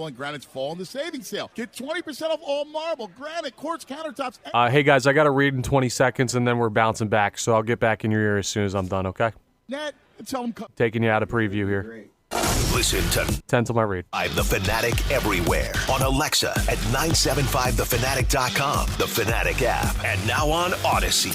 And Granite's fall in the savings sale. Get 20% off all marble, granite, quartz countertops. Hey, guys, I got to read in 20 seconds, and then we're bouncing back, so I'll get back in your ear as soon as I'm done, okay? Net, tell them Taking you out of preview here. Listen to 10 till my read. I'm The Fanatic everywhere. On Alexa at 975thefanatic.com, the Fanatic app, and now on Odyssey.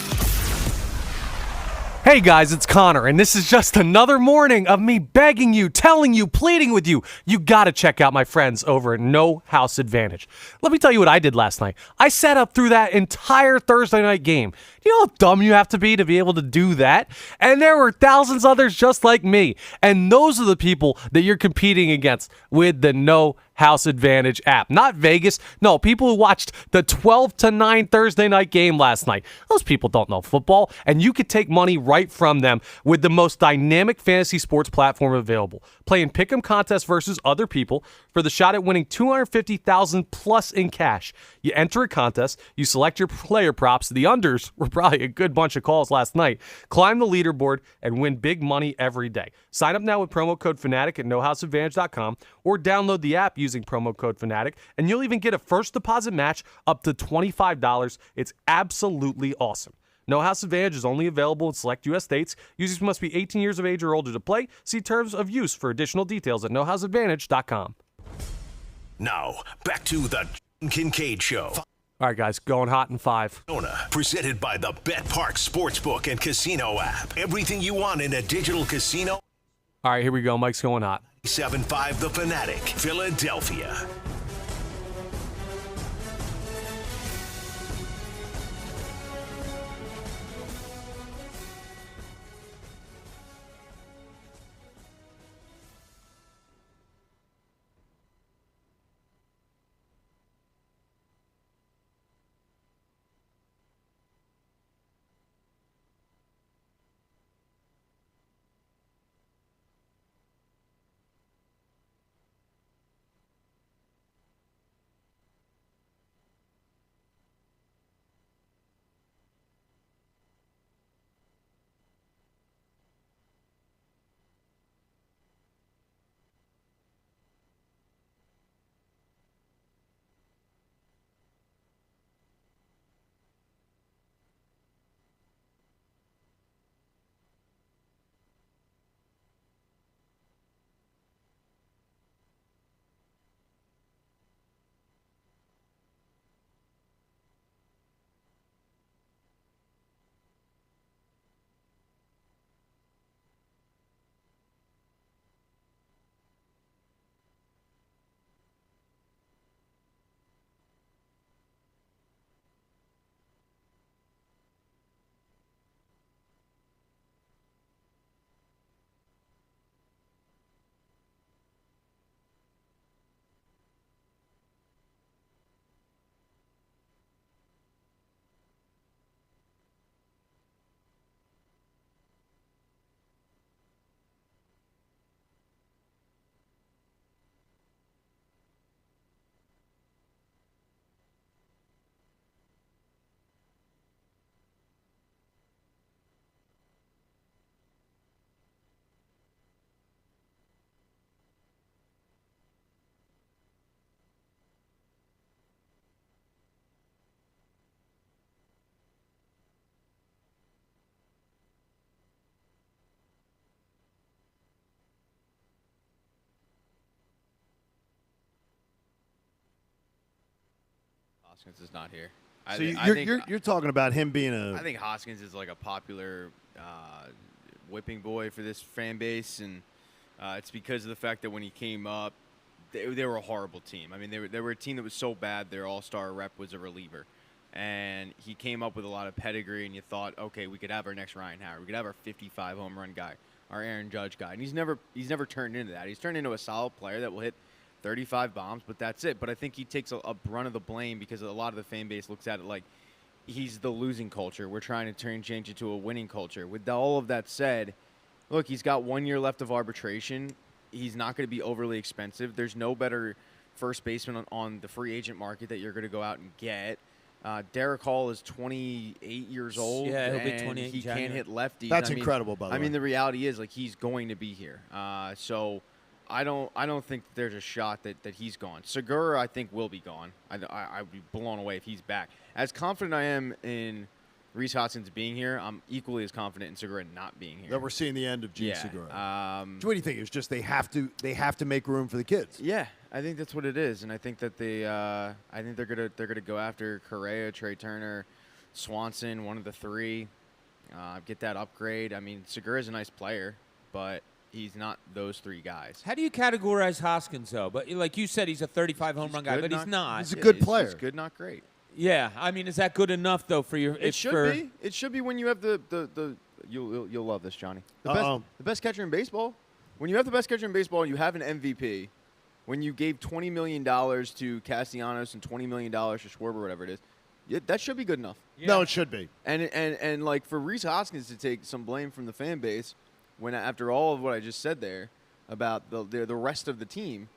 Hey guys, it's Connor, and this is just another morning of me begging you, telling you, pleading with you. You gotta check out my friends over at No House Advantage. Let me tell you what I did last night. I sat up through that entire Thursday night game. Do you know how dumb you have to be able to do that? And there were thousands others just like me. And those are the people that you're competing against with the No House Advantage app. Not Vegas. No, people who watched the 12-9 Thursday night game last night. Those people don't know football, and you could take money right from them with the most dynamic fantasy sports platform available. Play in pick'em contests versus other people for the shot at winning $250,000 plus in cash. You enter a contest, you select your player props. The unders were probably a good bunch of calls last night. Climb the leaderboard and win big money every day. Sign up now with promo code FANATIC at nohouseadvantage.com or download the app using promo code FANATIC, and you'll even get a first deposit match up to $25. It's absolutely awesome. No House Advantage is only available in select U.S. states. Users must be 18 years of age or older to play. See terms of use for additional details at nohouseadvantage.com. Now, back to the Kincade Show. All right, guys, going hot in 5. Presented by the Bet Park Sportsbook and Casino app. Everything you want in a digital casino. All right, here we go. Mike's going hot. 97.5 The Fanatic, Philadelphia. Hoskins is not here. You're talking about him being I think Hoskins is like a popular whipping boy for this fan base, and it's because of the fact that when he came up, they were a horrible team. I mean, they were a team that was so bad their all-star rep was a reliever. And he came up with a lot of pedigree, and you thought, okay, we could have our next Ryan Howard. We could have our 55 home run guy, our Aaron Judge guy. And he's never turned into that. He's turned into a solid player that will hit 35 bombs, but that's it. But I think he takes a brunt of the blame because a lot of the fan base looks at it like he's the losing culture. We're trying to change it to a winning culture. With all of that said, look, he's got 1 year left of arbitration. He's not going to be overly expensive. There's no better first baseman on the free agent market that you're going to go out and get. Derek Hall is 28 years old. Yeah, he'll be 28. He can't hit lefties. That's incredible, by the way. I mean, the reality is, like, he's going to be here. So I don't think there's a shot that he's gone. Segura, I think, will be gone. I'd be blown away if he's back. As confident I am in Rhys Hoskins being here, I'm equally as confident in Segura not being here. That we're seeing the end of Gene Segura. So what do you think? It's just they have to make room for the kids. Yeah, I think that's what it is, and I think that they're gonna go after Correa, Trey Turner, Swanson, one of the three. Get that upgrade. I mean, Segura's a nice player, but he's not those three guys. How do you categorize Hoskins, though? But like you said, he's a 35 home run guy, but he's not. He's a good player. He's good, not great. Yeah, I mean, is that good enough though for your? It should be. It should be when you have the you'll love this, Johnny. The best catcher in baseball. When you have the best catcher in baseball, and you have an MVP. When you gave $20 million to Castellanos and $20 million to Schwarber, whatever it is, that should be good enough. Yeah. No, it should be. And like for Rhys Hoskins to take some blame from the fan base, when after all of what I just said there about the rest of the team.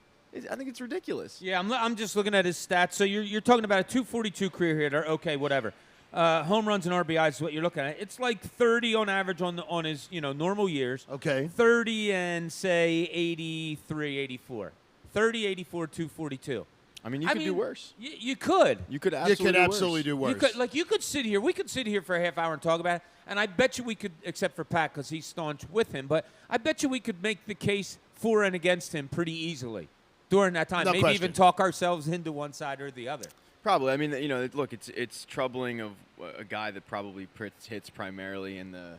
I think it's ridiculous. Yeah, I'm just looking at his stats. So you're talking about a 242 career hitter. Okay, whatever. Home runs and RBIs is what you're looking at. It's like 30 on average on his normal years. Okay. 30 and say 83, 84. 30, 84, 242. I mean, you could do worse. You could. You could absolutely do worse. You could sit here. We could sit here for a half hour and talk about it. And I bet you we could, except for Pat because he's staunch with him, but I bet you we could make the case for and against him pretty easily during that time. No Maybe question. even talk ourselves into one side or the other. Probably. I mean, look, it's troubling of a guy that probably hits primarily in the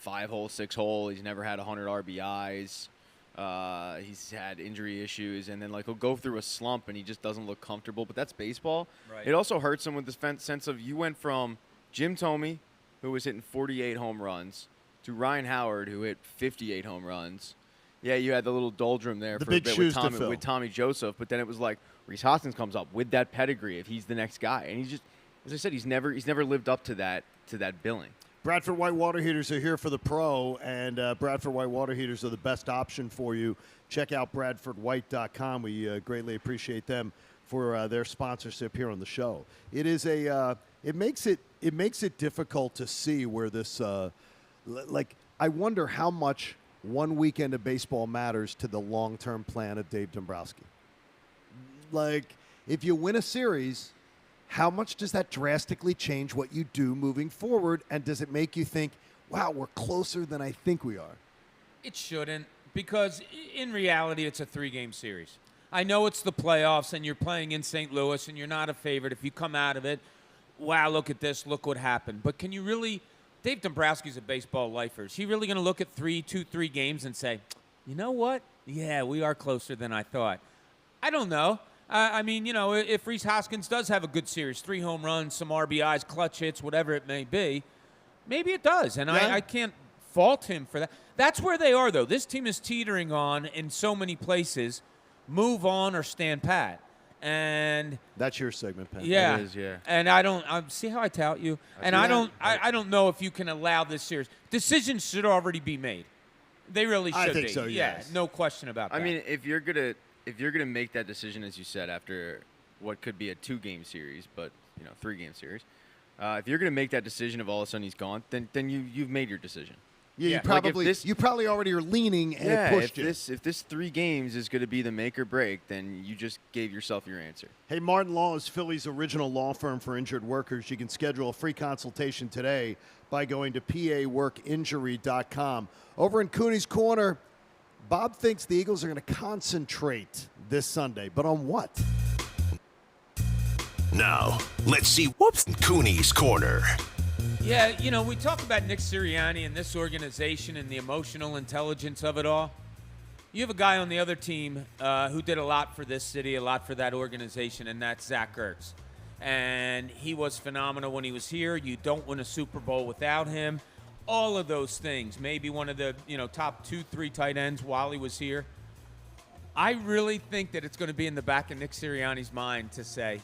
5-hole, 6-hole. He's never had 100 RBIs. He's had injury issues, and then he'll go through a slump, and he just doesn't look comfortable. But that's baseball. Right. It also hurts him with the sense of you went from Jim Thome, who was hitting 48 home runs, to Ryan Howard, who hit 58 home runs. Yeah, you had the little doldrum there for a bit with Tommy Joseph, but then it was like Rhys Hoskins comes up with that pedigree if he's the next guy, and he's just, as I said, he's never lived up to that billing. Bradford White Water Heaters are here for the pro, and Bradford White Water Heaters are the best option for you. Check out BradfordWhite.com. We greatly appreciate them for their sponsorship here on the show. It is it makes it difficult to see where this I wonder how much one weekend of baseball matters to the long-term plan of Dave Dombrowski. Like, if you win a series, how much does that drastically change what you do moving forward? And does it make you think, wow, we're closer than I think we are? It shouldn't, because in reality, it's a 3-game series. I know it's the playoffs, and you're playing in St. Louis, and you're not a favorite. If you come out of it, wow, look at this, look what happened. But can you really – Dave Dombrowski's a baseball lifer. Is he really going to look at 3 games and say, you know what? Yeah, we are closer than I thought. I don't know. I mean, if Rhys Hoskins does have a good series, 3 home runs, some RBIs, clutch hits, whatever it may be, maybe it does. And yeah. I can't fault him for that. That's where they are, though. This team is teetering on in so many places. Move on or stand pat. And that's your segment, Pat. Yeah. It is, yeah. And I don't see how I tout you. I don't know if you can allow this series. Decisions should already be made. They really should be. I think so, yes. Yeah, no question about that. I mean, if you're gonna make that decision, as you said, after what could be a 2-game series, but 3-game series, if you're gonna make that decision of all of a sudden he's gone, then you've made your decision. Yeah, you probably already are leaning and it pushed you. If this 3 games is going to be the make or break, then you just gave yourself your answer. Hey, Martin Law is Philly's original law firm for injured workers. You can schedule a free consultation today by going to paworkinjury.com. Over in Cooney's Corner, Bob thinks the Eagles are going to concentrate this Sunday, but on what? Now, let's see what's in Cooney's Corner. Yeah, we talk about Nick Sirianni and this organization and the emotional intelligence of it all. You have a guy on the other team who did a lot for this city, a lot for that organization, and that's Zach Ertz. And he was phenomenal when he was here. You don't win a Super Bowl without him. All of those things. Maybe one of the top 2-3 tight ends while he was here. I really think that it's going to be in the back of Nick Sirianni's mind to say,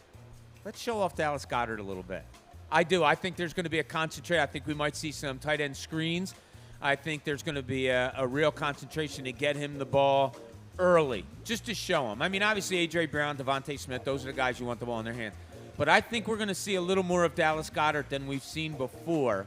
let's show off Dallas Goedert a little bit. I do. I think there's going to be a concentrate. I think we might see some tight end screens. I think there's going to be a real concentration to get him the ball early, just to show him. I mean, obviously, A.J. Brown, Devontae Smith, those are the guys you want the ball in their hands. But I think we're going to see a little more of Dallas Goedert than we've seen before,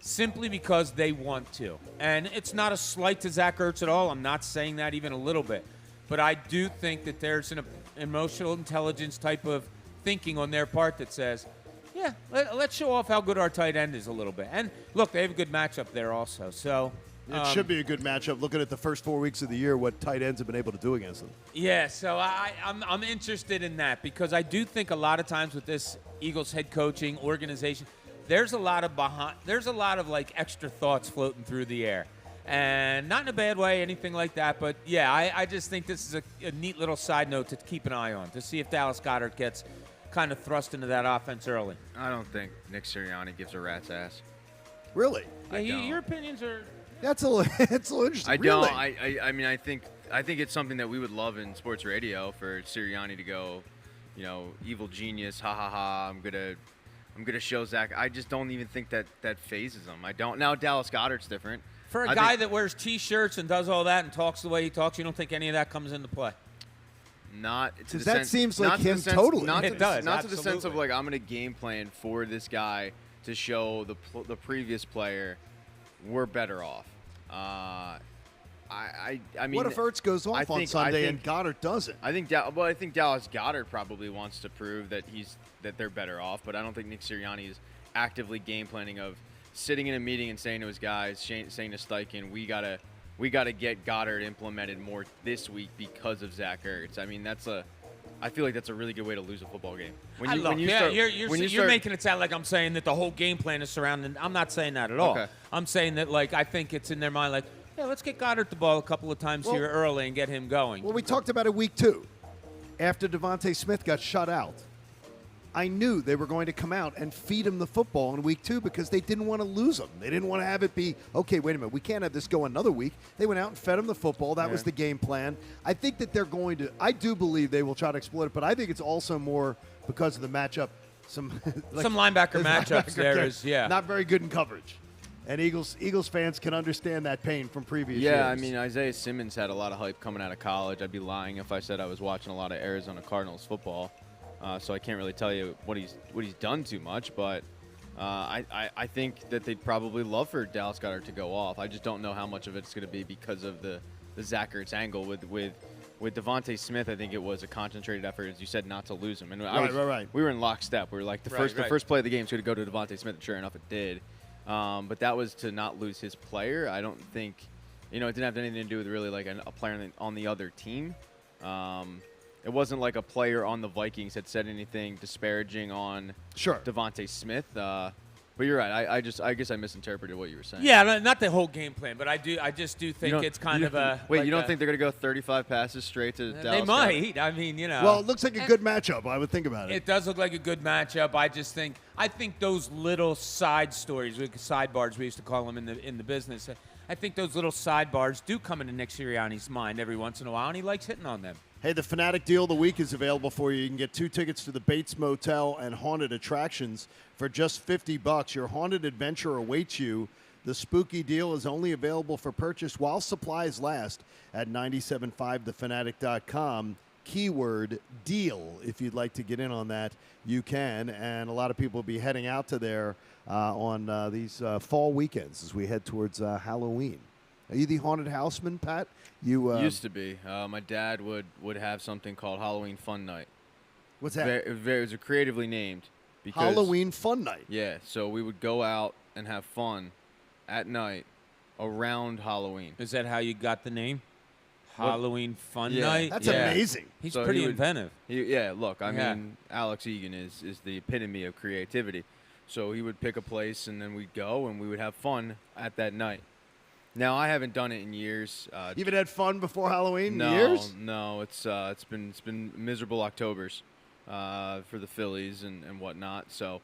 simply because they want to. And it's not a slight to Zach Ertz at all. I'm not saying that even a little bit. But I do think that there's an emotional intelligence type of thinking on their part that says, yeah, let's show off how good our tight end is a little bit. And look, they have a good matchup there also. So it should be a good matchup. Looking at the first 4 weeks of the year, what tight ends have been able to do against them. Yeah, so I'm interested in that because I do think a lot of times with this Eagles head coaching organization, there's a lot of like extra thoughts floating through the air. And not in a bad way, anything like that. But, yeah, I just think this is a neat little side note to keep an eye on, to see if Dallas Goedert gets kind of thrust into that offense early. I don't think Nick Sirianni gives a rat's ass. Really? Yeah, your opinions are... That's a little interesting. I really? don't. I mean, I think it's something that we would love in sports radio for Sirianni to go, evil genius, ha ha ha. I'm gonna show Zach. I just don't even think that phases him. I don't. Now Dallas Goedert's different. For a guy that wears T-shirts and does all that and talks the way he talks, you don't think any of that comes into play? Not to because the that sense, seems like him sense, totally. Not it to does. Not to the sense of absolutely. like I'm going to game plan for this guy to show the previous player we're better off. I mean, what if Ertz goes off on Sunday and Goddard doesn't? I think Dallas Goedert probably wants to prove that they're better off, but I don't think Nick Sirianni is actively game planning of sitting in a meeting and saying to his guys, saying to Steichen, we gotta get Goddard implemented more this week because of Zach Ertz. I mean, I feel like that's a really good way to lose a football game. You're making it sound like I'm saying that the whole game plan is surrounding. I'm not saying that at all. Okay. I'm saying that I think it's in their mind yeah, let's get Goddard the ball a couple of times here early and get him going. Well, we talked about it week 2 after Devontae Smith got shut out. I knew they were going to come out and feed him the football in week 2 because they didn't want to lose him. They didn't want to have it be, okay, wait a minute, we can't have this go another week. They went out and fed him the football. That was the game plan. I think that they're going to, I do believe they will try to exploit it, but I think it's also more because of the matchup. Some linebacker matchups there is, not very good in coverage. And Eagles fans can understand that pain from previous years. Yeah, I mean, Isaiah Simmons had a lot of hype coming out of college. I'd be lying if I said I was watching a lot of Arizona Cardinals football. So I can't really tell you what he's done too much, but I think that they'd probably love for Dallas Goedert to go off. I just don't know how much of it's going to be because of the Zach Ertz angle with Devontae Smith. I think it was a concentrated effort, as you said, not to lose him. And right. We were in lockstep. We were like the first play of the game was going to go to Devontae Smith, and sure enough, it did. But that was to not lose his player. I don't think, it didn't have anything to do with really like a player on the other team. It wasn't like a player on the Vikings had said anything disparaging on Devontae Smith. But you're right. I guess I misinterpreted what you were saying. Yeah, not the whole game plan, but I just do think it's kind of a. Wait, you don't think they're going to go 35 passes straight to Dallas? They might. I mean, Well, it looks like a good matchup. I would think about it. It does look like a good matchup. I think those little side stories, sidebars we used to call them in the business. I think those little sidebars do come into Nick Sirianni's mind every once in a while, and he likes hitting on them. Hey, the Fanatic Deal of the Week is available for you. You can get 2 tickets to the Bates Motel and Haunted Attractions for just $50. Your haunted adventure awaits you. The spooky deal is only available for purchase while supplies last at 97.5thefanatic.com. Keyword deal. If you'd like to get in on that, you can. And a lot of people will be heading out to there on these fall weekends as we head towards Halloween. Are you the haunted houseman, Pat? You used to be. My dad would have something called Halloween Fun Night. What's that? It was creatively named. Because, Halloween Fun Night. Yeah, so we would go out and have fun at night around Halloween. Is that how you got the name? Halloween Fun Night? That's amazing. He's pretty inventive. Look, I mean, Alex Egan is the epitome of creativity. So he would pick a place, and then we'd go, and we would have fun at that night. Now, I haven't done it in years. You even had fun before Halloween? No, years? No, it's been miserable Octobers for the Phillies and whatnot. So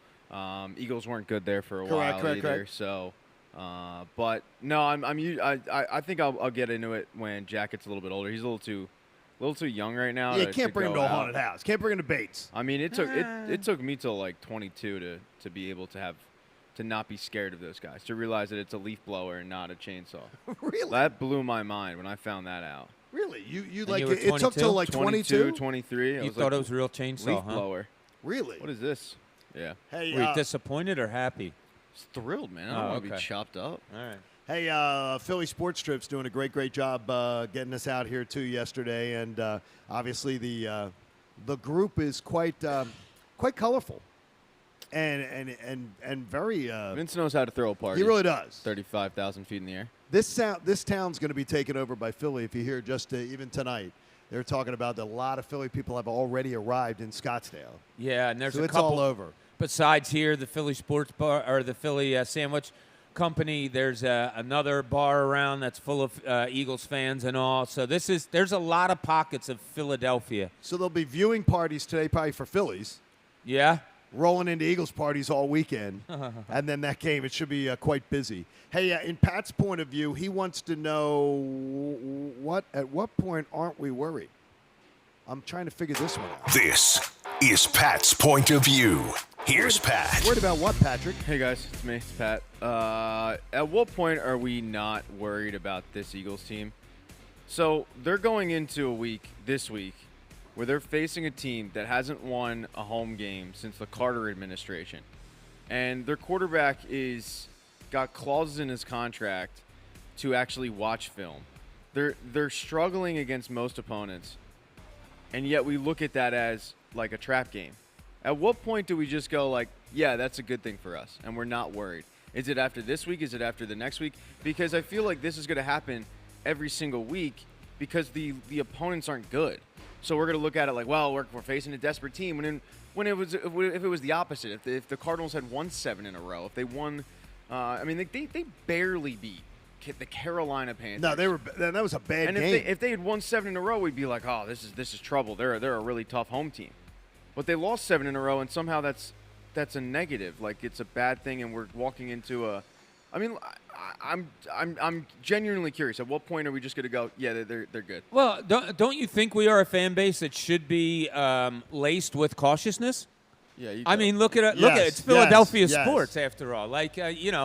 Eagles weren't good there for a while either. Correct. So, but no, I think I'll get into it when Jack gets a little bit older. He's a little too young right now. Yeah, you can't bring him to a haunted house. Can't bring him to Bates. I mean, it took me till like 22 to be able to not be scared of those guys, to realize that it's a leaf blower and not a chainsaw. Really? That blew my mind when I found that out. Really? You like it took till like 22? 23. You thought it was a real chainsaw, leaf blower. Really? What is this? Yeah. Hey, were you disappointed or happy? Just thrilled, man. I don't want to be chopped up. All right. Hey, Philly Sports Trip's doing a great job getting us out here too yesterday, and obviously the group is quite colorful and very. Vince knows how to throw a party. He really does. 35,000 feet in the air. This town's going to be taken over by Philly. If you hear just even tonight, they're talking about a lot of Philly people have already arrived in Scottsdale. Yeah, and there's so a it's couple all over. Besides here, the Philly Sports Bar or the Philly Sandwich Company. There's another bar around that's full of Eagles fans and all. So there's a lot of pockets of Philadelphia. So there'll be viewing parties today, probably for Phillies. Yeah. Rolling into Eagles parties all weekend, and then that game, it should be quite busy. Hey, in Pat's point of view, he wants to know at what point aren't we worried? I'm trying to figure this one out. This is Pat's point of view. Here's Pat. Worried about what, Patrick? Hey guys, it's me, it's Pat. At what point are we not worried about this Eagles team? So they're going into this week, where they're facing a team that hasn't won a home game since the Carter administration. And their quarterback got clauses in his contract to actually watch film. They're struggling against most opponents, and yet we look at that as like a trap game. At what point do we just go like, yeah, that's a good thing for us, and we're not worried? Is it after this week? Is it after the next week? Because I feel like this is going to happen every single week because the opponents aren't good. So we're going to look at it like, well, we're facing a desperate team. When if it was the opposite, if the Cardinals had won 7 in a row, if they won, they barely beat the Carolina Panthers. No, that was a bad game. And if they had won 7 in a row, we'd be like, oh, this is trouble. They're a really tough home team. But they lost 7 in a row, and somehow that's a negative. Like it's a bad thing, and we're walking into a. I mean, I'm genuinely curious. At what point are we just going to go? Yeah, they're good. Well, don't you think we are a fan base that should be laced with cautiousness? Yeah, I mean, look at it. It's Philadelphia sports after all. Like you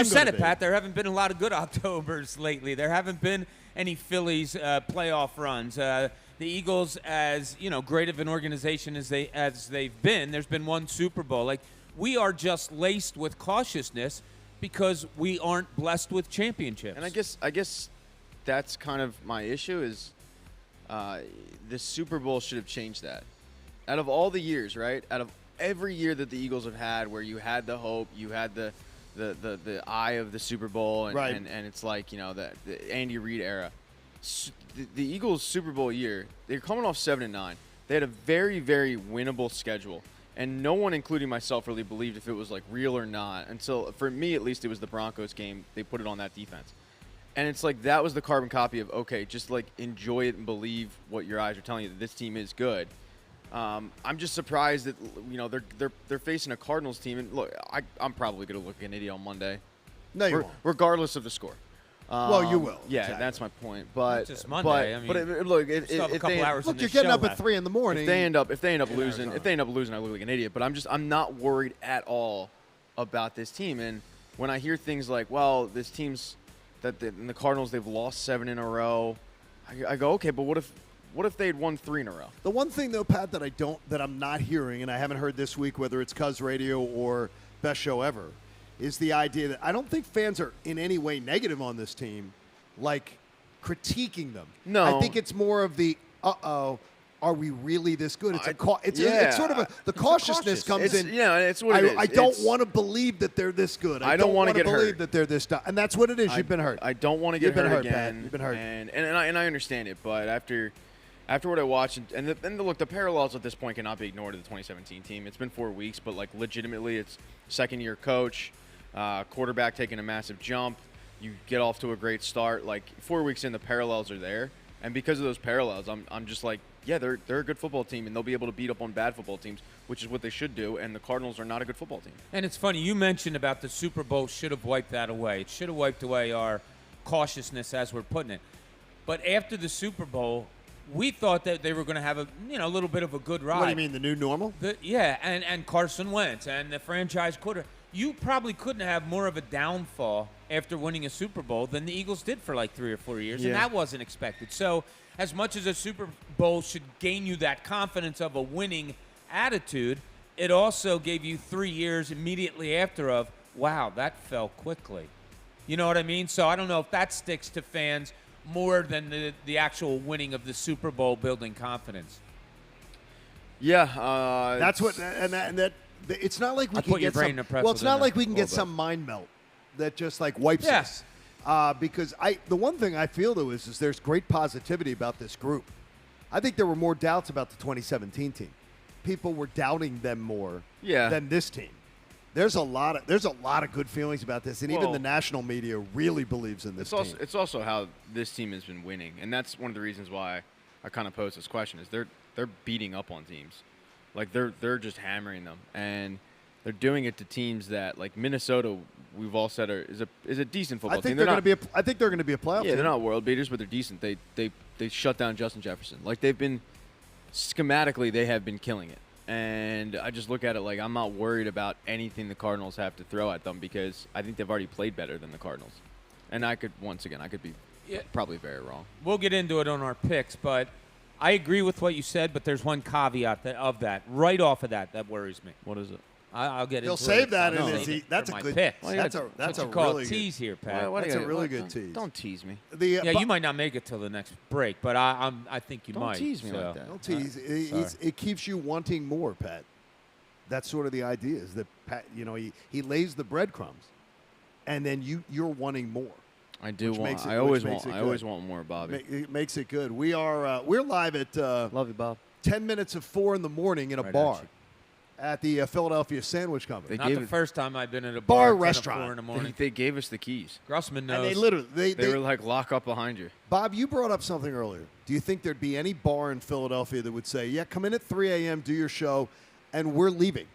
said it, Pat. There haven't been a lot of good Octobers lately. There haven't been any Phillies playoff runs. The Eagles, as great of an organization as they've been, there's been one Super Bowl. Like we are just laced with cautiousness because we aren't blessed with championships. And I guess that's kind of my issue is the Super Bowl should have changed that. Out of all the years, right? Out of every year that the Eagles have had where you had the hope, you had the eye of the Super Bowl, and, right. and it's like, the Andy Reid era. The Eagles' Super Bowl year, they're coming off 7-9. They had a very, very winnable schedule. And no one, including myself, really believed if it was, like, real or not until, for me at least, it was the Broncos game. They put it on that defense. And it's like that was the carbon copy of, okay, just, like, enjoy it and believe what your eyes are telling you, that this team is good. I'm just surprised that, they're facing a Cardinals team. And, look, I'm probably going to look like an idiot on Monday. No, you won't. Regardless of the score. Well, you will. Yeah, exactly. That's my point. But just Monday. Look, if you're getting up at 3 in the morning. If they end up losing, I look like an idiot. But I'm not worried at all about this team. And when I hear things like, well, this team's in the Cardinals, they've lost 7 in a row. I go, okay, but what if they had won 3 in a row? The one thing though, Pat, that I'm not hearing, and I haven't heard this week, whether it's Cuz Radio or Best Show Ever, is the idea that I don't think fans are in any way negative on this team, like critiquing them. No. I think it's more of the, are we really this good? It's sort of the cautiousness comes in. Yeah, it's what it is. I don't want to believe that they're this good. I don't want to get believe hurt. that they're this, and that's what it is. You've been hurt. I don't want to get hurt again. Pat. You've been hurt. And I understand it, but after what I watched, look, the parallels at this point cannot be ignored to the 2017 team. It's been 4 weeks, but like legitimately, it's second-year coach. Quarterback taking a massive jump, you get off to a great start. Like 4 weeks in, the parallels are there, and because of those parallels, I'm just like, yeah, they're a good football team, and they'll be able to beat up on bad football teams, which is what they should do. And the Cardinals are not a good football team. And it's funny you mentioned about the Super Bowl should have wiped that away. It should have wiped away our cautiousness as we're putting it. But after the Super Bowl, we thought that they were going to have a little bit of a good ride. What do you mean, the new normal? And Carson Wentz and the franchise quarterback. You probably couldn't have more of a downfall after winning a Super Bowl than the Eagles did for like 3 or 4 years, and that wasn't expected. So as much as a Super Bowl should gain you that confidence of a winning attitude, it also gave you 3 years immediately after of, wow, that fell quickly. You know what I mean? So I don't know if that sticks to fans more than the actual winning of the Super Bowl building confidence. Yeah, that's what, and that it's not like we can put your get brain some. in a pretzel Well, it's not dinner. like we can A get little some mind melt that just like wipes Yes. us. Because the one thing I feel though is there's great positivity about this group. I think there were more doubts about the 2017 team. People were doubting them more than this team. There's a lot of good feelings about this, and even the national media really believes in this team. It's also how this team has been winning, and that's one of the reasons why I kind of posed this question. Is they're beating up on teams, like they're just hammering them, and they're doing it to teams that, like Minnesota, we've all said is a decent football team. I think they're going to be a playoff team. Yeah, they're not world beaters, but they're decent. They shut down Justin Jefferson. Like they've been schematically, they have been killing it. And I just look at it like I'm not worried about anything the Cardinals have to throw at them because I think they've already played better than the Cardinals. And I could be probably very wrong. We'll get into it on our picks, but I agree with what you said, but there's one caveat of that. Right off of that worries me. What is it? I'll get into it. He'll save that No, in his that's a my good picks. that's a call really a tease here, Pat. That's a really good tease. Don't tease me. You might not make it till the next break, but I think you Don't might. tease me like that. Don't tease. It keeps you wanting more, Pat. That's sort of the idea. Is that Pat? He lays the breadcrumbs, and then you're wanting more. I do want. I always want more, Bobby. It makes it good. We're live at Love you, Bob. 10 minutes of 4 in the morning in a bar at the Philadelphia Sandwich Company. Not the first time I've been at a bar 10 restaurant. 4 in the morning. They gave us the keys. Grossman knows. And they literally they were like lock up behind you. Bob, you brought up something earlier. Do you think there'd be any bar in Philadelphia that would say, "Yeah, come in at 3 a.m., do your show, and we're leaving"?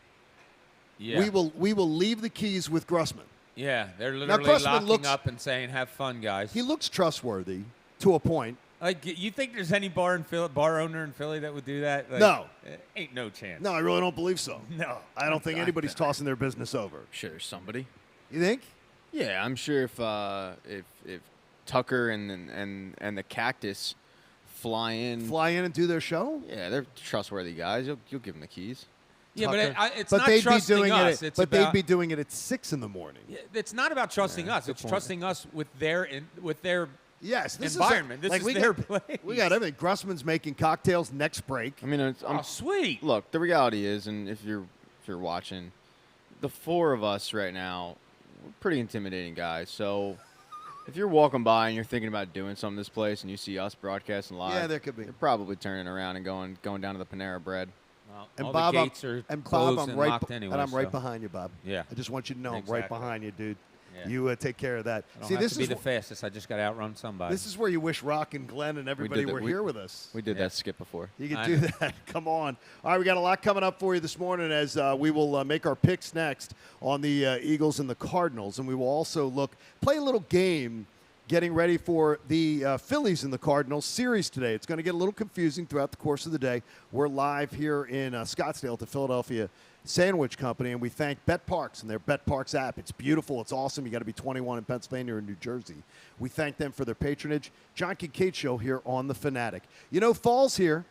Yeah. We will leave the keys with Grossman. Yeah, they're literally Grossman locking up and saying, "Have fun, guys." He looks trustworthy to a point. Like, you think there's any bar owner in Philly that would do that? Like, No. Ain't no chance. No, I really don't believe so. No. I don't think anybody's tossing their business over. I'm sure there's somebody. You think? Yeah, I'm sure if Tucker and the Cactus fly in and do their show? Yeah, they're trustworthy guys. You'll give them the keys. Yeah, Tucker. but it's not trusting us. They'd be doing it at 6 in the morning. Yeah, it's not about trusting us. It's trusting us with their Yes, this environment. Is this is their place. We got everything. Grossman's making cocktails next break. I mean, sweet. Look, the reality is, and if you're watching, the 4 of us right now, we're pretty intimidating guys. So if you're walking by and you're thinking about doing something this place, and you see us broadcasting live, yeah, there could be. You're probably turning around and going down to the Panera Bread. Well, and all Bob, the gates are closed and locked anyway. And I'm right behind you, Bob. Yeah. I just want you to know Exactly. I'm right behind you, dude. Yeah. You take care of that. I don't See, have this to be is the fastest. I just got to outrun somebody. This is where you wish Rock and Glenn and everybody were here with us. We did that skip before. You can do that. Come on. All right, we got a lot coming up for you this morning as we will make our picks next on the Eagles and the Cardinals. And we will also play a little game getting ready for the Phillies and the Cardinals series today. It's going to get a little confusing throughout the course of the day. We're live here in Scottsdale at the Philadelphia Sandwich Company, and we thank BetParks and their BetParks app. It's beautiful. It's awesome. You got to be 21 in Pennsylvania or New Jersey. We thank them for their patronage. John Kincade Show here on The Fanatic. Fall's here,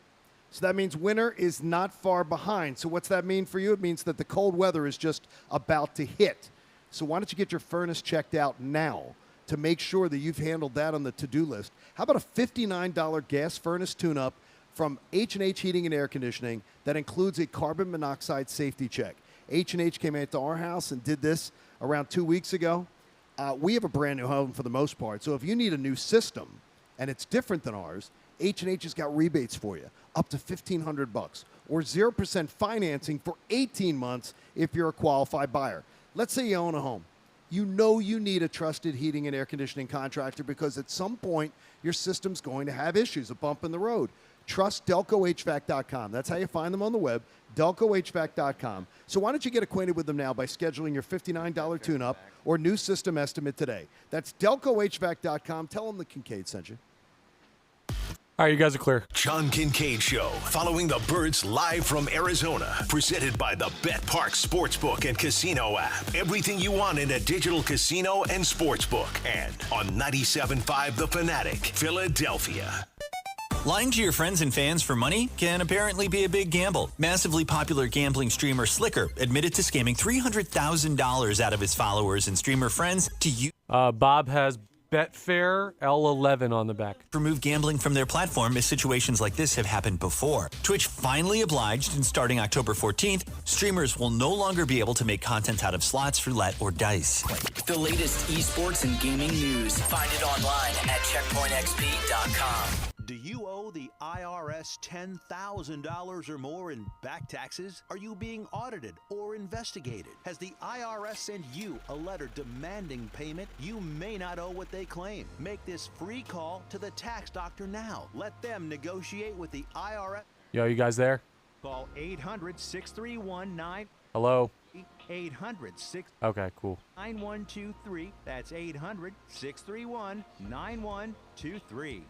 so that means winter is not far behind. So what's that mean for you? It means that the cold weather is just about to hit. So why don't you get your furnace checked out now to make sure that you've handled that on the to-do list? How about a $59 gas furnace tune-up from H&H Heating and Air Conditioning that includes a carbon monoxide safety check? H&H came out to our house and did this around 2 weeks ago. We have a brand new home for the most part, so if you need a new system and it's different than ours, H&H has got rebates for you, up to $1,500, or 0% financing for 18 months if you're a qualified buyer. Let's say you own a home. You know you need a trusted heating and air conditioning contractor because at some point your system's going to have issues, a bump in the road. Trust DelcoHVAC.com. That's how you find them on the web, DelcoHVAC.com. So why don't you get acquainted with them now by scheduling your $59 tune-up or new system estimate today. That's DelcoHVAC.com. Tell them the Kincade sent you. All right, you guys are clear. John Kincade Show, following the Birds live from Arizona. Presented by the BetParks Sportsbook and Casino app. Everything you want in a digital casino and sportsbook. And on 97.5 The Fanatic, Philadelphia. Lying to your friends and fans for money can apparently be a big gamble. Massively popular gambling streamer Slicker admitted to scamming $300,000 out of his followers and streamer friends to use Bob has Betfair L11 on the back. Remove gambling from their platform as situations like this have happened before. Twitch finally obliged, and starting October 14th, streamers will no longer be able to make content out of slots, roulette, or dice. The latest esports and gaming news. Find it online at checkpointxp.com. Do you owe the IRS $10,000 or more in back taxes? Are you being audited or investigated? Has the IRS sent you a letter demanding payment? You may not owe what they claim. Make this free call to the tax doctor now. Let them negotiate with the IRS. Yo, you guys there? Call 800-631-9. Hello? 800-6. Okay, cool. 9123. That's 800-631-9123.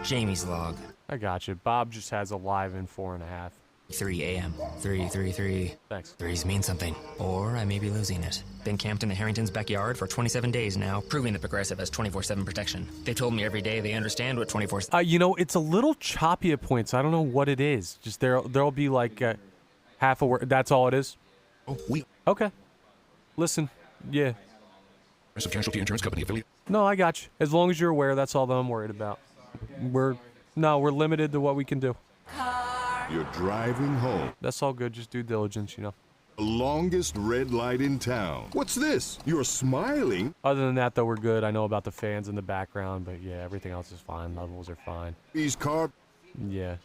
Jamie's log. I got you. Bob just has a live in 4.5. 3 a.m. 3. Thanks. Threes mean something, or I may be losing it. Been camped in the Harrington's backyard for 27 days now, proving that Progressive has 24/7 protection. They told me every day they understand what 24/7. You know, it's a little choppy at points. I don't know what it is. Just there'll be like half a word. That's all it is. Oh, Okay. Listen, yeah. Progressive Casualty Insurance Company affiliate. No, I got you. As long as you're aware, that's all that I'm worried about. We're limited to what we can do. You're driving home. That's all good. Just due diligence, you know. The longest red light in town. What's this? You're smiling. Other than that, though, we're good. I know about the fans in the background, but yeah, everything else is fine. Levels are fine. These car. Yeah.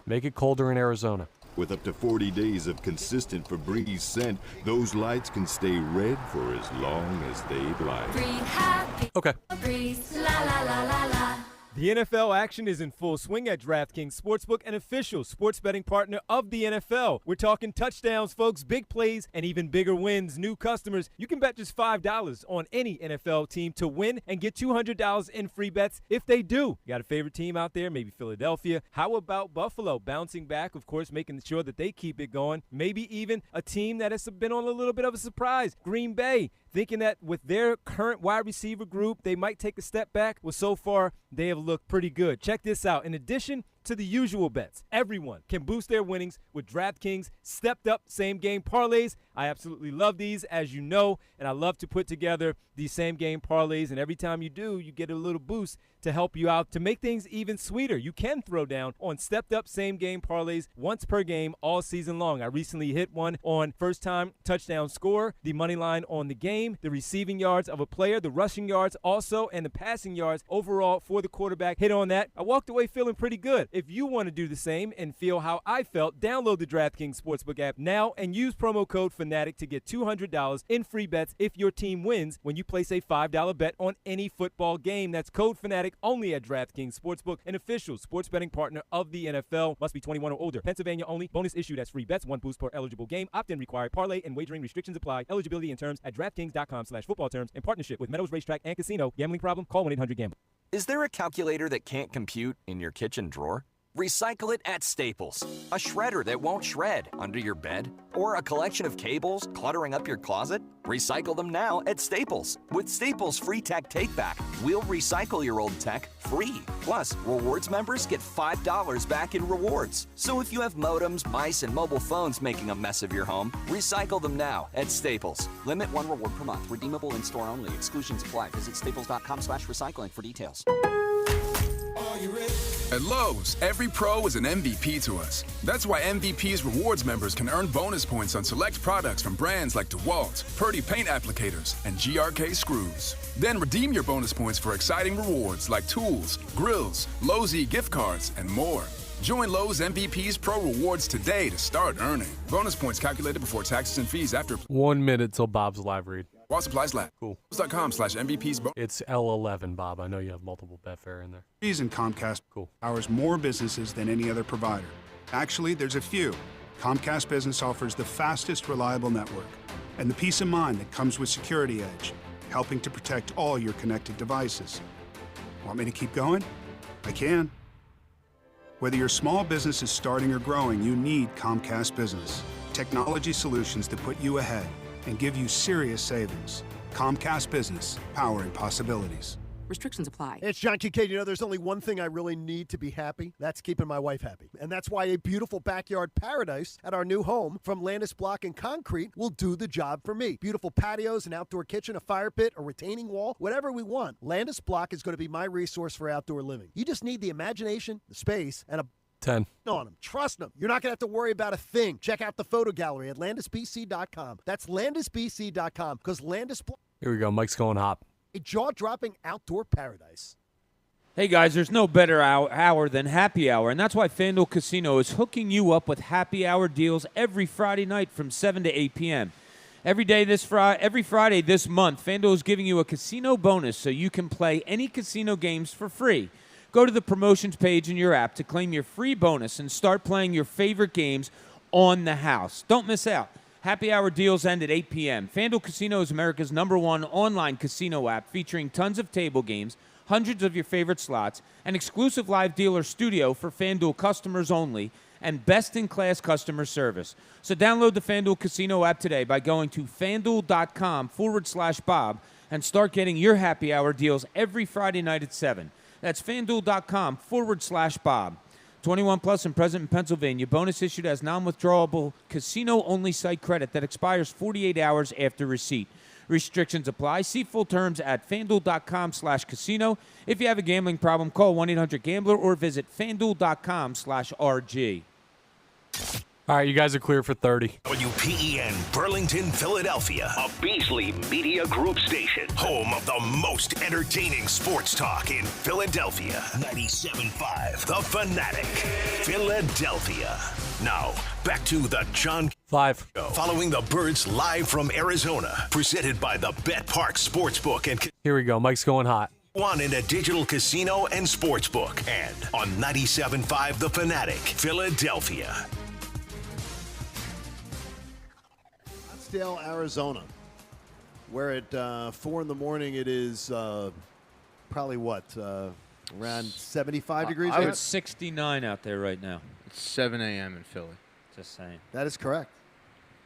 Make it colder in Arizona. With up to 40 days of consistent Febreze scent, those lights can stay red for as long as they'd like. Breathe happy. Okay. Breathe la la la la la. The NFL action is in full swing at DraftKings Sportsbook, an official sports betting partner of the NFL. We're talking touchdowns, folks, big plays, and even bigger wins. New customers, you can bet just $5 on any NFL team to win and get $200 in free bets if they do. You got a favorite team out there? Maybe Philadelphia. How about Buffalo bouncing back, of course, making sure that they keep it going. Maybe even a team that has been on a little bit of a surprise, Green Bay. Thinking that with their current wide receiver group, they might take a step back. Well, so far, they have looked pretty good. Check this out. In addition to the usual bets, everyone can boost their winnings with DraftKings stepped-up same-game parlays. I absolutely love these, as you know, and I love to put together these same-game parlays, and every time you do, you get a little boost to help you out to make things even sweeter. You can throw down on stepped-up same-game parlays once per game all season long. I recently hit one on first-time touchdown score, the money line on the game, the receiving yards of a player, the rushing yards also, and the passing yards overall for the quarterback. Hit on that. I walked away feeling pretty good. If you want to do the same and feel how I felt, download the DraftKings Sportsbook app now and use promo code FANATIC to get $200 in free bets if your team wins when you place a $5 bet on any football game. That's code FANATIC only at DraftKings Sportsbook, an official sports betting partner of the NFL. Must be 21 or older. Pennsylvania only. Bonus issued as free bets. One boost per eligible game. Opt-in required. Parlay and wagering restrictions apply. Eligibility and terms at DraftKings.com/football terms in partnership with Meadows Racetrack and Casino. Gambling problem? Call 1-800-GAMBLE. Is there a calculator that can't compute in your kitchen drawer? Recycle it at Staples. A shredder that won't shred under your bed? Or a collection of cables cluttering up your closet? Recycle them now at Staples. With Staples Free Tech Takeback, we'll recycle your old tech free. Plus, rewards members get $5 back in rewards. So if you have modems, mice, and mobile phones making a mess of your home, recycle them now at Staples. Limit 1 reward per month. Redeemable in-store only. Exclusions apply. Visit staples.com/recycling for details. At Lowe's, every pro is an MVP to us. That's why MVP's rewards members can earn bonus points on select products from brands like DeWalt, Purdy paint applicators, and GRK screws. Then redeem your bonus points for exciting rewards like tools, grills, Lowe's gift cards, and more. Join Lowe's MVP's Pro Rewards today to start earning. Bonus points calculated before taxes and fees after. 1 minute till Bob's live read. While supplies last. Cool. Lowe's.com/MVP's. It's L11, Bob. I know you have multiple Betfair in there. And Comcast cool. powers more businesses than any other provider. Actually, there's a few. Comcast Business offers the fastest, reliable network and the peace of mind that comes with Security Edge, helping to protect all your connected devices. Want me to keep going? I can. Whether your small business is starting or growing, you need Comcast Business. Technology solutions that put you ahead and give you serious savings. Comcast Business, powering possibilities. Restrictions apply. It's John Kincade. You know, there's only one thing I really need to be happy. That's keeping my wife happy. And that's why a beautiful backyard paradise at our new home from Landis Block and Concrete will do the job for me. Beautiful patios, an outdoor kitchen, a fire pit, a retaining wall, whatever we want. Landis Block is going to be my resource for outdoor living. You just need the imagination, the space, and a 10 on them. Trust them. You're not going to have to worry about a thing. Check out the photo gallery at landisbc.com. That's landisbc.com because Landis Block. Here we go. Mike's going hot. A jaw-dropping outdoor paradise. Hey, guys, there's no better hour than happy hour, and that's why FanDuel Casino is hooking you up with happy hour deals every Friday night from 7 to 8 p.m. Every Friday this month, FanDuel is giving you a casino bonus so you can play any casino games for free. Go to the promotions page in your app to claim your free bonus and start playing your favorite games on the house. Don't miss out. Happy hour deals end at 8 p.m. FanDuel Casino is America's #1 online casino app featuring tons of table games, hundreds of your favorite slots, an exclusive live dealer studio for FanDuel customers only, and best-in-class customer service. So download the FanDuel Casino app today by going to FanDuel.com/Bob and start getting your happy hour deals every Friday night at 7. That's FanDuel.com/Bob. 21 plus and present in Pennsylvania. Bonus issued as non-withdrawable casino-only site credit that expires 48 hours after receipt. Restrictions apply. See full terms at FanDuel.com/casino. If you have a gambling problem, call 1-800-GAMBLER or visit FanDuel.com/RG. All right, you guys are clear for 30. WPEN Burlington, Philadelphia, a Beasley Media Group station, home of the most entertaining sports talk in Philadelphia. 97.5 The Fanatic, Philadelphia. Now, back to the John 5 Show. Following the Birds live from Arizona, presented by the Bet Park Sportsbook and Here we go. Mike's going hot. One in a digital casino and sportsbook, and on 97.5 The Fanatic, Philadelphia. Scottsdale, Arizona, where at 4 in the morning it is probably around 75 degrees? It's 69 out there right now. It's 7 a.m. in Philly. Just saying. That is correct.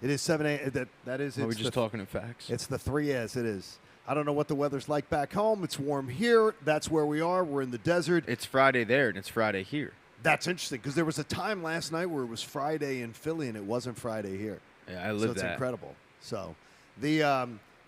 It is 7 a.m. That is. Are we just talking in facts? It's the 3 yes, it is. I don't know what the weather's like back home. It's warm here. That's where we are. We're in the desert. It's Friday there, and it's Friday here. That's interesting because there was a time last night where it was Friday in Philly and it wasn't Friday here. Yeah, I lived that. So it's incredible. So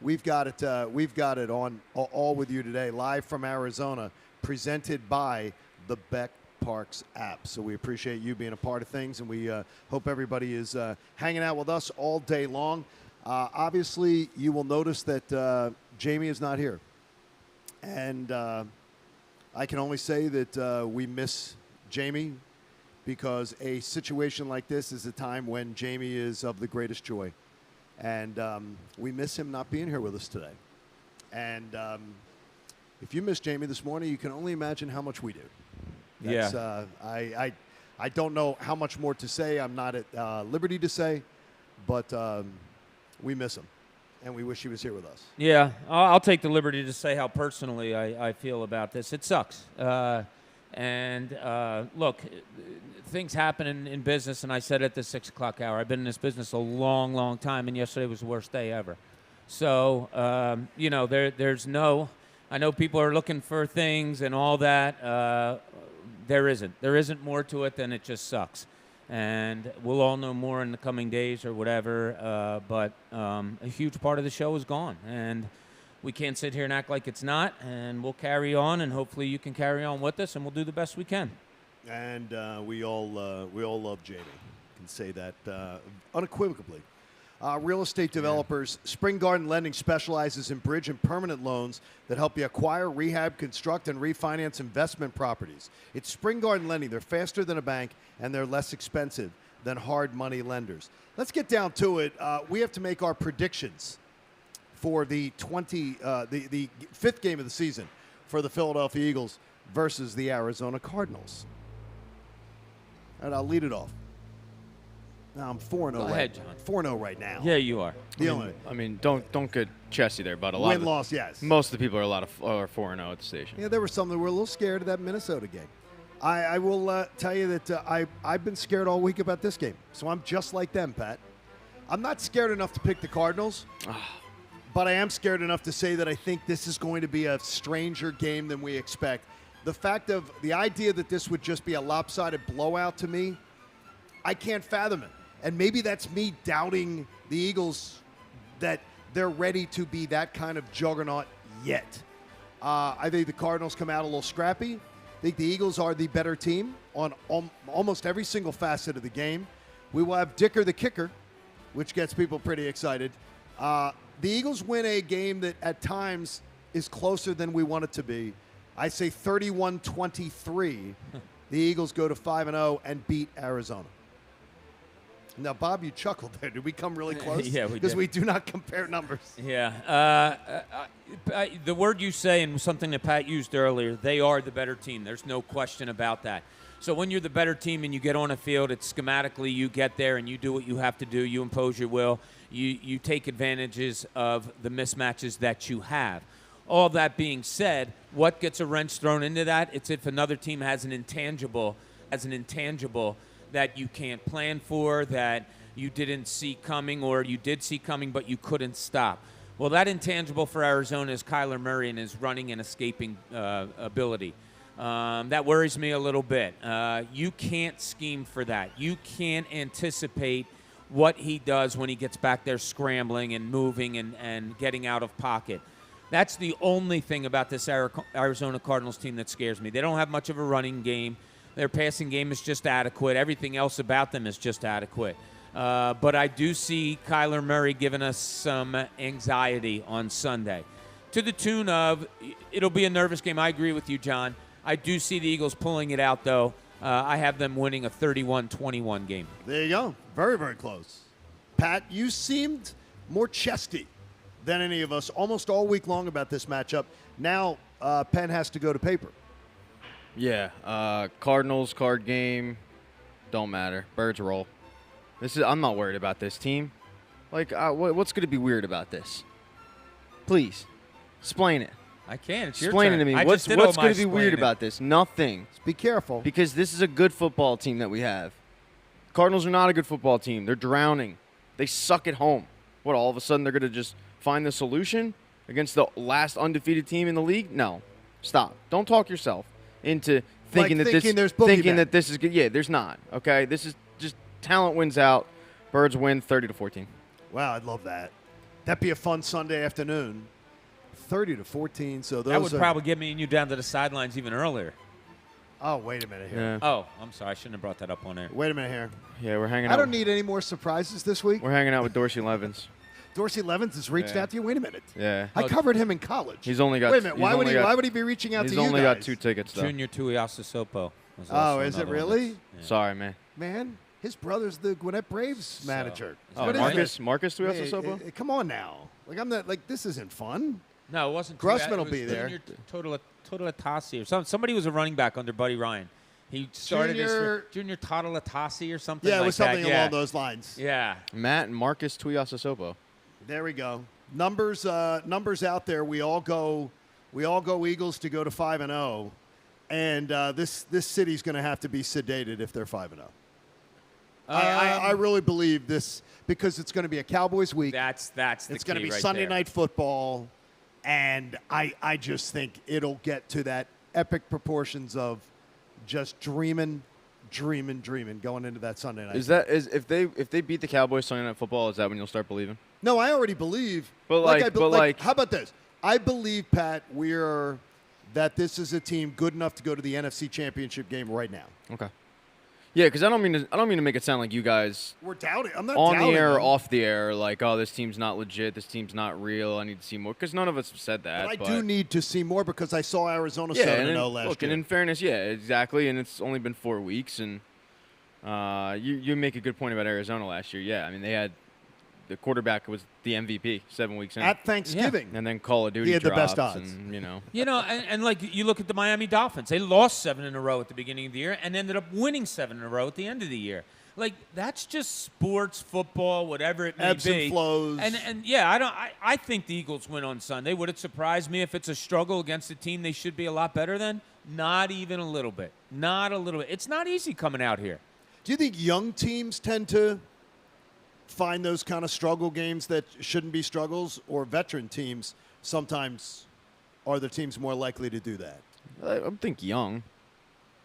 we've got it on all with you today, live from Arizona, presented by the Beck Parks app. So we appreciate you being a part of things, and we hope everybody is hanging out with us all day long. Obviously, you will notice that Jamie is not here, and I can only say that we miss Jamie because a situation like this is a time when Jamie is of the greatest joy. And we miss him not being here with us today. And if you miss Jamie this morning, you can only imagine how much we do. That's, I don't know how much more to say. I'm not at liberty to say, but we miss him. And we wish he was here with us. Yeah, I'll take the liberty to say how personally I feel about this. It sucks. And look, things happen in business, and I said at the 6 o'clock hour, I've been in this business a long, long time, and yesterday was the worst day ever. So, there's no, I know people are looking for things and all that. There isn't more to it than it just sucks. And we'll all know more in the coming days or whatever, but a huge part of the show is gone. And we can't sit here and act like it's not, and we'll carry on, and hopefully you can carry on with us, and we'll do the best we can. And we all love Jamie. Can say that unequivocally. Real estate developers, Spring Garden Lending specializes in bridge and permanent loans that help you acquire, rehab, construct, and refinance investment properties. It's Spring Garden Lending. They're faster than a bank, and they're less expensive than hard money lenders. Let's get down to it. We have to make our predictions for the fifth game of the season for the Philadelphia Eagles versus the Arizona Cardinals. And I'll lead it off. Now I'm 4-0. Go ahead, John. 4-0 right now. Yeah, you are. I mean, don't get chesty there, but a lot win-loss, yes. Most of the people are 4-0 at the station. Yeah, there were some that were a little scared of that Minnesota game. I will tell you that I've been scared all week about this game, so I'm just like them, Pat. I'm not scared enough to pick the Cardinals, but I am scared enough to say that I think this is going to be a stranger game than we expect. The idea that this would just be a lopsided blowout to me, I can't fathom it. And maybe that's me doubting the Eagles that they're ready to be that kind of juggernaut yet. I think the Cardinals come out a little scrappy. I think the Eagles are the better team on almost every single facet of the game. We will have Dicker the kicker, which gets people pretty excited. The Eagles win a game that at times is closer than we want it to be. I say 31-23. The Eagles go to 5-0 and beat Arizona. Now, Bob, you chuckled there. Did we come really close? Yeah, we did. Because we do not compare numbers. Yeah. The word you say and something that Pat used earlier, they are the better team. There's no question about that. So when you're the better team and you get on a field, it's schematically you get there and you do what you have to do. You impose your will. You take advantages of the mismatches that you have. All that being said, what gets a wrench thrown into that? It's if another team has an intangible that you can't plan for, that you didn't see coming, or you did see coming but you couldn't stop. Well, that intangible for Arizona is Kyler Murray and his running and escaping ability. That worries me a little bit. You can't scheme for that. You can't anticipate what he does when he gets back there scrambling and moving and getting out of pocket. That's the only thing about this Arizona Cardinals team that scares me. They don't have much of a running game. Their passing game is just adequate. Everything else about them is just adequate. But I do see Kyler Murray giving us some anxiety on Sunday. To the tune of, it'll be a nervous game. I agree with you, John. I do see the Eagles pulling it out, though. I have them winning a 31-21 game. There you go. Very, very close. Pat, you seemed more chesty than any of us almost all week long about this matchup. Now, pen has to go to paper. Yeah, Cardinals card game, don't matter. Birds roll. I'm not worried about this team. Like, what's going to be weird about this? Please, explain it. I can. It's your Explain turn. it to me. I What's just did all going to my be weird explaining. about this? Nothing. Be careful. Because this is a good football team that we have. Cardinals are not a good football team. They're drowning. They suck at home. What, all of a sudden they're going to just find the solution against the last undefeated team in the league? No. Stop. Don't talk yourself into thinking that this is good. Yeah, there's not. Okay? This is just talent wins out. Birds win 30-14. Wow, I'd love that. That'd be a fun Sunday afternoon. 30-14. So that would probably get me and you down to the sidelines even earlier. Oh, wait a minute here. Yeah. Oh, I'm sorry. I shouldn't have brought that up on air. Wait a minute here. Yeah, we're hanging out. I don't need any more surprises this week. We're hanging out with Dorsey Levens. Dorsey Levens has reached out to you? Wait a minute. Yeah. I covered him in college. He's only got. Wait a minute. Why would he be reaching out to you guys? He's only got 2 tickets, though. Junior Tuiasosopo. Oh, is it really? Yeah. Sorry, man. Man, his brother's the Gwinnett Braves manager. Oh, Marcus Tuiasosopo? Hey, come on now. Like, I'm not, like, this isn't fun. No, it wasn't. Grossman will be there. Junior Totalatasi or somebody was a running back under Buddy Ryan. He started Junior Totalatasi or something. Yeah, like it was something that. along those lines. Yeah. Matt and Marcus Tuiasosopo. There we go. Numbers out there. We all go Eagles to go to 5-0, and this city's going to have to be sedated if they're 5-0. I really believe this because it's going to be a Cowboys week. That's the It's going to be right Sunday there. Night Football, and I just think it'll get to that epic proportions of just dreaming going into that Sunday night. If they beat the Cowboys Sunday Night Football, is that when you'll start believing? No, I already believe. But how about this? I believe, Pat, that this is a team good enough to go to the NFC Championship game right now. Okay. Yeah, because I don't mean to make it sound like you guys we're doubting. I'm not on doubting the air or them. off the air, like, oh, this team's not legit, this team's not real, I need to see more. Because none of us have said that. But I do need to see more because I saw Arizona 7-0 last look, year. And in fairness, yeah, exactly, and it's only been 4 weeks, and you make a good point about Arizona last year. Yeah, I mean, they had the quarterback was the MVP 7 weeks in. At Thanksgiving. And then Call of Duty He had the drops best odds. and, and like you look at the Miami Dolphins, they lost 7 in a row at the beginning of the year and ended up winning 7 in a row at the end of the year. Like, that's just sports, football, whatever it may Ebbs be. and flows. And yeah, I think the Eagles win on Sunday. Would it surprise me if it's a struggle against a team they should be a lot better than? Not even a little bit. Not a little bit. It's not easy coming out here. Do you think young teams tend to find those kind of struggle games that shouldn't be struggles, or veteran teams sometimes are the teams more likely to do that? I think young.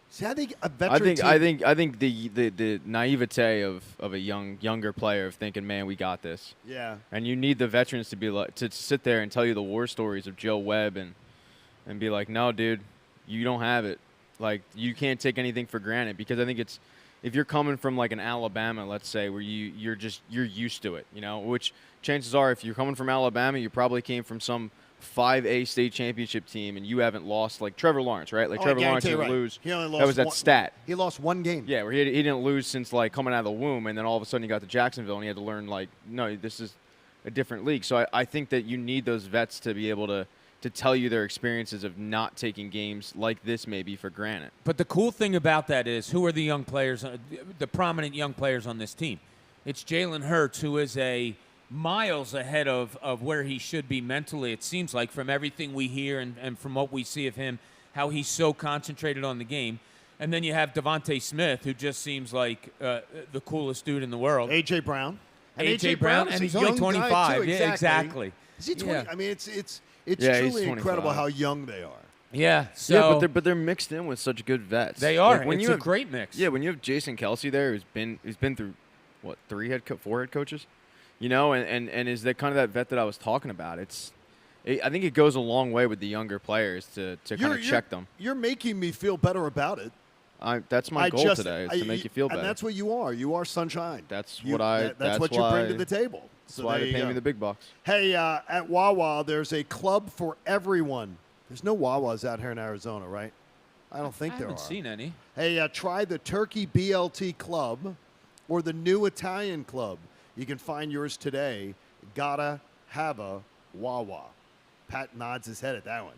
See, I think a veteran team. I think the naivete of a younger player of thinking, man, we got this. Yeah. And you need the veterans to be like to sit there and tell you the war stories of Joe Webb and be like, no, dude, you don't have it. Like, you can't take anything for granted, because I think it's, if you're coming from like an Alabama, let's say, where you're used to it, which chances are, if you're coming from Alabama, you probably came from some 5A state championship team, and you haven't lost, like Trevor Lawrence, right? Like Trevor Lawrence didn't lose. He only lost that was that stat. He lost one game. Yeah, where he didn't lose since like coming out of the womb, and then all of a sudden he got to Jacksonville and he had to learn like, no, this is a different league. So I think that you need those vets to be able to tell you their experiences of not taking games like this maybe for granted. But the cool thing about that is, who are the young players, the prominent young players on this team? It's Jalen Hurts, who is miles ahead of where he should be mentally, it seems like, from everything we hear and from what we see of him, how he's so concentrated on the game. And then you have Devontae Smith, who just seems like the coolest dude in the world. A.J. Brown. A.J. Brown, and he's only 25. Too, Yeah, exactly. Is he 20? Yeah. I mean, it's truly incredible how young they are. Yeah. So but they're mixed in with such good vets. They are. Like, It's a great mix. Yeah, when you have Jason Kelsey there, who's been through what, 4 head coaches, and is that kind of that vet that I was talking about. I think it goes a long way with the younger players to kind of check them. You're making me feel better about it. That's my goal today, is to make you feel better. And that's what you are. You are sunshine. That's what you bring to the table. That's why they pay me the big bucks. Hey, at Wawa, there's a club for everyone. There's no Wawas out here in Arizona, right? I don't think there are. I haven't seen any. Hey, try the Turkey BLT Club or the New Italian Club. You can find yours today. Gotta have a Wawa. Pat nods his head at that one.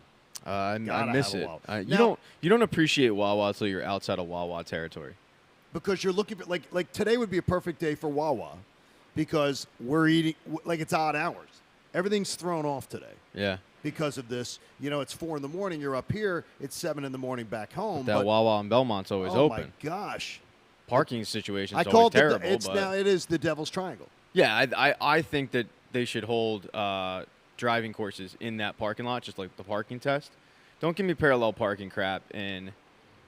I miss it. You don't appreciate Wawa until you're outside of Wawa territory. Because you're looking for, like today would be a perfect day for Wawa, because we're eating, like, it's odd hours. Everything's thrown off today. Yeah. Because of this, it's 4 a.m. You're up here. It's 7 a.m. back home. But Wawa in Belmont's always open. Oh my gosh. Parking situation's I always called terrible. it is the Devil's Triangle. Yeah, I think that they should hold driving courses in that parking lot, just like the parking test. Don't give me parallel parking crap in,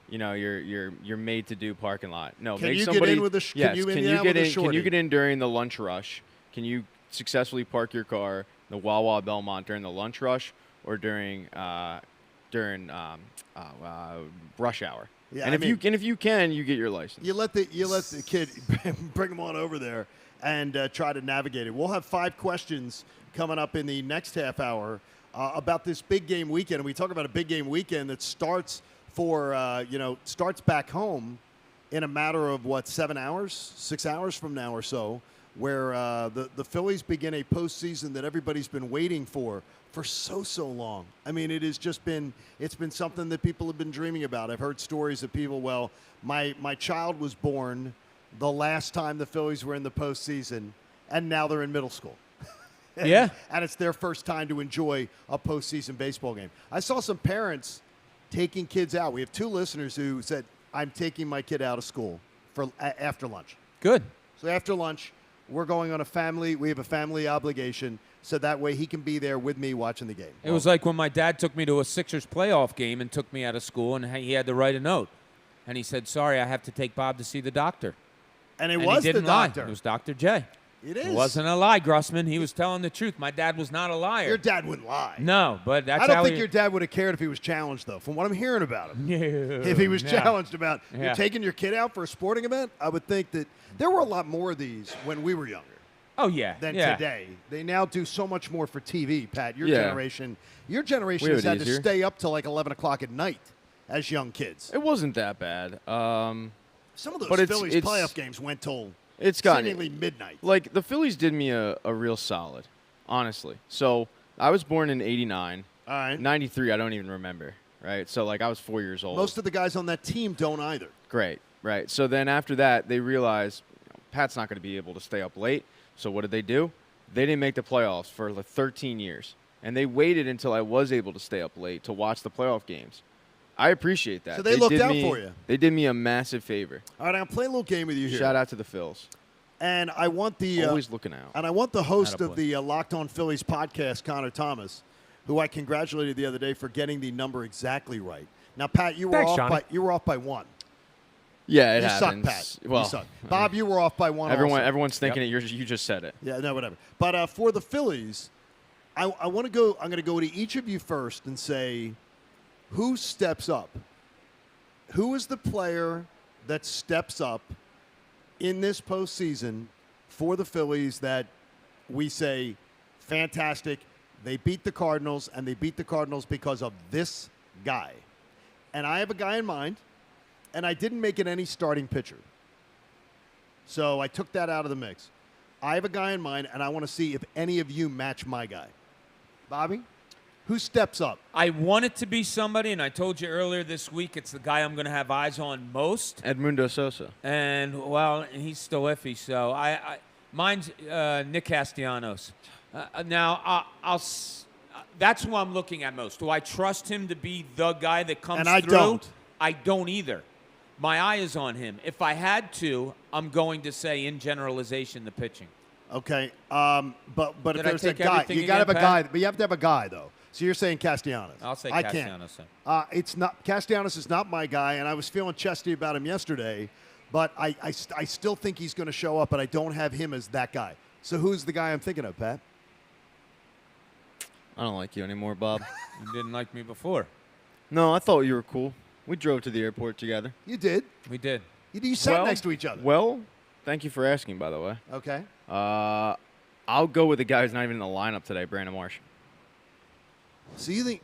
your made to do parking lot. No, can make you somebody. Get in with the yes, can you get in during the lunch rush? Can you successfully park your car in the Wawa Belmont during the lunch rush or during rush hour? Yeah, and if you can, you get your license. You let the kid bring him on over there and try to navigate it. We'll have 5 questions coming up in the next half hour about this big game weekend. And we talk about a big game weekend that starts starts back home in a matter of 7 hours, 6 hours from now or so, where the Phillies begin a postseason that everybody's been waiting for so long. I mean, it's been something that people have been dreaming about. I've heard stories of people, my child was born the last time the Phillies were in the postseason, and now they're in middle school. Yeah. And it's their first time to enjoy a postseason baseball game. I saw some parents taking kids out. We have 2 listeners who said, I'm taking my kid out of school for after lunch. Good. So after lunch, we're going on we have a family obligation, so that way he can be there with me watching the game. It was like when my dad took me to a Sixers playoff game and took me out of school, and he had to write a note. And he said, sorry, I have to take Bob to see the doctor. And he didn't lie. Doctor. It was Dr. J. It is. It wasn't a lie, Grossman. He was telling the truth. My dad was not a liar. Your dad wouldn't lie. No, but that's how I don't think your dad would have cared if he was challenged, though, from what I'm hearing about him. If he was challenged about you're taking your kid out for a sporting event, I would think that there were a lot more of these when we were younger. Oh, yeah. Than today. They now do so much more for TV, Pat. Your generation has had to stay up till like 11 o'clock at night as young kids. It wasn't that bad. Some of those Phillies playoff games went till seemingly midnight. Like, the Phillies did me a real solid, honestly. So I was born in 89. All right. 93, I don't even remember, right? So, I was 4 years old. Most of the guys on that team don't either. Great, right. So then after that, they realized Pat's not going to be able to stay up late. So what did they do? They didn't make the playoffs for 13 years. And they waited until I was able to stay up late to watch the playoff games. I appreciate that. So they looked out for you. They did me a massive favor. All right, I'll play a little game with you here. Shout out to the Phils. And I want the always looking out. And I want the host Attaboy. of the Locked On Phillies podcast, Connor Thomas, who I congratulated the other day for getting the number exactly right. Now, Pat, you were off by one. Yeah, it you happens. suck, Pat. Well, you suck. Bob, you were off by one. Everyone's thinking it. You just said it. Yeah, no, whatever. But for the Phillies, I want to go. I'm going to go to each of you first and say, who steps up? Who is the player that steps up in this postseason for the Phillies that we say, fantastic? They beat the Cardinals, and they beat the Cardinals because of this guy. And I have a guy in mind, and I didn't make it any starting pitcher. So I took that out of the mix. I have a guy in mind, and I want to see if any of you match my guy. Bobby, who steps up? I want it to be somebody, and I told you earlier this week it's the guy I'm going to have eyes on most. Edmundo Sosa. And, well, he's still iffy, so mine's Nick Castellanos. Now, that's who I'm looking at most. Do I trust him to be the guy that comes through? And I don't. I don't either. My eye is on him. If I had to, I'm going to say, in generalization, the pitching. Okay, but if Did there's I a take guy, everything you got to have a again, guy. Pat? But you have to have a guy, though. So you're saying Castellanos. I'll say I Castellanos. can't. It's not Castellanos is not my guy, and I was feeling chesty about him yesterday, but I still think he's going to show up, but I don't have him as that guy. So who's the guy I'm thinking of, Pat? I don't like you anymore, Bob. You didn't like me before. No, I thought you were cool. We drove to the airport together. You did. We did. You sat next to each other. Well, thank you for asking, by the way. Okay. I'll go with the guy who's not even in the lineup today, Brandon Marsh. So you think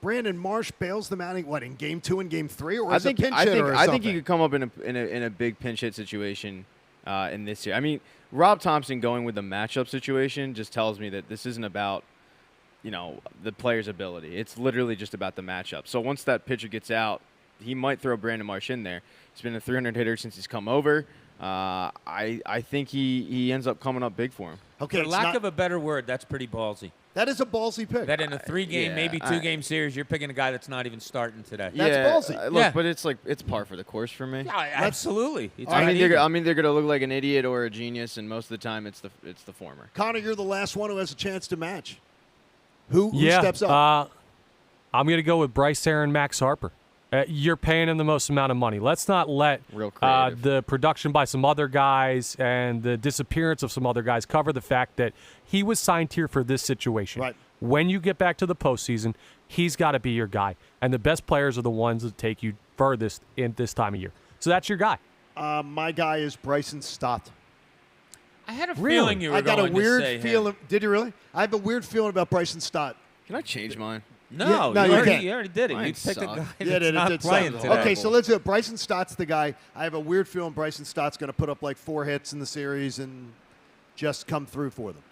Brandon Marsh bails them out in Game 2 and Game 3, or I is think a pinch hitter or I think something? he could come up in a big pinch hit situation in this year. I mean, Rob Thompson going with the matchup situation just tells me that this isn't about the player's ability. It's literally just about the matchup. So once that pitcher gets out, he might throw Brandon Marsh in there. He's been a 300 hitter since he's come over. I think he ends up coming up big for him. Okay, For lack of a better word, that's pretty ballsy. That is a ballsy pick. That in a 3-game, maybe 2-game series, you're picking a guy that's not even starting today. That's ballsy. Look, but it's par for the course for me. Yeah, absolutely. I mean, they're gonna look like an idiot or a genius, and most of the time, it's the former. Connor, you're the last one who has a chance to match. Who steps up? I'm going to go with Bryce Aaron, Max Harper. You're paying him the most amount of money. Let's not let the production by some other guys and the disappearance of some other guys cover the fact that he was signed here for this situation. Right. When you get back to the postseason, he's got to be your guy. And the best players are the ones that take you furthest in this time of year. So that's your guy. My guy is Bryson Stott. I had a feeling you were going to say I got a weird him. feeling. Did you really? I have a weird feeling about Bryson Stott. Can I change mine? No, you already did it. Mine You picked a sucked. guy Yeah, that's not it playing sucked. today. Okay, so let's do it. Bryson Stott's the guy. I have a weird feeling Bryson Stott's going to put up like 4 hits in the series and just come through for them.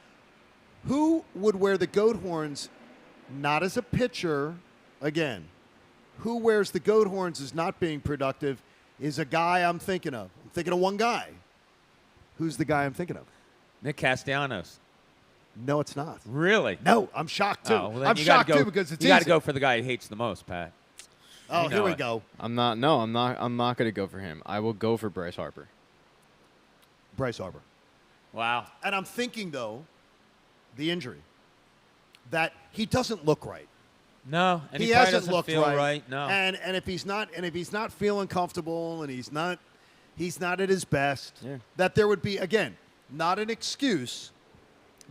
Who would wear the goat horns not as a pitcher again? Who wears the goat horns as not being productive is a guy I'm thinking of. I'm thinking of one guy. Who's the guy I'm thinking of? Nick Castellanos. No, it's not. Really? No, I'm shocked too. Oh, well, then I'm you gotta shocked go, too because it's you got to easy. go for the guy he hates the most, Pat. Oh, You here know we it. go. I'm not going to go for him. I will go for Bryce Harper. Bryce Harper. Wow. And I'm thinking, though, the injury, that he doesn't look right. No, and he hasn't doesn't looked feel right. No. And if he's not feeling comfortable and he's not at his best, that there would be, again, not an excuse,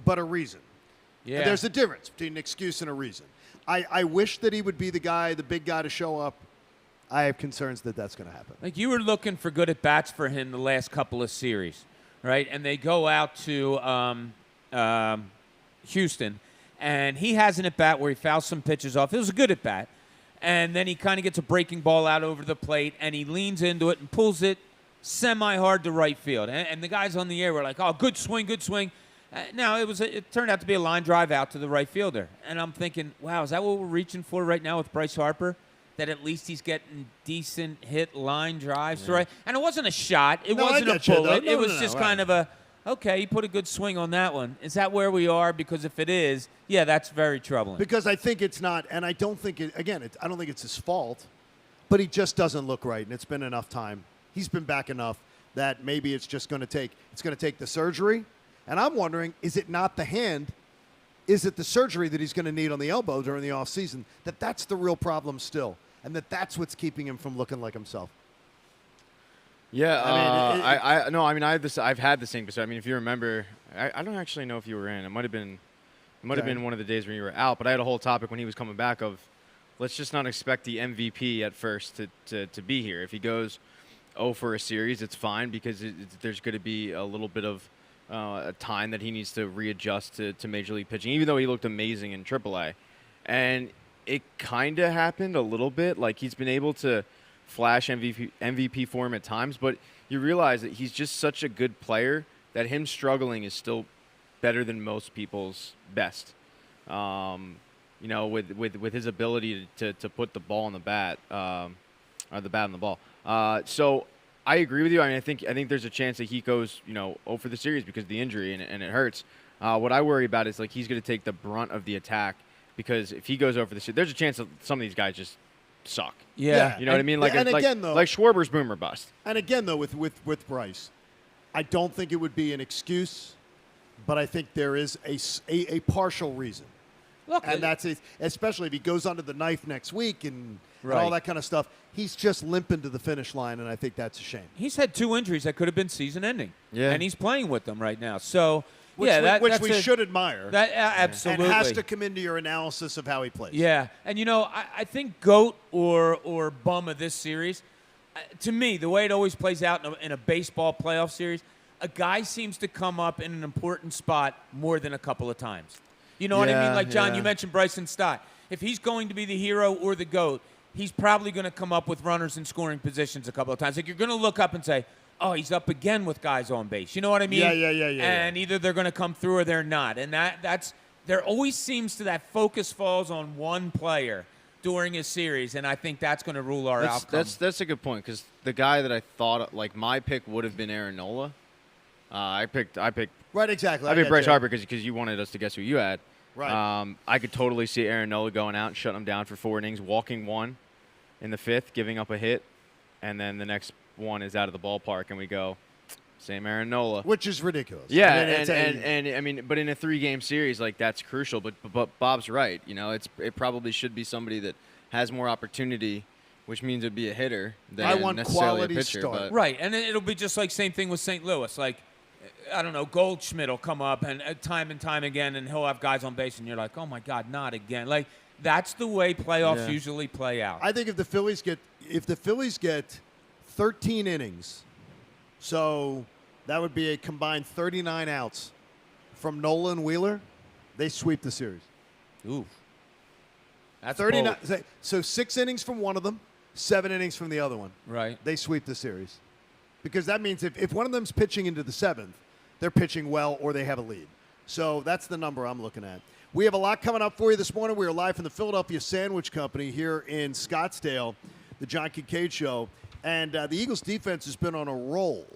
but a reason. Yeah. And there's a difference between an excuse and a reason. I wish that he would be the big guy to show up. I have concerns that that's going to happen. Like you were looking for good at-bats for him the last couple of series, right? And they go out to Houston, and he has an at-bat where he fouls some pitches off. It was a good at-bat. And then he kind of gets a breaking ball out over the plate, and he leans into it and pulls it semi-hard to right field. And the guys on the air were like, oh, good swing, good swing. No, it turned out to be a line drive out to the right fielder. And I'm thinking, wow, is that what we're reaching for right now with Bryce Harper? That at least he's getting decent hit line drives to right. And it wasn't a shot. It wasn't a bullet. It was just kind of a, okay, you put a good swing on that one. Is that where we are? Because if it is, yeah, that's very troubling. Because I think it's not, and I don't think I don't think it's his fault, but he just doesn't look right, and it's been enough time. He's been back enough that maybe it's just going to take the surgery. And I'm wondering, is it not the hand? Is it the surgery that he's going to need on the elbow during the offseason? That's the real problem still, and that's what's keeping him from looking like himself. Yeah, I've had the same concern. I mean, if you remember, I don't actually know if you were in. It might have been one of the days when you were out. But I had a whole topic when he was coming back of, let's just not expect the MVP at first to be here. If he goes 0 for a series, it's fine because there's going to be a little bit of a time that he needs to readjust to Major League pitching, even though he looked amazing in AAA. And it kind of happened a little bit. Like, he's been able to flash MVP form at times, but you realize that he's just such a good player that him struggling is still better than most people's best. With his ability to put the ball on the bat, or the bat on the ball. So I agree with you. I mean, I think there's a chance that he goes, 0 for the series because of the injury and it hurts. What I worry about is, like, he's going to take the brunt of the attack because if he goes 0 for the series, there's a chance that some of these guys just suck. Yeah. You know what I mean? Like Schwarber's boom or bust. And again, though, with Bryce, I don't think it would be an excuse, but I think there is a partial reason. Look, and that's it, especially if he goes under the knife next week and all that kind of stuff. He's just limping to the finish line, and I think that's a shame. He's had 2 injuries that could have been season-ending. Yeah. And he's playing with them right now. So, Which we should admire. Absolutely. And has to come into your analysis of how he plays. Yeah. And, I think GOAT or bum of this series, to me, the way it always plays out in a baseball playoff series, a guy seems to come up in an important spot more than a couple of times. You know what I mean? Like, John, you mentioned Bryson Stott. If he's going to be the hero or the GOAT, he's probably going to come up with runners in scoring positions a couple of times. Like, you're going to look up and say, oh, he's up again with guys on base. You know what I mean? Yeah. And either they're going to come through or they're not. And there always seems to that focus falls on one player during a series, and I think that's going to rule our outcome. That's a good point because the guy that I thought, like, my pick would have been Aaron Nola. I picked right, exactly. I picked Bryce Harper because you wanted us to guess who you had. Right. I could totally see Aaron Nola going out and shutting him down for 4 innings, walking 1 in the 5th, giving up a hit, and then the next one is out of the ballpark, and we go, same Aaron Nola. Which is ridiculous. Yeah, I mean, but in a 3-game series, like, that's crucial. But Bob's right. It probably should be somebody that has more opportunity, which means it'd be a hitter than necessarily a pitcher. But. Right, and it'll be just like same thing with St. Louis. Like, I don't know, Goldschmidt will come up and time again, and he'll have guys on base, and you're like, oh my God, not again. Like, that's the way playoffs usually play out. I think if the Phillies get 13 innings, so that would be a combined 39 outs from Nola and Wheeler, they sweep the series. Ooh. That's 39. So 6 innings from one of them, 7 innings from the other one. Right. They sweep the series. Because that means if one of them's pitching into the 7th, they're pitching well or they have a lead. So that's the number I'm looking at. We have a lot coming up for you this morning. We are live from the Philadelphia Sandwich Company here in Scottsdale, the John Kincade Show. And the Eagles' defense has been on a roll.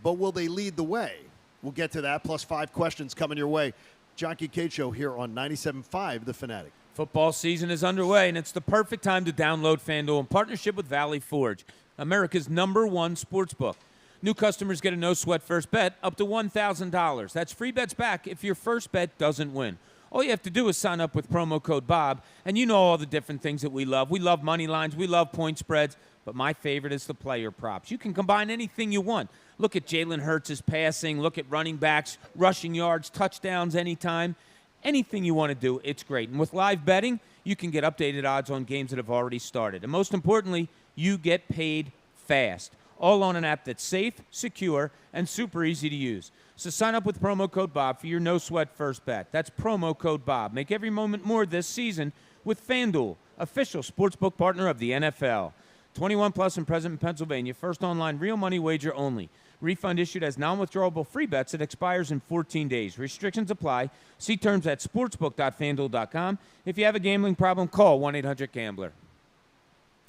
But will they lead the way? We'll get to that, plus 5 questions coming your way. John Kincade Show here on 97.5 The Fanatic. Football season is underway, and it's the perfect time to download FanDuel in partnership with Valley Forge, America's #1 sportsbook. New customers get a no-sweat first bet up to $1,000. That's free bets back if your first bet doesn't win. All you have to do is sign up with promo code BOB, and you know all the different things that we love. We love money lines. We love point spreads. But my favorite is the player props. You can combine anything you want. Look at Jalen Hurts' passing. Look at running backs, rushing yards, touchdowns anytime. Anything you want to do, it's great. And with live betting, you can get updated odds on games that have already started. And most importantly, you get paid fast. All on an app that's safe, secure, and super easy to use. So sign up with promo code BOB for your no-sweat first bet. That's promo code BOB. Make every moment more this season with FanDuel, official sportsbook partner of the NFL. 21 plus and present in Pennsylvania. First online real money wager only. Refund issued as non-withdrawable free bets that expires in 14 days. Restrictions apply. See terms at sportsbook.fanduel.com. If you have a gambling problem, call 1-800-GAMBLER.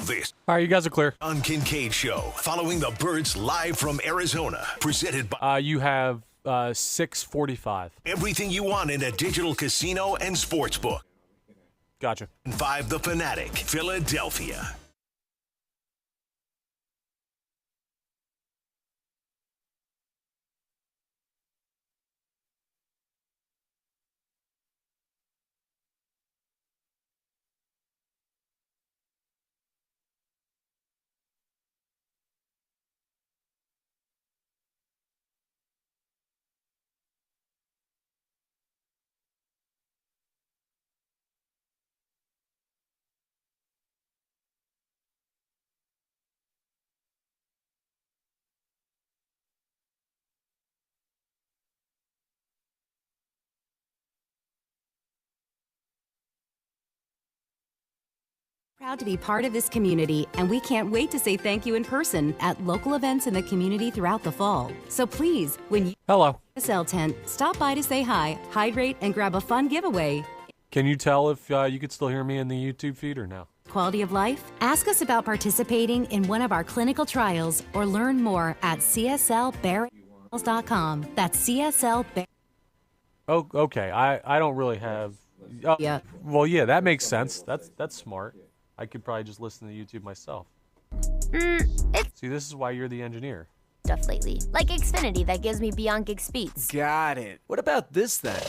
All right, you guys are clear. On Kincade Show, following the Birds live from Arizona, presented by... You have 6:45. Everything you want in a digital casino and sportsbook. Gotcha. 5 The Fanatic, Philadelphia. Proud to be part of this community, and we can't wait to say thank you in person at local events in the community throughout the fall. So please, when you Hello. sell tent, stop by to say hi, hydrate, and grab a fun giveaway. Can you tell if you could still hear me in the YouTube feed or no? Quality of life? Ask us about participating in one of our clinical trials or learn more at cslbarry.com. That's CSL. Oh, okay. I don't really have. Yeah. Well, yeah, that makes sense. That's smart. I could probably just listen to YouTube myself. See, this is why you're the engineer. Stuff lately, like Xfinity that gives me beyond gig speeds. Got it. What about this then?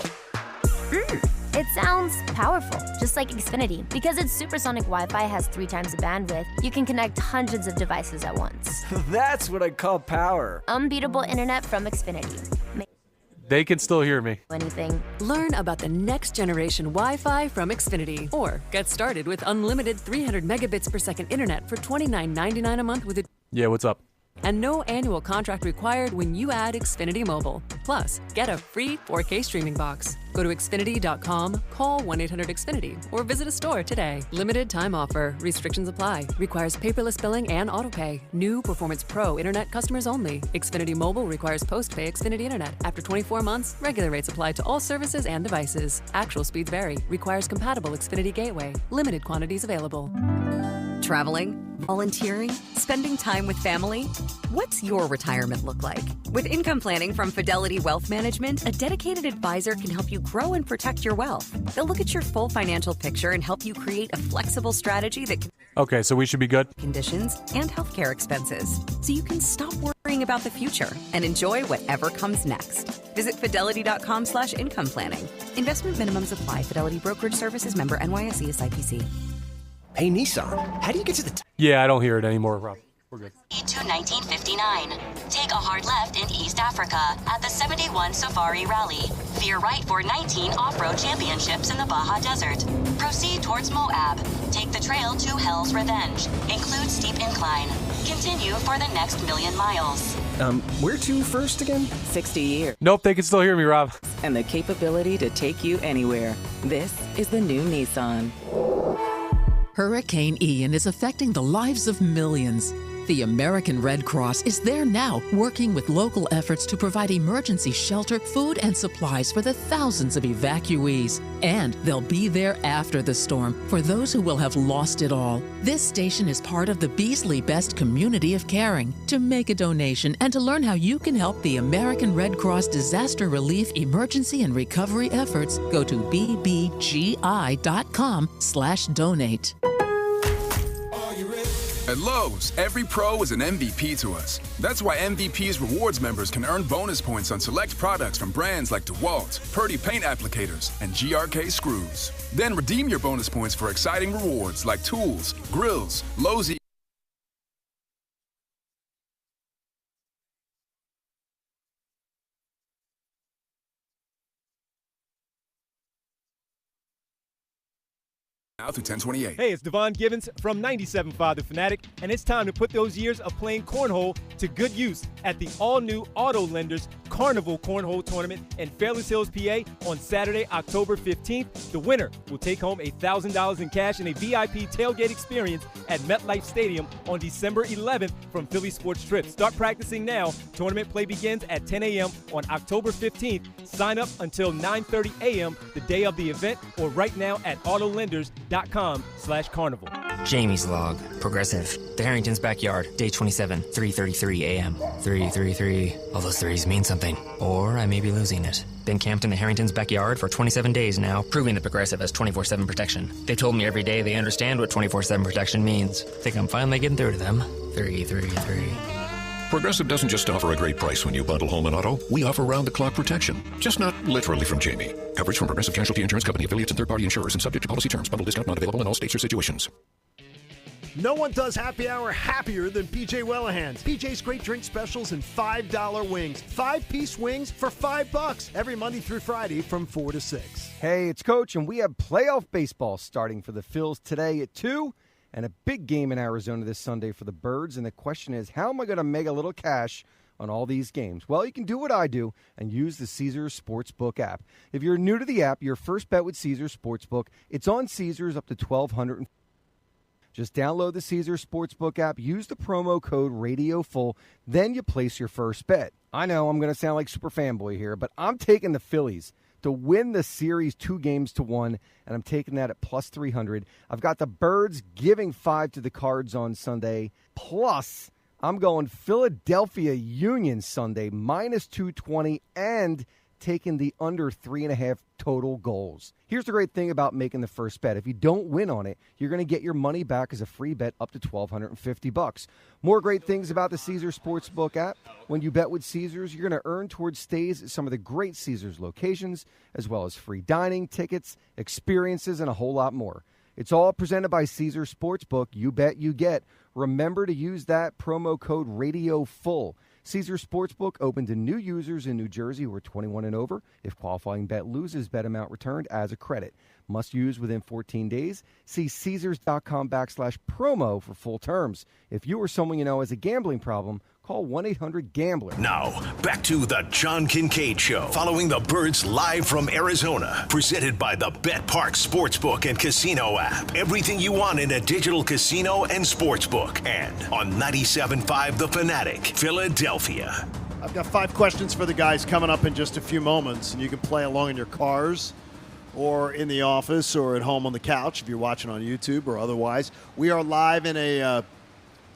It sounds powerful, just like Xfinity. Because its supersonic Wi-Fi has 3 times the bandwidth, you can connect hundreds of devices at once. That's what I call power. Unbeatable internet from Xfinity. They can still hear me. Anything. Learn about the next generation Wi-Fi from Xfinity, or get started with unlimited 300 megabits per second internet for $29.99 a month with a Yeah, what's up? and no annual contract required when you add Xfinity Mobile. Plus, get a free 4K streaming box. Go to Xfinity.com, call 1-800-XFINITY, or visit a store today. Limited time offer. Restrictions apply. Requires paperless billing and autopay. New Performance Pro Internet customers only. Xfinity Mobile requires post-pay Xfinity Internet. After 24 months, regular rates apply to all services and devices. Actual speeds vary. Requires compatible Xfinity Gateway. Limited quantities available. Traveling? Volunteering? Spending time with family? What's your retirement look like? With income planning from Fidelity Wealth Management, a dedicated advisor can help you grow and protect your wealth. They'll look at your full financial picture and help you create a flexible strategy that can Okay, so we should be good. conditions and healthcare expenses, so you can stop worrying about the future and enjoy whatever comes next. Visit fidelity.com/income planning. Investment minimums apply. Fidelity Brokerage Services, member NYSE SIPC. Hey, Nissan, how do you get to the Yeah, I don't hear it anymore, Rob. We're good. To 1959. Take a hard left in East Africa at the 71 Safari Rally. Veer right for 19 off-road championships in the Baja Desert. Proceed towards Moab. Take the trail to Hell's Revenge. Includes steep incline. Continue for the next 1,000,000 miles. Where to first again? 60 years. Nope, they can still hear me, Rob. And the capability to take you anywhere. This is the new Nissan. Hurricane Ian is affecting the lives of millions. The American Red Cross is there now, working with local efforts to provide emergency shelter, food, and supplies for the thousands of evacuees. And they'll be there after the storm for those who will have lost it all. This station is part of the Beasley Best community of caring. To make a donation and to learn how you can help the American Red Cross disaster relief, emergency, and recovery efforts, go to bbgi.com/donate. At Lowe's, every pro is an MVP to us. That's why MVP's rewards members can earn bonus points on select products from brands like DeWalt, Purdy paint applicators, and GRK screws. Then redeem your bonus points for exciting rewards like tools, grills, Lowe's. Now through 10/28. Hey, it's Devon Givens from 97.5 The Fanatic, and it's time to put those years of playing cornhole to good use at the all-new Auto Lenders Carnival Cornhole Tournament in Fairless Hills, PA on Saturday, October 15th. The winner will take home $1,000 in cash and a VIP tailgate experience at MetLife Stadium on December 11th from Phillies Sports Trips. Start practicing now. Tournament play begins at 10 a.m. on October 15th. Sign up until 9:30 a.m. the day of the event or right now at autolenders.com/carnival. Jamie's log. Progressive. The Harrington's backyard. Day 27. 3:33 a.m. 333. All those threes mean something. Or I may be losing it. Been camped in the Harrington's backyard for 27 days now, proving that Progressive has 24/7 protection. They told me every day they understand what 24/7 protection means. Think I'm finally getting through to them. 333. Progressive doesn't just offer a great price when you bundle home and auto. We offer round-the-clock protection. Just not literally from Jamie. Coverage from Progressive Casualty Insurance Company, affiliates, and third-party insurers, and subject to policy terms. Bundle discount not available in all states or situations. No one does happy hour happier than PJ Wellahans. PJ's great drink specials and $5 wings. 5-piece wings for $5 every Monday through Friday from 4 to 6. Hey, it's Coach, and we have playoff baseball starting for the Phils today at 2, and a big game in Arizona this Sunday for the Birds. And the question is, how am I going to make a little cash on all these games? Well, you can do what I do and use the Caesars Sportsbook app. If you're new to the app, your first bet with Caesars Sportsbook, it's on Caesars up to $1,200. Just download the Caesars Sportsbook app, use the promo code RadioFull, then you place your first bet. I know I'm going to sound like super fanboy here, but I'm taking the Phillies to win the series 2-1, and I'm taking that at plus 300. I've got the Birds giving 5 to the Cards on Sunday, plus I'm going Philadelphia Union Sunday, minus 220, and taking the under 3.5 total goals. Here's the great thing about making the first bet. If you don't win on it, you're going to get your money back as a free bet up to $1,250. More great things about the Caesars Sportsbook app. When you bet with Caesars, you're going to earn towards stays at some of the great Caesars locations, as well as free dining, tickets, experiences, and a whole lot more. It's all presented by Caesars Sportsbook. You bet, you get. Remember to use that promo code RadioFull. Caesars Sportsbook open to new users in New Jersey who are 21 and over. If qualifying bet loses, bet amount returned as a credit. Must use within 14 days. See Caesars.com/promo for full terms. If you or someone you know has a gambling problem, call 1-800-GAMBLER. Now, back to the John Kincade Show. Following the Birds live from Arizona. Presented by the Bet Park Sportsbook and Casino app. Everything you want in a digital casino and sportsbook. And on 97.5 The Fanatic, Philadelphia. I've got 5 questions for the guys coming up in just a few moments, and you can play along in your cars or in the office or at home on the couch if you're watching on YouTube or otherwise. We are live in a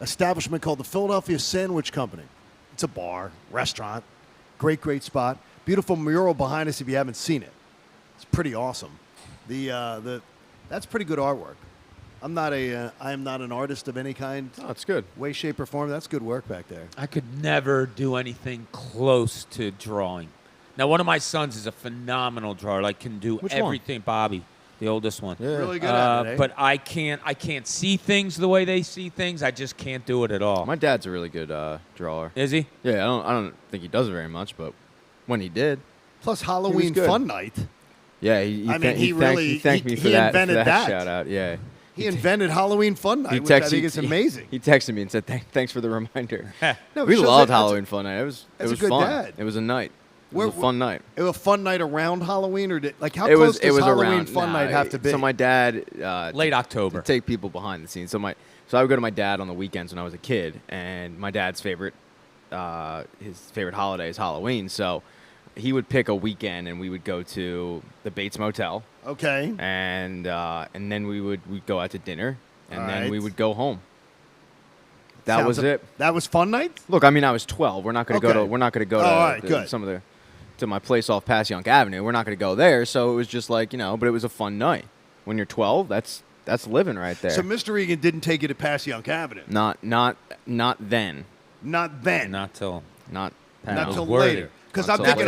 establishment called the Philadelphia Sandwich Company. It's a bar, restaurant, great spot. Beautiful mural behind us if you haven't seen it. It's pretty awesome. That's pretty good artwork. I am not an artist of any kind. Oh, it's good. Way, shape, or form. That's good work back there. I could never do anything close to drawing. Now, one of my sons is a phenomenal drawer. Like, can do everything. Bobby, the oldest one. Yeah. Really good at it, eh? But I can't see things the way they see things. I just can't do it at all. My dad's a really good drawer. Is he? Yeah, I don't think he does it very much, but when he did. Plus Halloween Fun Night. Yeah, he thanked me for that shout out. Yeah. He invented Halloween Fun Night, which I think is amazing. He texted me and said, "Thanks for the reminder." No, we loved Halloween Fun Night. It was good fun. Dad. It was a night. It was a fun night. It was a fun night around Halloween, or how close does Halloween Fun Night have to be? So my dad late October. To take people behind the scenes. So I would go to my dad on the weekends when I was a kid, and my dad's favorite holiday is Halloween. So he would pick a weekend, and we would go to the Bates Motel. Okay. And then we'd go out to dinner, and then we would go home. That was it. That was fun night? Look, I mean, I was 12. We're not going to go to. We're not going to go to my place off Passyunk Avenue. We're not going to go there. So it was just like, but it was a fun night. When you're 12, that's living right there. So Mr. Egan didn't take you to Passyunk Avenue. Not then. Not then. Not till later. Because I'm thinking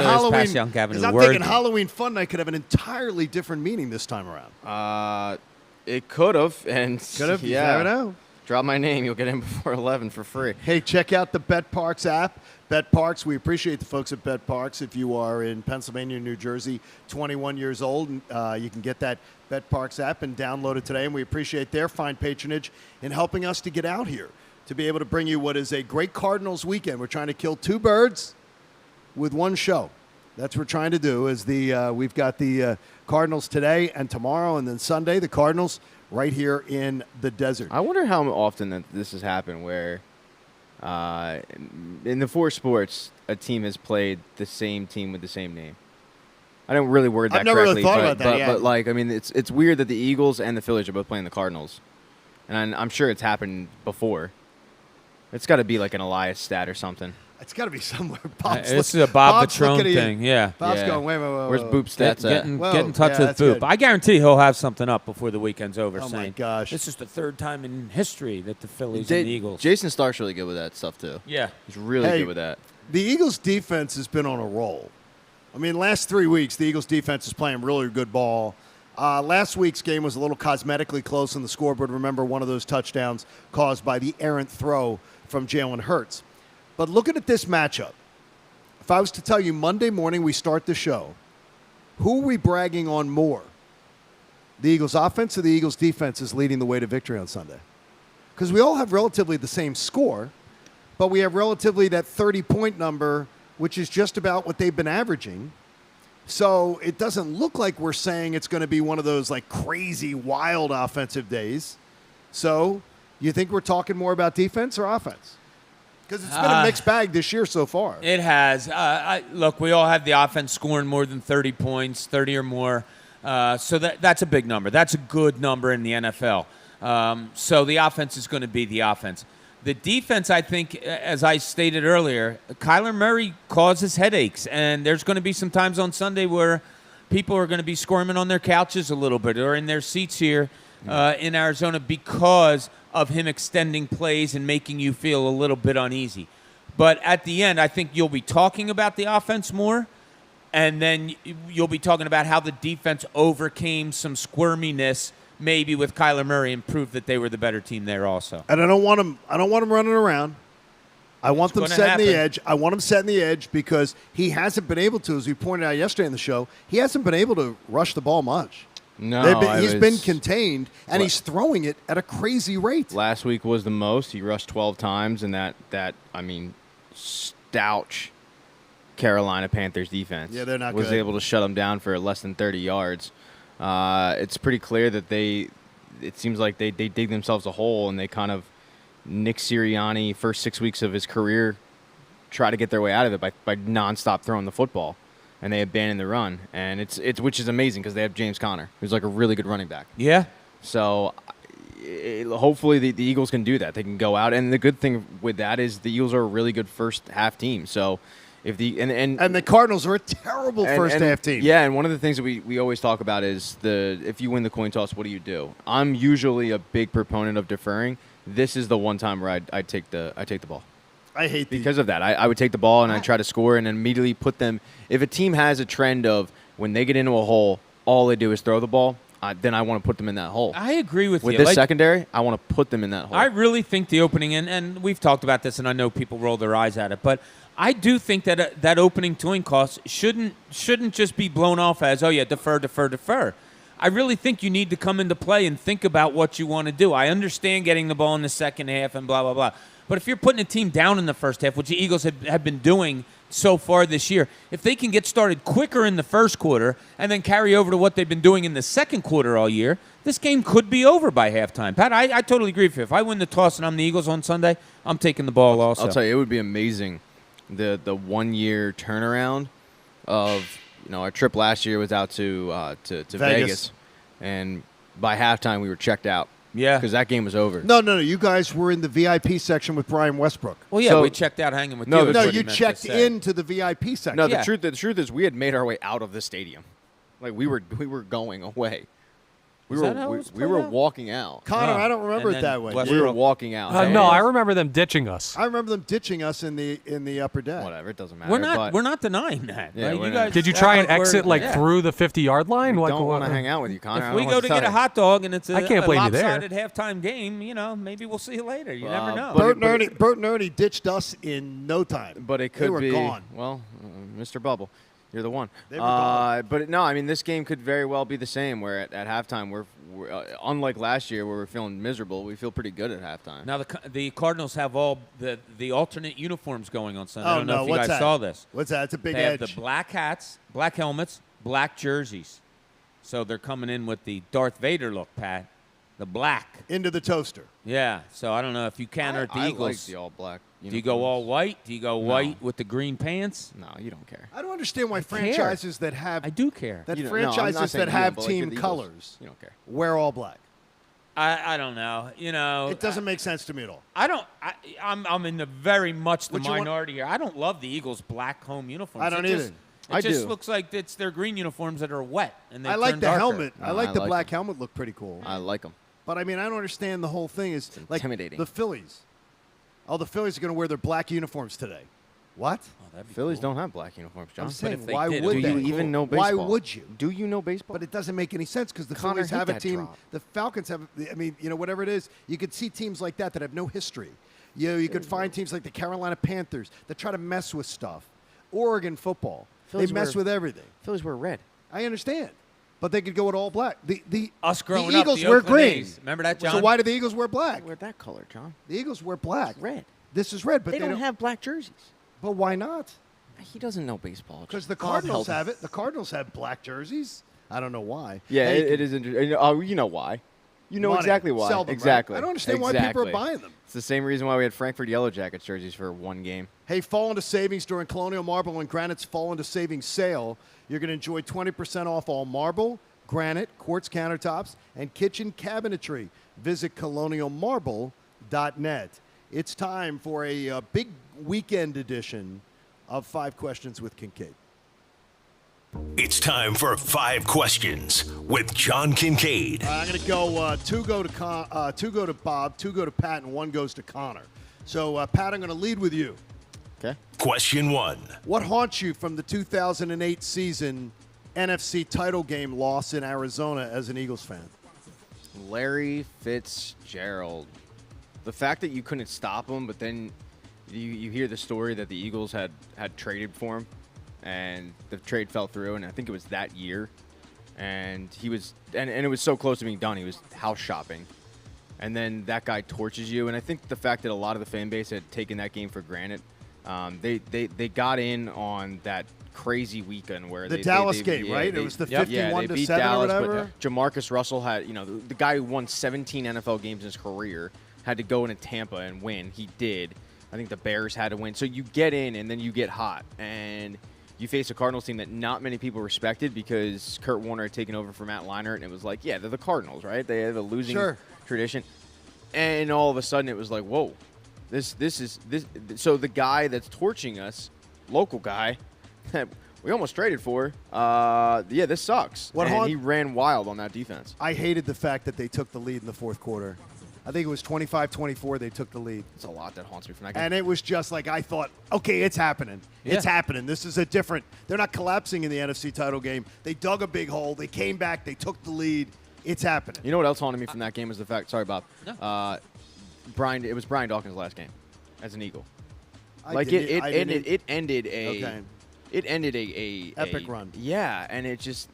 Halloween Fun Night could have an entirely different meaning this time around. It could have, and You never know. Drop my name, you'll get in before 11 for free. Hey, check out the Bet Parks app. Bet Parks, we appreciate the folks at Bet Parks. If you are in Pennsylvania, New Jersey, 21 years old, you can get that Bet Parks app and download it today. And we appreciate their fine patronage in helping us to get out here, to be able to bring you what is a great Cardinals weekend. We're trying to kill 2 birds with one show. That's what we're trying to do. We've got the Cardinals today and tomorrow, and then Sunday, the Cardinals right here in the desert. I wonder how often that this has happened where in the 4 sports, a team has played the same team with the same name. I don't really word that I've never correctly. Really thought about that, but like, I mean, it's weird that the Eagles and the Phillies are both playing the Cardinals. And I'm sure it's happened before. It's got to be like an Elias stat or something. It's got to be somewhere. This is a Bob Patrone thing, yeah. Bob's going, wait. Where's Boop stats get in touch with Boop. Good. I guarantee he'll have something up before the weekend's over saying, my gosh. This is the 3rd time in history that the Phillies and the Eagles. Jason Stark's really good with that stuff, too. Yeah. He's really good with that. The Eagles' defense has been on a roll. I mean, last 3 weeks, the Eagles' defense is playing really good ball. Last week's game was a little cosmetically close on the scoreboard. Remember, one of those touchdowns caused by the errant throw from Jalen Hurts. But looking at this matchup, if I was to tell you Monday morning we start the show, who are we bragging on more? The Eagles' offense or the Eagles' defense is leading the way to victory on Sunday? Because we all have relatively the same score, but we have relatively that 30-point number, which is just about what they've been averaging. So it doesn't look like we're saying it's going to be one of those like crazy, wild offensive days. So you think we're talking more about defense or offense? Because it's been a mixed bag this year so far. It has. Look, we all have the offense scoring more than 30 points, 30 or more. So that's a big number. That's a good number in the NFL. So the offense is going to be the offense. The defense, I think, as I stated earlier, Kyler Murray causes headaches. And there's going to be some times on Sunday where people are going to be squirming on their couches a little bit or in their seats here in Arizona because of him extending plays and making you feel a little bit uneasy. But at the end, I think you'll be talking about the offense more, and then you'll be talking about how the defense overcame some squirminess maybe with Kyler Murray and proved that they were the better team there also. And I don't want them running around. I want them setting the edge. I want him setting the edge because he hasn't been able to, as we pointed out yesterday in the show, he hasn't been able to rush the ball much. No, he's been contained, and he's throwing it at a crazy rate. Last week was the most. He rushed 12 times, and that stouch Carolina Panthers defense was good. able to shut them down for less than 30 yards. It's pretty clear that it seems like they dig themselves a hole, and they kind of, Nick Sirianni, first 6 weeks of his career, try to get their way out of it by nonstop throwing the football. And they abandon the run, and it's which is amazing because they have James Conner, who's like a really good running back. Yeah. So hopefully the Eagles can do that. They can go out, and the good thing with that is the Eagles are a really good first half team. So if and the Cardinals are a terrible first half team. Yeah, and one of the things that we always talk about is if you win the coin toss, what do? I'm usually a big proponent of deferring. This is the one time where I take the ball. I hate because of that. I would take the ball and I try to score and immediately put them. If a team has a trend of when they get into a hole, all they do is throw the ball, then I want to put them in that hole. I agree with you. With this secondary, I want to put them in that hole. I really think the opening, and we've talked about this, and I know people roll their eyes at it, but I do think that that opening coin toss shouldn't just be blown off as, defer. I really think you need to come into play and think about what you want to do. I understand getting the ball in the second half and blah, blah, blah. But if you're putting a team down in the first half, which the Eagles have been doing so far this year, if they can get started quicker in the first quarter and then carry over to what they've been doing in the second quarter all year, this game could be over by halftime. Pat, I totally agree with you. If I win the toss and I'm the Eagles on Sunday, I'm taking the ball also. I'll tell you, it would be amazing, the 1 year turnaround of, our trip last year was out to Vegas, and by halftime we were checked out. Yeah. Because that game was over. No. You guys were in the VIP section with Brian Westbrook. Well, yeah, we checked out hanging with you. No, you checked into the VIP section. No, the truth is we had made our way out of the stadium. Like, we were going away. We were walking out. Connor, I don't remember it that way. We were walking out. No, I remember them ditching us. I remember them ditching us in the upper deck. Whatever, it doesn't matter. We're not denying that. Yeah, right? You guys did you try and exit through the 50-yard line? We don't want to hang out with you, Connor. If we go to get a hot dog and it's a lopsided halftime game, maybe we'll see you later. You never know. Bert and Ernie ditched us in no time. But it could they were be gone. Well, Mr. Bubble. You're the one. They were gone. But no, I mean, this game could very well be the same. Where at halftime, we're unlike last year, where we're feeling miserable, we feel pretty good at halftime. Now the Cardinals have all the alternate uniforms going on Sunday. Oh, I don't know if you guys saw this. What's that? It's a big They edge. have the black hats, black helmets, black jerseys. So they're coming in with the Darth Vader look, Pat. The black into the toaster. Yeah. So I don't know if you counter at the Eagles. I like the all black. Do you go all white? Do you go white with the green pants? No, you don't care. I don't understand why franchises that have. I do care. That franchises that have team colors. You don't care. Wear all black. I don't know. It doesn't make sense to me at all. I'm in the very much the minority here. I don't love the Eagles' black home uniforms. I don't either. It just looks like it's their green uniforms that are wet and they I like turn the darker. helmet. I like the black helmet. Look pretty cool. I like them. But I mean, I don't understand the whole thing. Is like intimidating. The Phillies. Oh, the Phillies are going to wear their black uniforms today. What? Phillies don't have black uniforms, John. I'm saying, if they why did, would do they? you even know baseball? Why would you? Do you know baseball? But it doesn't make any sense because the Connor, Phillies have a hit that team. drop. The Falcons have. I mean, whatever it is, you could see teams like that have no history. You could find teams like the Carolina Panthers that try to mess with stuff. Oregon football, they mess with everything. Phillies wear red. I understand, but they could go with all black. Us growing the Eagles up, the wear Oakland green. A's. Remember that, John? So why do the Eagles wear black? Wear that color, John. The Eagles wear black. Red. This is red, but they don't have black jerseys. But why not? He doesn't know baseball. Because the Cardinals have it. The Cardinals have black jerseys. I don't know why. Yeah, it is interesting. Oh, you know why? You know money. exactly why. Sell them, exactly. Right? I don't understand why people are buying them. It's the same reason why we had Frankfurt Yellow Jackets jerseys for one game. Hey, fall into savings during Colonial Marble and Granite's fall into savings sale. You're going to enjoy 20% off all marble, granite, quartz countertops, and kitchen cabinetry. Visit colonialmarble.net. It's time for a big weekend edition of 5 Questions with Kincade. It's time for 5 Questions with John Kincade. I'm going to go 2 go to Bob, 2 go to Pat, and 1 goes to Connor. So, Pat, I'm going to lead with you. Okay. Question 1. What haunts you from the 2008 season NFC title game loss in Arizona as an Eagles fan? Larry Fitzgerald. The fact that you couldn't stop him, but then you hear the story that the Eagles had traded for him, and the trade fell through, and I think it was that year. And he was, and it was so close to being done. He was house shopping. And then that guy torches you. And I think the fact that a lot of the fan base had taken that game for granted, they got in on that crazy weekend where the Dallas game, right? It was the 51-7 or whatever. But Jamarcus Russell had, the guy who won 17 NFL games in his career had to go into Tampa and win. He did. I think the Bears had to win. So you get in and then you get hot. And you face a Cardinals team that not many people respected because Kurt Warner had taken over for Matt Leinart, and it was like, yeah, they're the Cardinals, right? They have a losing tradition. And all of a sudden it was like, whoa, this is. So the guy that's torching us, local guy, that we almost traded for, this sucks. He ran wild on that defense. I hated the fact that they took the lead in the fourth quarter. I think it was 25-24 they took the lead. It's a lot that haunts me from that game. And it was just like I thought, okay, it's happening. Yeah. It's happening. This is a different – they're not collapsing in the NFC title game. They dug a big hole. They came back. They took the lead. It's happening. You know what else haunted me from that game was the fact – sorry, Bob. No. It was Brian Dawkins' last game as an Eagle. It ended a epic run. Yeah, and it just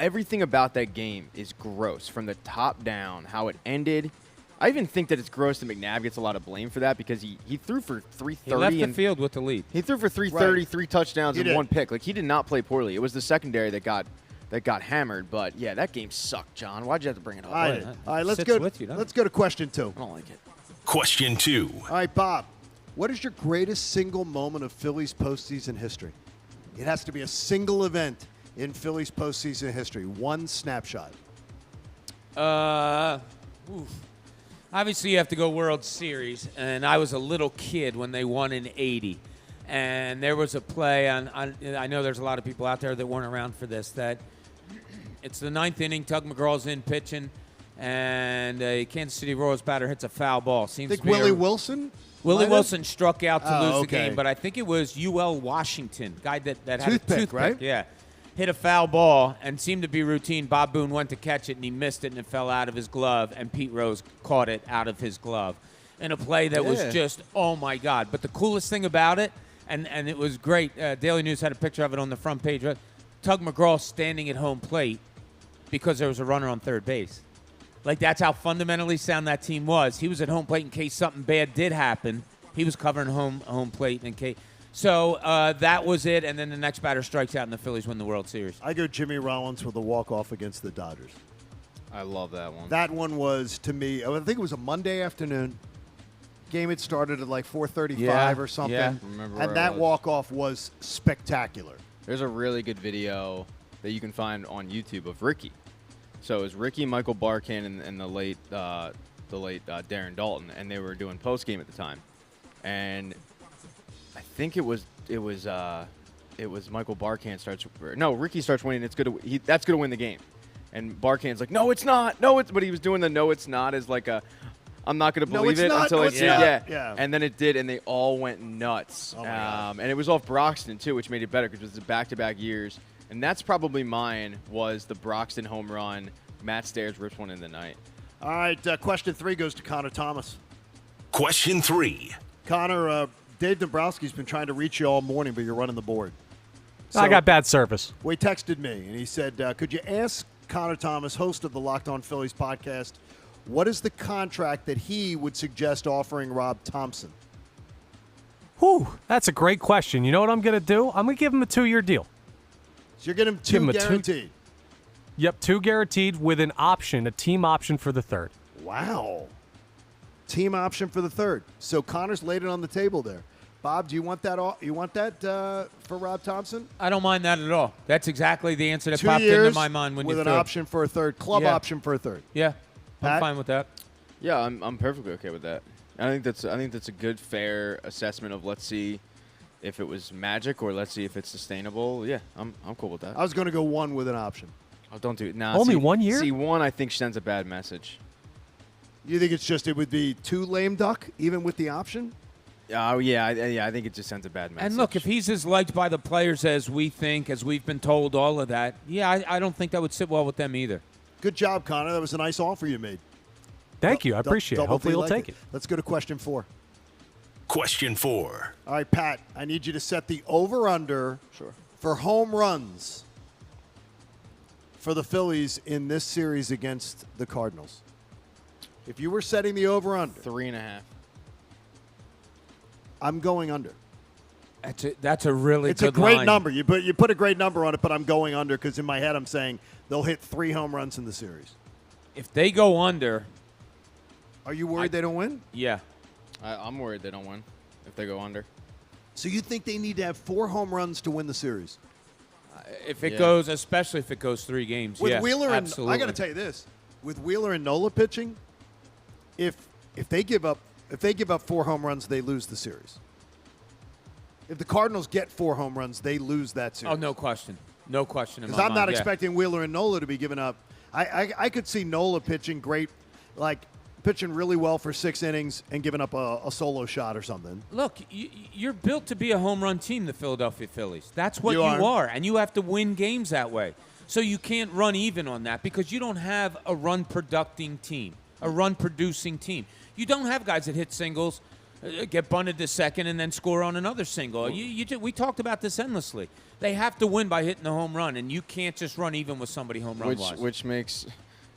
everything about that game is gross from the top down. How it ended. I even think that it's gross that McNabb gets a lot of blame for that because he threw for 330. He left the field with the lead. He threw for 330, 3 touchdowns, and 1 pick. Like, he did not play poorly. It was the secondary that got hammered. But yeah, that game sucked, John. Why'd you have to bring it up? All right, let's go to question 2. I don't like it. Question 2. All right, Bob. What is your greatest single moment of Phillies postseason history? It has to be a single event in Phillies postseason history. One snapshot. Obviously, you have to go World Series, and I was a little kid when they won in '80. And there was a play on I know there's a lot of people out there that weren't around for this, that it's the 9th inning, Tug McGraw's in pitching, and a Kansas City Royals batter hits a foul ball. Willie Wilson? Willie Wilson struck out to lose the game, but I think it was UL Washington, guy that had a toothpick, right? Yeah. Hit a foul ball and seemed to be routine. Bob Boone went to catch it, and he missed it, and it fell out of his glove, and Pete Rose caught it out of his glove in a play that was just, oh, my God. But the coolest thing about it, and it was great, Daily News had a picture of it on the front page, Tug McGraw standing at home plate because there was a runner on third base. Like, that's how fundamentally sound that team was. He was at home plate in case something bad did happen. He was covering home plate in case. So that was it, and then the next batter strikes out, and the Phillies win the World Series. I go Jimmy Rollins with a walk-off against the Dodgers. I love that one. That one was, to me, I think it was a Monday afternoon. Game had started at like 4:35 or something. Yeah, remember and that walk-off was spectacular. There's a really good video that you can find on YouTube of Ricky. So it was Ricky, Michael Barkan, and the late Darren Dalton, and they were doing post-game at the time. And I think it was Michael Barkan starts. No, Ricky starts winning. That's gonna win the game. And Barkan's like, no, it's not. No, it's. But he was doing the no, it's not as like a, I'm not gonna believe it until I see it. Yeah. And then it did, and they all went nuts. Oh my God. And it was off Broxton too, which made it better because it was the back-to-back years. And that's probably mine was the Broxton home run. Matt Stairs rips one in the night. All right, question 3 goes to Connor Thomas. Question 3. Connor, Dave Dombrowski's been trying to reach you all morning, but you're running the board. So I got bad service. Well, he texted me, and he said, could you ask Connor Thomas, host of the Locked On Phillies podcast, what is the contract that he would suggest offering Rob Thompson? Whew, that's a great question. You know what I'm going to do? I'm going to give him a 2-year deal. So you're getting him 2 guaranteed. Yep, 2 guaranteed with an option, a team option for the third. Wow. Team option for the third. So Connor's laid it on the table there. Bob, do you want that? You want that for Rob Thompson? I don't mind that at all. That's exactly the answer that 2 popped years into my mind when with you an threw it. option for a third, club Yeah. option for a third. Yeah, I'm Pat? fine with that. Yeah, I'm perfectly okay with that. I think that's a good, fair assessment of let's see if it was magic or let's see if it's sustainable. Yeah, I'm cool with that. I was going to go 1 with an option. Oh, don't do it. Nah, Only see, 1 year? See, 1 I think sends a bad message. You think it's just it would be too lame duck even with the option? Oh yeah, I think it just sends a bad message. And look, if he's as liked by the players as we think, as we've been told, all of that, yeah, I don't think that would sit well with them either. Good job, Connor. That was a nice offer you made. Thank you. I appreciate it. Double Hopefully D he'll like take it. Let's go to question 4. Question 4. All right, Pat, I need you to set the over-under for home runs for the Phillies in this series against the Cardinals. If you were setting the over-under. 3.5. I'm going under. That's a really It's good a great line. number. You put a great number on it, but I'm going under because in my head I'm saying they'll hit 3 home runs in the series. If they go under, are you worried they don't win? Yeah. I'm worried they don't win if they go under. So you think they need to have 4 home runs to win the series? If it goes, especially if it goes 3 games, With yeah, Wheeler and absolutely. I got to tell you this, with Wheeler and Nola pitching, if they give up 4 home runs, they lose the series. If the Cardinals get 4 home runs, they lose that series. Oh, no question. No question in my Because I'm not mind, yeah. expecting Wheeler and Nola to be giving up. I could see Nola pitching great, like pitching really well for 6 innings and giving up a solo shot or something. Look, you're built to be a home run team, the Philadelphia Phillies. That's what You you are. are, and you have to win games that way. So you can't run even on that because you don't have a run-producing team, a run-producing team. You don't have guys that hit singles, get bunted to second, and then score on another single. We talked about this endlessly. They have to win by hitting the home run, and you can't just run even with somebody home run-wise. Which makes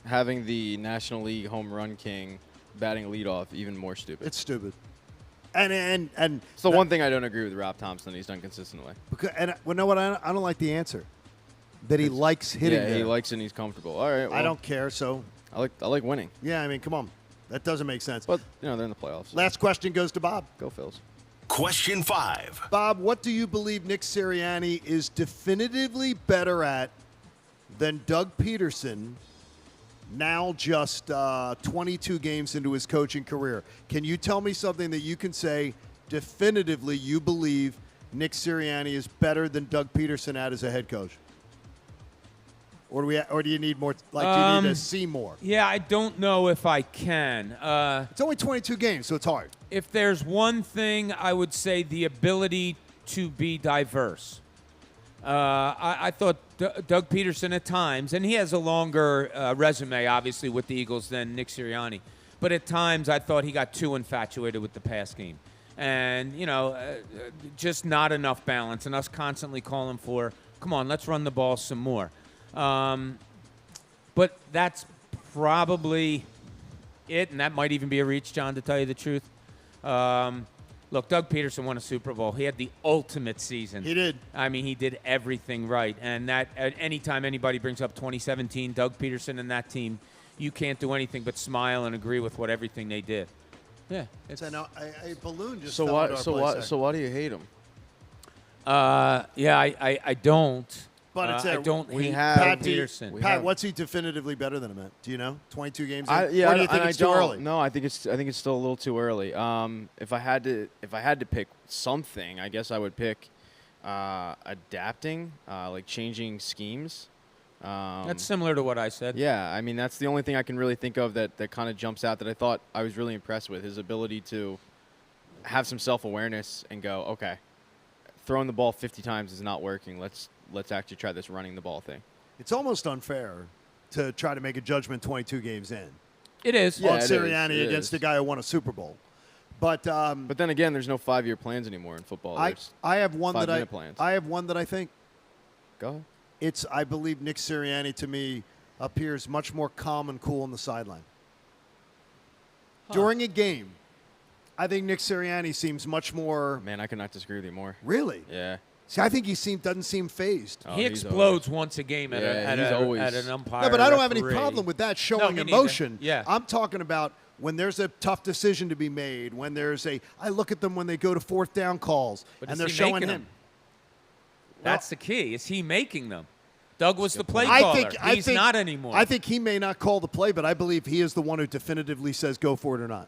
having the National League home run king batting leadoff even more stupid. It's stupid. And it's the one thing I don't agree with Rob Thompson. He's done consistently. Because, and you know what? I don't like the answer. That he likes hitting. Yeah, there. he likes it and he's comfortable. All right. I don't care. So I like winning. yeah, I mean, come on, that doesn't make sense. But they're in the playoffs. Last question goes to Bob. Go Phils. Question 5. Bob, what do you believe Nick Sirianni is definitively better at than Doug Peterson? Now just 22 games into his coaching career. Can you tell me something that you can say definitively you believe Nick Sirianni is better than Doug Peterson at as a head coach? Or do you need more? Do you need to see more? Yeah, I don't know if I can. It's only 22 games, so it's hard. If there's one thing, I would say the ability to be diverse. I thought Doug Peterson at times, and he has a longer resume, obviously, with the Eagles than Nick Sirianni, but at times I thought he got too infatuated with the pass game. And, just not enough balance, and us constantly calling for, come on, let's run the ball some more. But that's probably it, and that might even be a reach, John, to tell you the truth. Look, Doug Peterson won a Super Bowl. He had the ultimate season. He did. I mean, he did everything right. And that anytime anybody brings up 2017, Doug Peterson and that team, you can't do anything but smile and agree with what everything they did. Yeah. A balloon just So fell why? into our So place why? there. So why do you hate him? I don't. But it's I don't hate Pat, Doug Peterson. Pat, what's he definitively better than him at? Do you know? 22 games in? Yeah, or do you think I it's too don't. early? No, I think it's still a little too early. If I had to pick something, I guess I would pick adapting, like changing schemes. That's similar to what I said. Yeah, I mean that's the only thing I can really think of that kind of jumps out that I thought I was really impressed with, his ability to have some self-awareness and go, okay, throwing the ball 50 times is not working. Let's actually try this running the ball thing. It's almost unfair to try to make a judgment 22 games in. It is. On Sirianni against a guy who won a Super Bowl. But then again, there's no 5-year plans anymore in football. I have one that 5-minute plans. I have one that I think. Go ahead. I believe Nick Sirianni to me appears much more calm and cool on the sideline. During a game, I think Nick Sirianni seems much more. Man, I could not disagree with you more. Really? Yeah. See, I think doesn't seem phased. He explodes once a game at an umpire. No, but I don't have any referee. problem with that showing me neither. emotion. Yeah. I'm talking about when there's a tough decision to be made, when I look at them when they go to fourth down calls, But and is they're he showing making him. them? That's the key. Is he making them? Doug was the play caller. He's not anymore. I think he may not call the play, but I believe he is the one who definitively says go for it or not.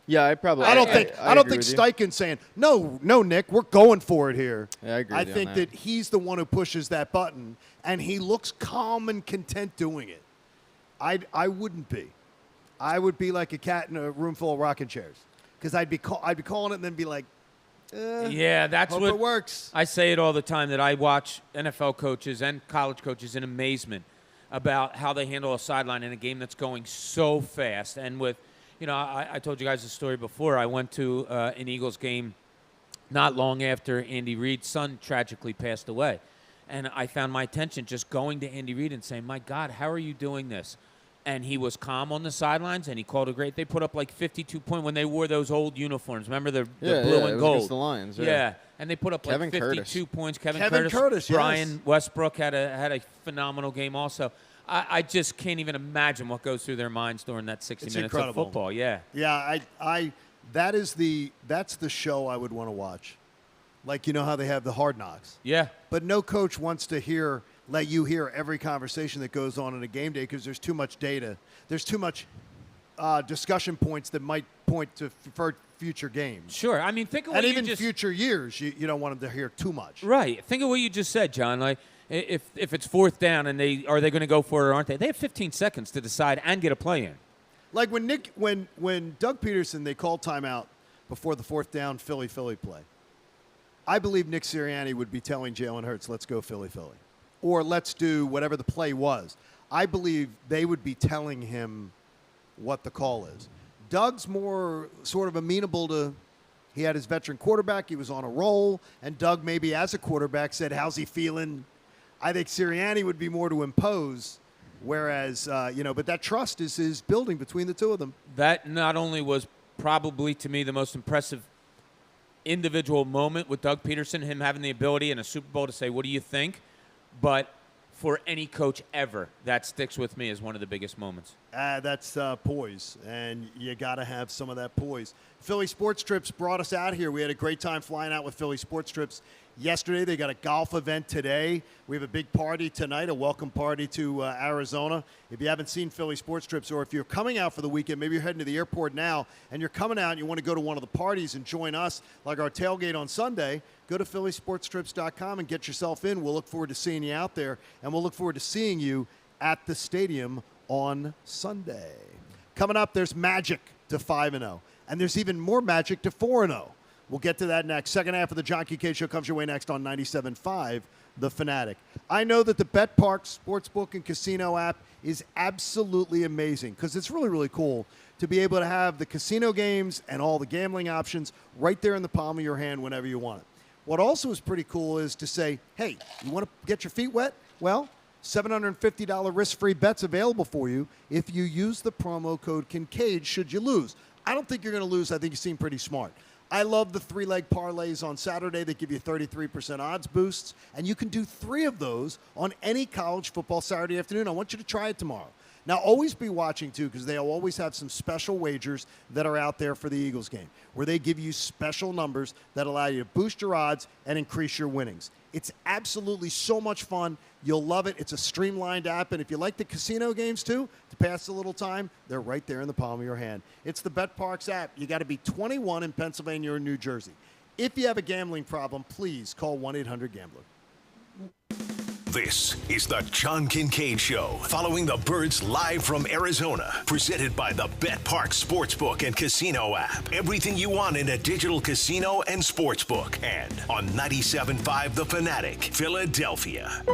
Yeah, I don't think Steichen's saying no, Nick, we're going for it here. Yeah, I agree. I think that he's the one who pushes that button, and he looks calm and content doing it. I wouldn't be. I would be like a cat in a room full of rocking chairs because I'd be calling it and then be like, yeah, that's hope what it works. I say it all the time that I watch NFL coaches and college coaches in amazement about how they handle a sideline in a game that's going so fast. And with, I told you guys the story before. I went to an Eagles game not long after Andy Reid's son tragically passed away. And I found my attention just going to Andy Reid and saying, my God, how are you doing this? And he was calm on the sidelines, and he called it great. They put up like 52 points when they wore those old uniforms. Remember the blue and gold? Against the Lions. Yeah, and they put up Kevin like 52 Curtis. points. Kevin Curtis, Brian yes. Westbrook had a phenomenal game also. I just can't even imagine what goes through their minds during that 60 It's minutes incredible. of football. Yeah. Yeah, that's the show I would want to watch. Like, how they have the Hard Knocks. Yeah. But no coach wants to let you hear every conversation that goes on in a game day because there's too much data. There's too much discussion points that might point to future games. Sure. I mean, think of what and you even future years, you don't want them to hear too much. Right. Think of what you just said, John. Like, if it's fourth down and are they going to go for it or aren't they? They have 15 seconds to decide and get a play in. Like when Doug Peterson, they called timeout before the fourth down Philly play. I believe Nick Sirianni would be telling Jalen Hurts, let's go Philly. Or let's do whatever the play was. I believe they would be telling him what the call is. Doug's more sort of amenable to, he had his veteran quarterback, he was on a roll, and Doug maybe as a quarterback said, how's he feeling? I think Sirianni would be more to impose, whereas, but that trust is building between the two of them. That not only was probably, to me, the most impressive individual moment with Doug Peterson, him having the ability in a Super Bowl to say, what do you think? But for any coach ever, that sticks with me as one of the biggest moments. That's poise, and you got to have some of that poise. Philly Sports Trips brought us out here. We had a great time flying out with Philly Sports Trips yesterday. They got a golf event today. We have a big party tonight, a welcome party to Arizona. If you haven't seen Philly Sports Trips, or if you're coming out for the weekend, maybe you're heading to the airport now, and you're coming out and you want to go to one of the parties and join us, like our tailgate on Sunday, go to phillysportstrips.com and get yourself in. We'll look forward to seeing you out there, and we'll look forward to seeing you at the stadium on Sunday. Coming up, there's magic to 5-0, and there's even more magic to 4-0. We'll get to that next. Second half of the John Kincade Show comes your way next on 97.5 The Fanatic. I know that the Bet Park Sportsbook and Casino app is absolutely amazing because it's really, really cool to be able to have the casino games and all the gambling options right there in the palm of your hand whenever you want it. What also is pretty cool is to say, hey, you want to get your feet wet? Well, $750 risk-free bets available for you if you use the promo code Kincade should you lose. I don't think you're going to lose. I think you seem pretty smart. I love the three-leg parlays on Saturday that give you 33% odds boosts, and you can do 3 of those on any college football Saturday afternoon. I want you to try it tomorrow. Now, always be watching, too, because they'll always have some special wagers that are out there for the Eagles game, where they give you special numbers that allow you to boost your odds and increase your winnings. It's absolutely so much fun. You'll love it. It's a streamlined app, and if you like the casino games, too, to pass a little time, they're right there in the palm of your hand. It's the BetParks app. You got to be 21 in Pennsylvania or New Jersey. If you have a gambling problem, please call 1-800-GAMBLER. This is the John Kincade Show, following the Birds live from Arizona, presented by the Bet Park Sportsbook and Casino app. Everything you want in a digital casino and sportsbook. And on 97.5 The Fanatic, Philadelphia.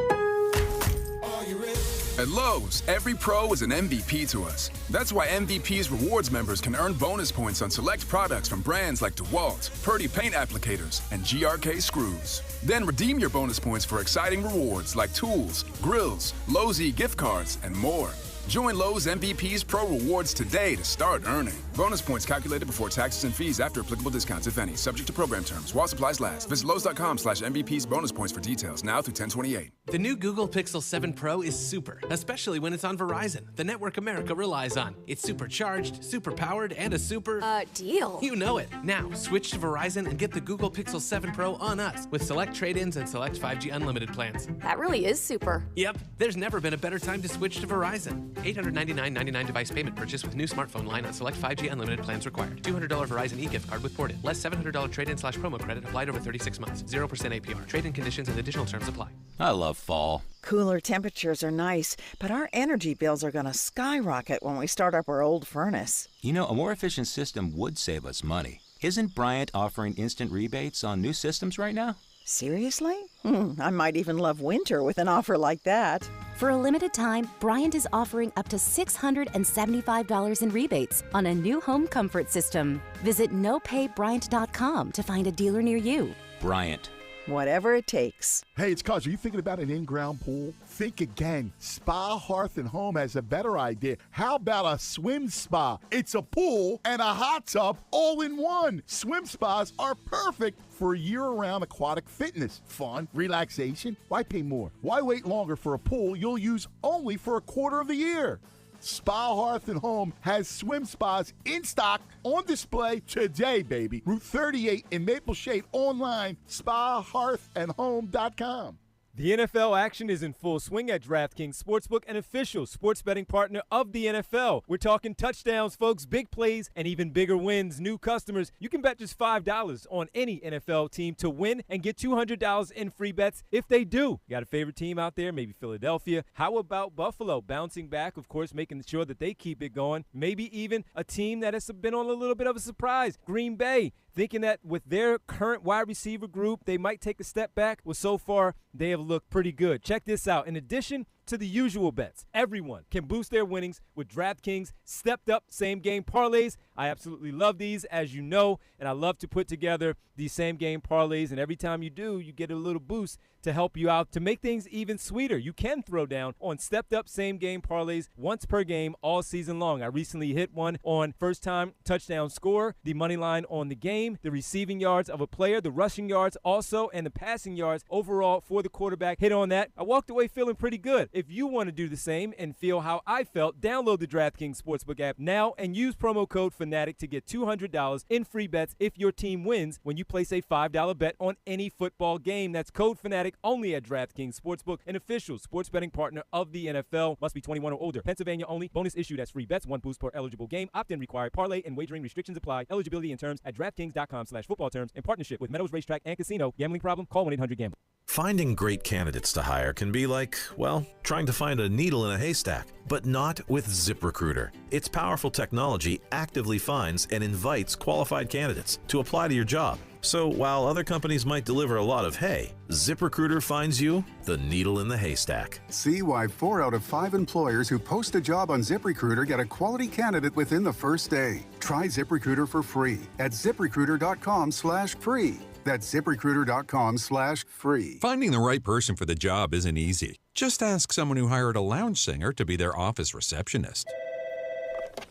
At Lowe's, every pro is an MVP to us. That's why MVP's rewards members can earn bonus points on select products from brands like DeWalt, Purdy Paint Applicators, and GRK Screws. Then redeem your bonus points for exciting rewards like tools, grills, Lowe's gift cards, and more. Join Lowe's MVP's Pro Rewards today to start earning. Bonus points calculated before taxes and fees after applicable discounts, if any. Subject to program terms. While supplies last. Visit Lowe's.com/MVP's bonus points for details. Now through 10/28. The new Google Pixel 7 Pro is super, especially when it's on Verizon, the network America relies on. It's supercharged, super powered, and a super... deal. You know it. Now, switch to Verizon and get the Google Pixel 7 Pro on us with select trade-ins and select 5G unlimited plans. That really is super. Yep, there's never been a better time to switch to Verizon. $899.99 device payment purchase with new smartphone line on select 5G unlimited plans required. $200 Verizon e-gift card with ported. Less $700 trade-in/promo credit applied over 36 months. 0% APR. Trade-in conditions and additional terms apply. I love fall. Cooler temperatures are nice, but our energy bills are going to skyrocket when we start up our old furnace. You know, a more efficient system would save us money. Isn't Bryant offering instant rebates on new systems right now? Seriously? I might even love winter with an offer like that. For a limited time, Bryant is offering up to $675 in rebates on a new home comfort system. Visit nopaybryant.com to find a dealer near you. Bryant. Whatever it takes. Hey, it's Cuz. Are you thinking about an in-ground pool? Think again. Spa, Hearth, and Home has a better idea. How about a swim spa? It's a pool and a hot tub all in one. Swim spas are perfect for year-round aquatic fitness, fun, relaxation. Why pay more? Why wait longer for a pool you'll use only for a quarter of the year? Spa, Hearth, and Home has swim spas in stock, on display today, baby. Route 38 in Maple Shade, online, spahearthandhome.com. The NFL action is in full swing at DraftKings Sportsbook, an official sports betting partner of the NFL. We're talking touchdowns, folks, big plays, and even bigger wins. New customers, you can bet just $5 on any NFL team to win and get $200 in free bets if they do. You got a favorite team out there? Maybe Philadelphia. How about Buffalo bouncing back, of course, making sure that they keep it going. Maybe even a team that has been on a little bit of a surprise, Green Bay. Thinking that with their current wide receiver group, they might take a step back. Well, so far, they have looked pretty good. Check this out. In addition to the usual bets, everyone can boost their winnings with DraftKings stepped-up same-game parlays. I absolutely love these, as you know, and I love to put together these same-game parlays, and every time you do, you get a little boost to help you out to make things even sweeter. You can throw down on stepped-up same-game parlays once per game all season long. I recently hit one on first-time touchdown score, the money line on the game, the receiving yards of a player, the rushing yards also, and the passing yards overall for the quarterback. Hit on that. I walked away feeling pretty good. If you want to do the same and feel how I felt, download the DraftKings Sportsbook app now and use promo code FANATIC to get $200 in free bets if your team wins when you place a $5 bet on any football game. That's code FANATIC only at DraftKings Sportsbook, an official sports betting partner of the NFL. Must be 21 or older. Pennsylvania only. Bonus issued as free bets. One boost per eligible game. Opt-in required. Parlay and wagering restrictions apply. Eligibility and terms at DraftKings.com/football terms in partnership with Meadows Racetrack and Casino. Gambling problem? Call 1-800-GAMBLER. Finding great candidates to hire can be like, well, trying to find a needle in a haystack, but not with ZipRecruiter. Its powerful technology actively finds and invites qualified candidates to apply to your job. So while other companies might deliver a lot of hay, ZipRecruiter finds you the needle in the haystack. See why 4 out of 5 employers who post a job on ZipRecruiter get a quality candidate within the first day. Try ZipRecruiter for free at ZipRecruiter.com/free. That's ZipRecruiter.com/free. Finding the right person for the job isn't easy. Just ask someone who hired a lounge singer to be their office receptionist.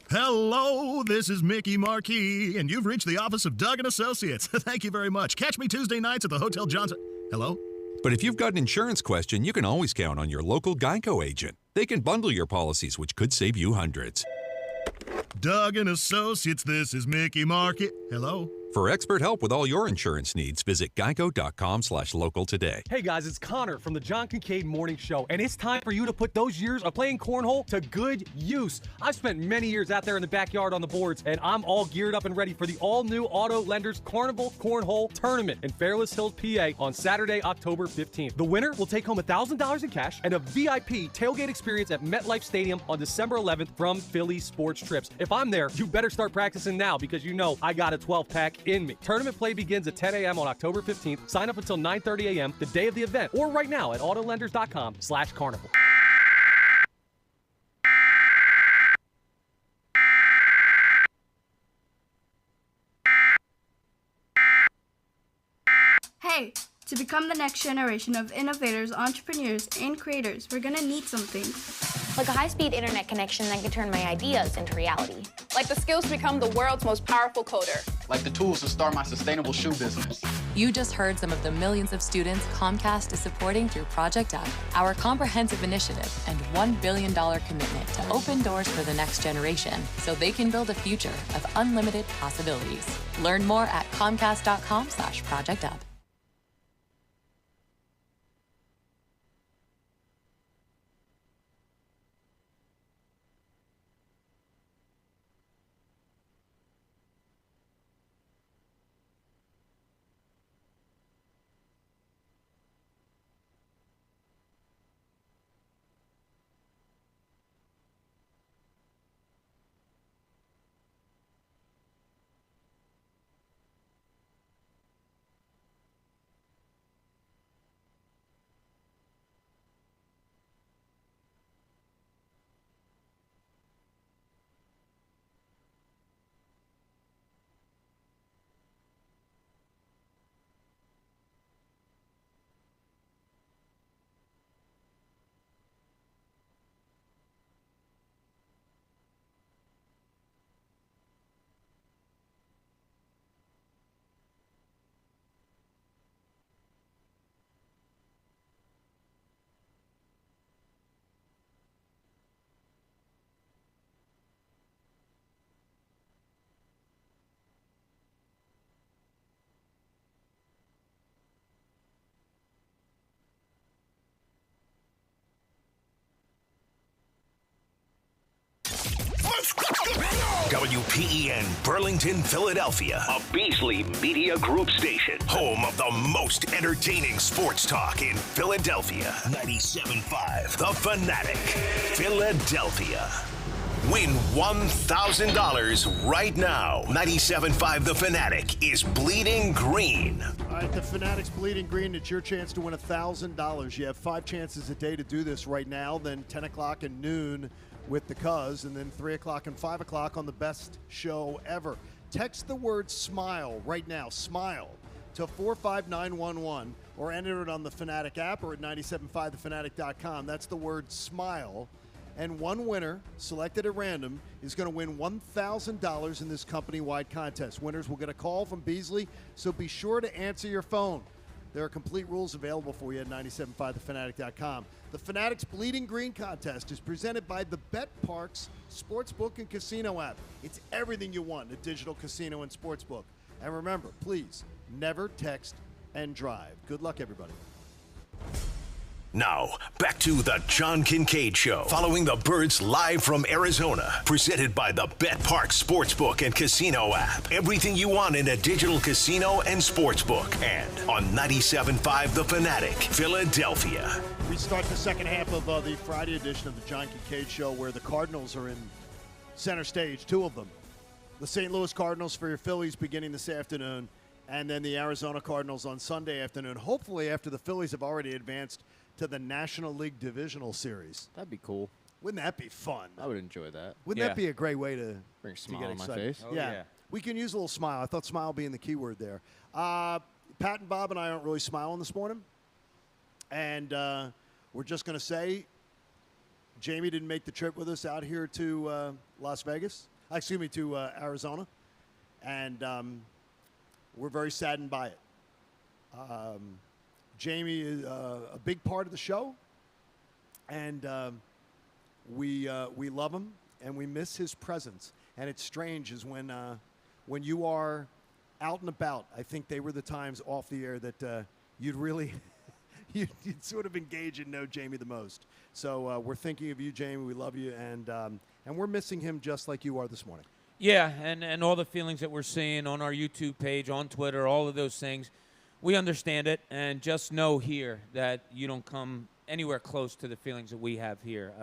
Hello, this is Mickey Marquis, and you've reached the office of Doug & Associates. Thank you very much. Catch me Tuesday nights at the Hotel Johnson. Hello? But if you've got an insurance question, you can always count on your local Geico agent. They can bundle your policies, which could save you hundreds. Doug & Associates, this is Mickey Marquis. Hello? For expert help with all your insurance needs, visit geico.com/local today. Hey guys, it's Connor from the John Kincade Morning Show, and it's time for you to put those years of playing cornhole to good use. I've spent many years out there in the backyard on the boards, and I'm all geared up and ready for the all-new Auto Lenders Carnival Cornhole Tournament in Fairless Hills, PA on Saturday, October 15th. The winner will take home $1,000 in cash and a VIP tailgate experience at MetLife Stadium on December 11th from Phillies Sports Trips. If I'm there, you better start practicing now because you know I got a 12-pack in me. Tournament play begins at 10 a.m. on October 15th. Sign up until 9:30 a.m. the day of the event or right now at autolenders.com/carnival. Hey, To become the next generation of innovators, entrepreneurs, and creators, we're gonna need something. Like a high-speed internet connection that can turn my ideas into reality. Like the skills to become the world's most powerful coder. Like the tools to start my sustainable shoe business. You just heard some of the millions of students Comcast is supporting through Project Up, our comprehensive initiative and $1 billion commitment to open doors for the next generation so they can build a future of unlimited possibilities. Learn more at comcast.com/projectup. WPEN Burlington, Philadelphia, a Beasley Media Group station, home of the most entertaining sports talk in Philadelphia. 97.5 The Fanatic, Philadelphia. Win $1,000 right now. 97.5 The Fanatic is bleeding green. All right, The Fanatic's bleeding green. It's your chance to win $1,000. You have 5 chances a day to do this right now, then 10 o'clock and noon with the Cuz, and then 3 o'clock and 5 o'clock on the best show ever. Text the word SMILE right now, SMILE, to 45911, or enter it on the Fanatic app or at 97.5thefanatic.com. That's the word SMILE. And one winner, selected at random, is going to win $1,000 in this company-wide contest. Winners will get a call from Beasley, so be sure to answer your phone. There are complete rules available for you at 97.5thefanatic.com. The Fanatic's Bleeding Green contest is presented by the Bet Parks Sportsbook and Casino app. It's everything you want in a digital casino and sportsbook. And remember, please, never text and drive. Good luck, everybody. Now, back to the John Kincade Show, following the Birds live from Arizona, presented by the Bet Park Sportsbook and Casino app. Everything you want in a digital casino and sportsbook. And on 97.5 The Fanatic, Philadelphia. We start the second half of the Friday edition of the John Kincade Show, where the Cardinals are in center stage, 2 of them. The St. Louis Cardinals for your Phillies beginning this afternoon, and then the Arizona Cardinals on Sunday afternoon, hopefully after the Phillies have already advanced to the National League Divisional Series. That'd be cool. Wouldn't that be fun? I would enjoy that. Wouldn't that be a great way to bring a smile get on my excited? face? Oh, yeah. We can use a little smile. I thought smile being the key word there. Pat and Bob and I aren't really smiling this morning. And we're just going to say Jamie didn't make the trip with us out here to Las Vegas. Excuse me, to Arizona. And we're very saddened by it. Jamie is a big part of the show, and we love him and we miss his presence. And it's strange is when you are out and about. I think they were the times off the air that you'd really you'd sort of engage and know Jamie the most. So we're thinking of you, Jamie. We love you, and we're missing him just like you are this morning. Yeah, and all the feelings that we're seeing on our YouTube page, on Twitter, all of those things. We understand it, and just know here that you don't come anywhere close to the feelings that we have here.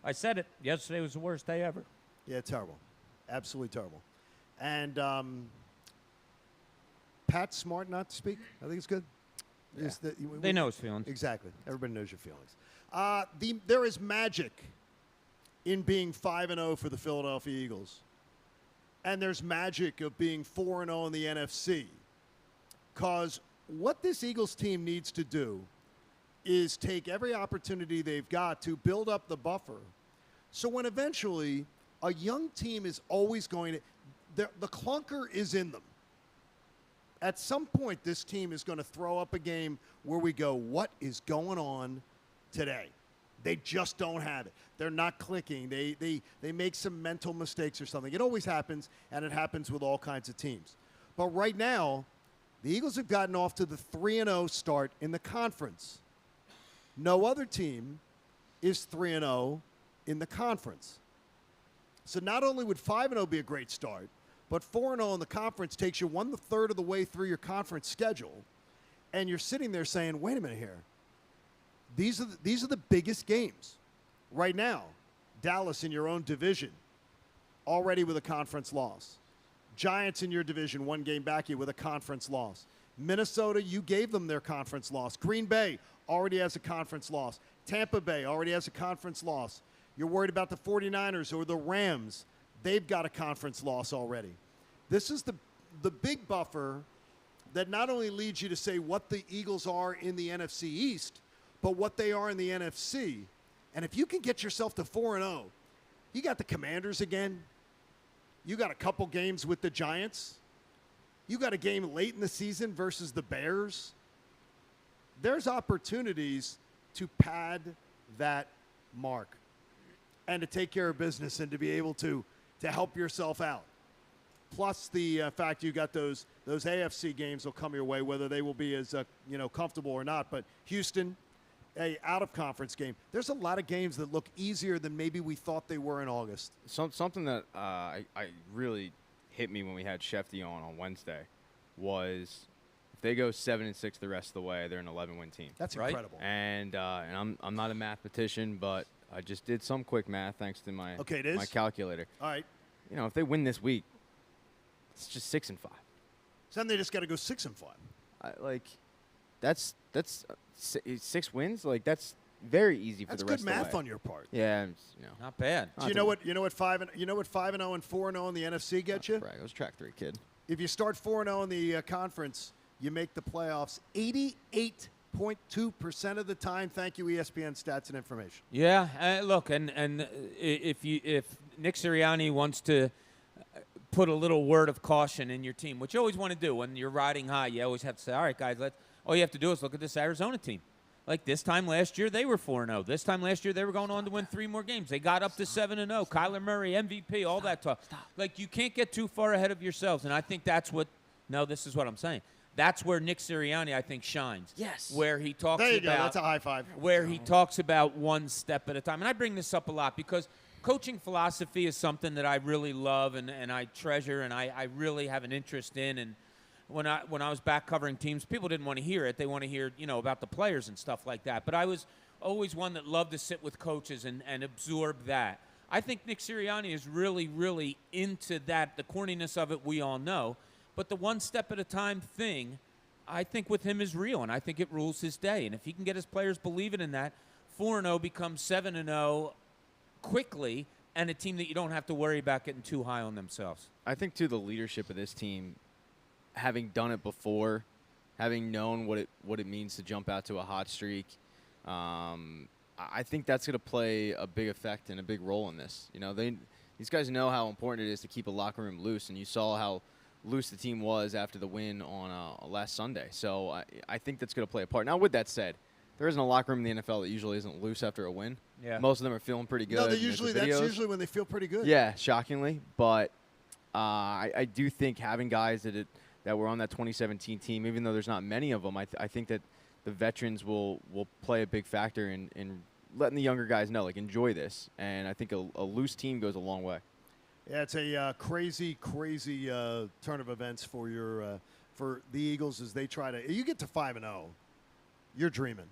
I said it. Yesterday was the worst day ever. Yeah, terrible. Absolutely terrible. And Pat's smart not to speak. I think it's good. Yeah. They know his feelings. Exactly. Everybody knows your feelings. There is magic in being 5-0 for the Philadelphia Eagles. And there's magic of being 4-0 in the NFC. Because what this Eagles team needs to do is take every opportunity they've got to build up the buffer. So when eventually a young team is always going to, the clunker is in them. At some point, this team is going to throw up a game where we go, what is going on today? They just don't have it. They're not clicking. They make some mental mistakes or something. It always happens, and it happens with all kinds of teams. But right now, the Eagles have gotten off to the 3-0 start in the conference. No other team is 3-0 in the conference. So not only would 5-0 be a great start, but 4-0 in the conference takes you 1/3 of the way through your conference schedule, and you're sitting there saying, wait a minute here. These are the biggest games right now. Dallas in your own division, already with a conference loss. Giants in your division, 1 game back you with a conference loss. Minnesota, you gave them their conference loss. Green Bay already has a conference loss. Tampa Bay already has a conference loss. You're worried about the 49ers or the Rams. They've got a conference loss already. This is the big buffer that not only leads you to say what the Eagles are in the NFC East, but what they are in the NFC. And if you can get yourself to 4-0, you got the Commanders again. You got a couple games with the Giants. You got a game late in the season versus the Bears. There's opportunities to pad that mark and to take care of business and to be able to help yourself out. Plus the fact you got those AFC games will come your way, whether they will be as comfortable or not. But Houston, a out-of-conference game. There's a lot of games that look easier than maybe we thought they were in August. Something that I really hit me when we had Shefty on Wednesday was if they go 7-6 the rest of the way, they're an 11-win team. That's right? Incredible. And I'm not a mathematician, but I just did some quick math thanks to my my calculator. All right. If they win this week, it's just 6-5. So then they just got to go 6-5. That's 6 wins. That's very easy for the rest of the way. That's good math on your part. Yeah, not bad. Do you know what 5-0 and 4-0 in the NFC get you? Right, I was track 3 kid. If you start 4-0 in the conference, you make the playoffs 88.2% of the time. Thank you, ESPN Stats and Information. Yeah, look, and if Nick Sirianni wants to put a little word of caution in your team, which you always want to do when you're riding high, you always have to say, all right, guys, all you have to do is look at this Arizona team. Like this time last year, they were 4-0. This time last year, they were going on to win 3 more games. They got up to 7-0. Kyler Murray, MVP, all that talk. Like, you can't get too far ahead of yourselves. And I think that's what – no, this is what I'm saying. That's where Nick Sirianni, I think, shines. Yes. Where he talks there you about – go. That's a high five. Where he talks about one step at a time. And I bring this up a lot because coaching philosophy is something that I really love and I treasure and I really have an interest in. And when I was back covering teams, people didn't want to hear it. They want to hear, about the players and stuff like that. But I was always one that loved to sit with coaches and absorb that. I think Nick Sirianni is really, really into that. The corniness of it, we all know. But the one step at a time thing, I think with him is real, and I think it rules his day. And if he can get his players believing in that, 4-0 becomes 7-0 quickly, and a team that you don't have to worry about getting too high on themselves. I think, too, the leadership of this team, having done it before, having known what it means to jump out to a hot streak, I think that's going to play a big effect and a big role in this. These guys know how important it is to keep a locker room loose, and you saw how loose the team was after the win on last Sunday. So I think that's going to play a part. Now, with that said, there isn't a locker room in the NFL that usually isn't loose after a win. Yeah. Most of them are feeling pretty good. No, that's usually when they feel pretty good. Yeah, shockingly. But I do think having guys that were on that 2017 team, even though there's not many of them, I think that the veterans will play a big factor in letting the younger guys know, enjoy this. And I think a loose team goes a long way. Yeah, it's a crazy turn of events for the Eagles as they try to – you get to 5-0, you're dreaming.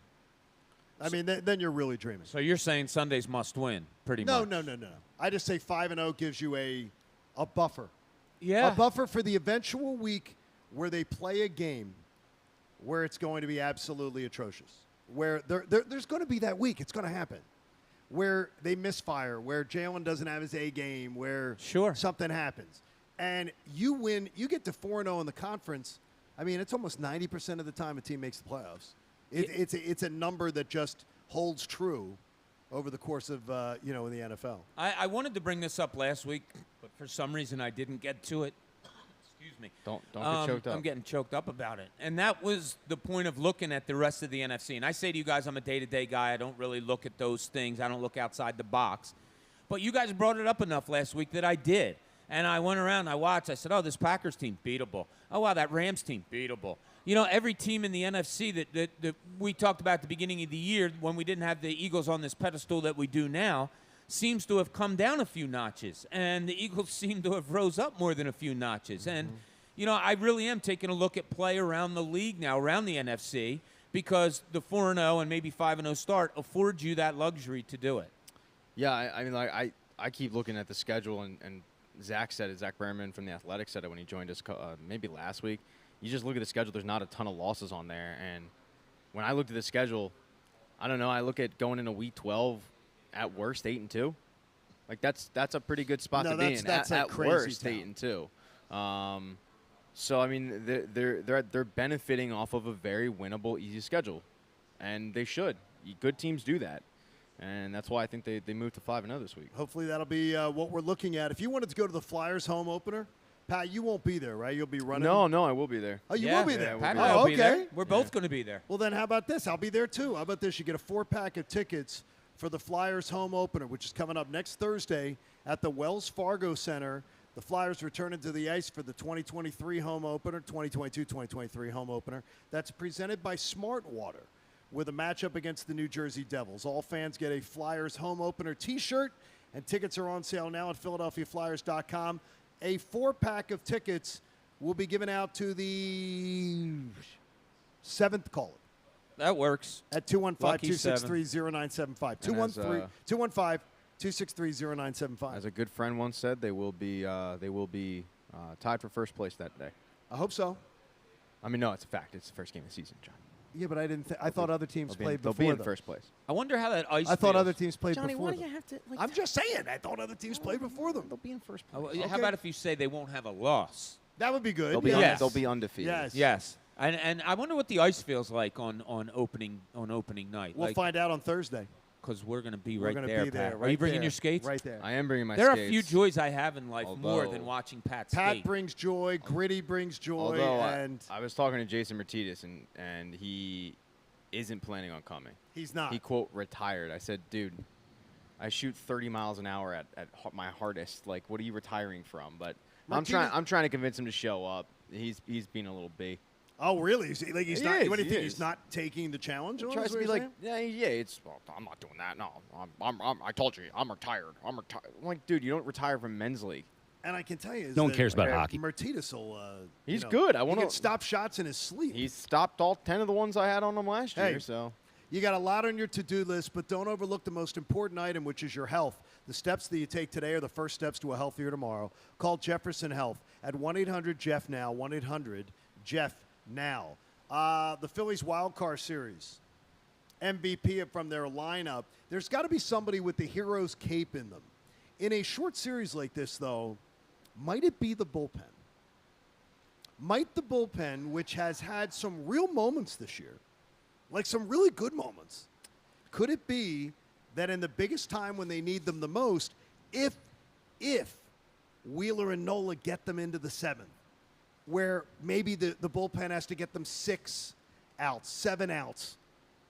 I mean, then you're really dreaming. So you're saying Sundays must win, pretty much. No. I just say 5-0 gives you a buffer. Yeah. A buffer for the eventual week where they play a game where it's going to be absolutely atrocious, where there's going to be that week. It's going to happen. Where they misfire, where Jalen doesn't have his A game, where something happens. And you win, you get to 4-0 in the conference. I mean, it's almost 90% of the time a team makes the playoffs. It's a number that just holds true over the course of, in the NFL. I wanted to bring this up last week, but for some reason I didn't get to it. Excuse me. Don't get choked up. I'm getting choked up about it. And that was the point of looking at the rest of the NFC. And I say to you guys, I'm a day-to-day guy. I don't really look at those things. I don't look outside the box. But you guys brought it up enough last week that I did. And I went around, I watched, I said, oh, this Packers team, beatable. Oh, wow, that Rams team, beatable. Every team in the NFC that we talked about at the beginning of the year when we didn't have the Eagles on this pedestal that we do now seems to have come down a few notches. And the Eagles seem to have rose up more than a few notches. And, I really am taking a look at play around the league now, around the NFC, because the 4-0 and maybe 5-0 start affords you that luxury to do it. Yeah, I keep looking at the schedule, and Zach said it. Zach Berman from The Athletic said it when he joined us maybe last week. You just look at the schedule, there's not a ton of losses on there. And when I looked at the schedule, I don't know, I look at going into Week 12 at worst 8-2. Like, that's a pretty good spot to be in. That's at worst town. 8-2. So, I mean, they're benefiting off of a very winnable, easy schedule. And they should. Good teams do that. And that's why I think they moved to 5-0 this week. Hopefully that'll be what we're looking at. If you wanted to go to the Flyers home opener, Pat, you won't be there, right? You'll be running. No, I will be there. Oh, you will be there. Pat and I will be there. We're both going to be there. Well, then how about this? I'll be there too. How about this? You get a 4-pack of tickets for the Flyers home opener, which is coming up next Thursday at the Wells Fargo Center. The Flyers returning to the ice for the 2023 home opener, 2022-2023 home opener. That's presented by Smart Water, with a matchup against the New Jersey Devils. All fans get a Flyers home opener T-shirt, and tickets are on sale now at PhiladelphiaFlyers.com. A 4-pack of tickets will be given out to the 7th caller. That works. At 215-263-0975. 215-263-0975. As a good friend once said, they will be tied for first place that day. I hope so. I mean, no, it's a fact. It's the first game of the season, John. Yeah, but I thought other teams played before. They'll be in first place. I wonder how that ice I thought feels. other teams played Johnny, before why do them. you have to? I'm just saying. I thought other teams played before them. They'll be in first Oh, place. How about if you say they won't have a loss? That would be good. They'll be they'll be undefeated. Yes. Yes. And I wonder what the ice feels like on opening night. We'll find out on Thursday. Because we're going to be We're right gonna there, be there, Pat. right Are you bringing there, your skates? right there. I am bringing my There skates. are a few joys I have in life more Although- than watching Pat Pat skate. brings joy. Gritty brings joy. Although and I was talking to Jason Martinez, and he isn't planning on coming. He's not. He, quote, retired. I said, dude, I shoot 30 miles an hour at my hardest. Like, what are you retiring from? But I'm trying to convince him to show up. He's being a little B. Oh, really? He's not. He What do you is, think? he He's is. not taking the challenge? He on, tries is to what be you're like, saying? I'm not doing that. No, I told you, I'm retired. I'm like, dude, you don't retire from men's league. And I can tell you, No one cares about hockey. Martinez will. He's good. He can stop shots in his sleep. He's stopped all 10 of the ones I had on him last year. So you got a lot on your to-do list, but don't overlook the most important item, which is your health. The steps that you take today are the first steps to a healthier tomorrow. Call Jefferson Health at 1-800-JEFF-NOW, 1-800-JEFF-NOW. The Phillies wild card series, MVP from their lineup. There's got to be somebody with the hero's cape in them. In a short series like this, though, might it be the bullpen? Might the bullpen, which has had some real moments this year, like some really good moments, could it be that in the biggest time when they need them the most, if Wheeler and Nola get them into the seventh, where maybe the bullpen has to get them 6 outs, 7 outs,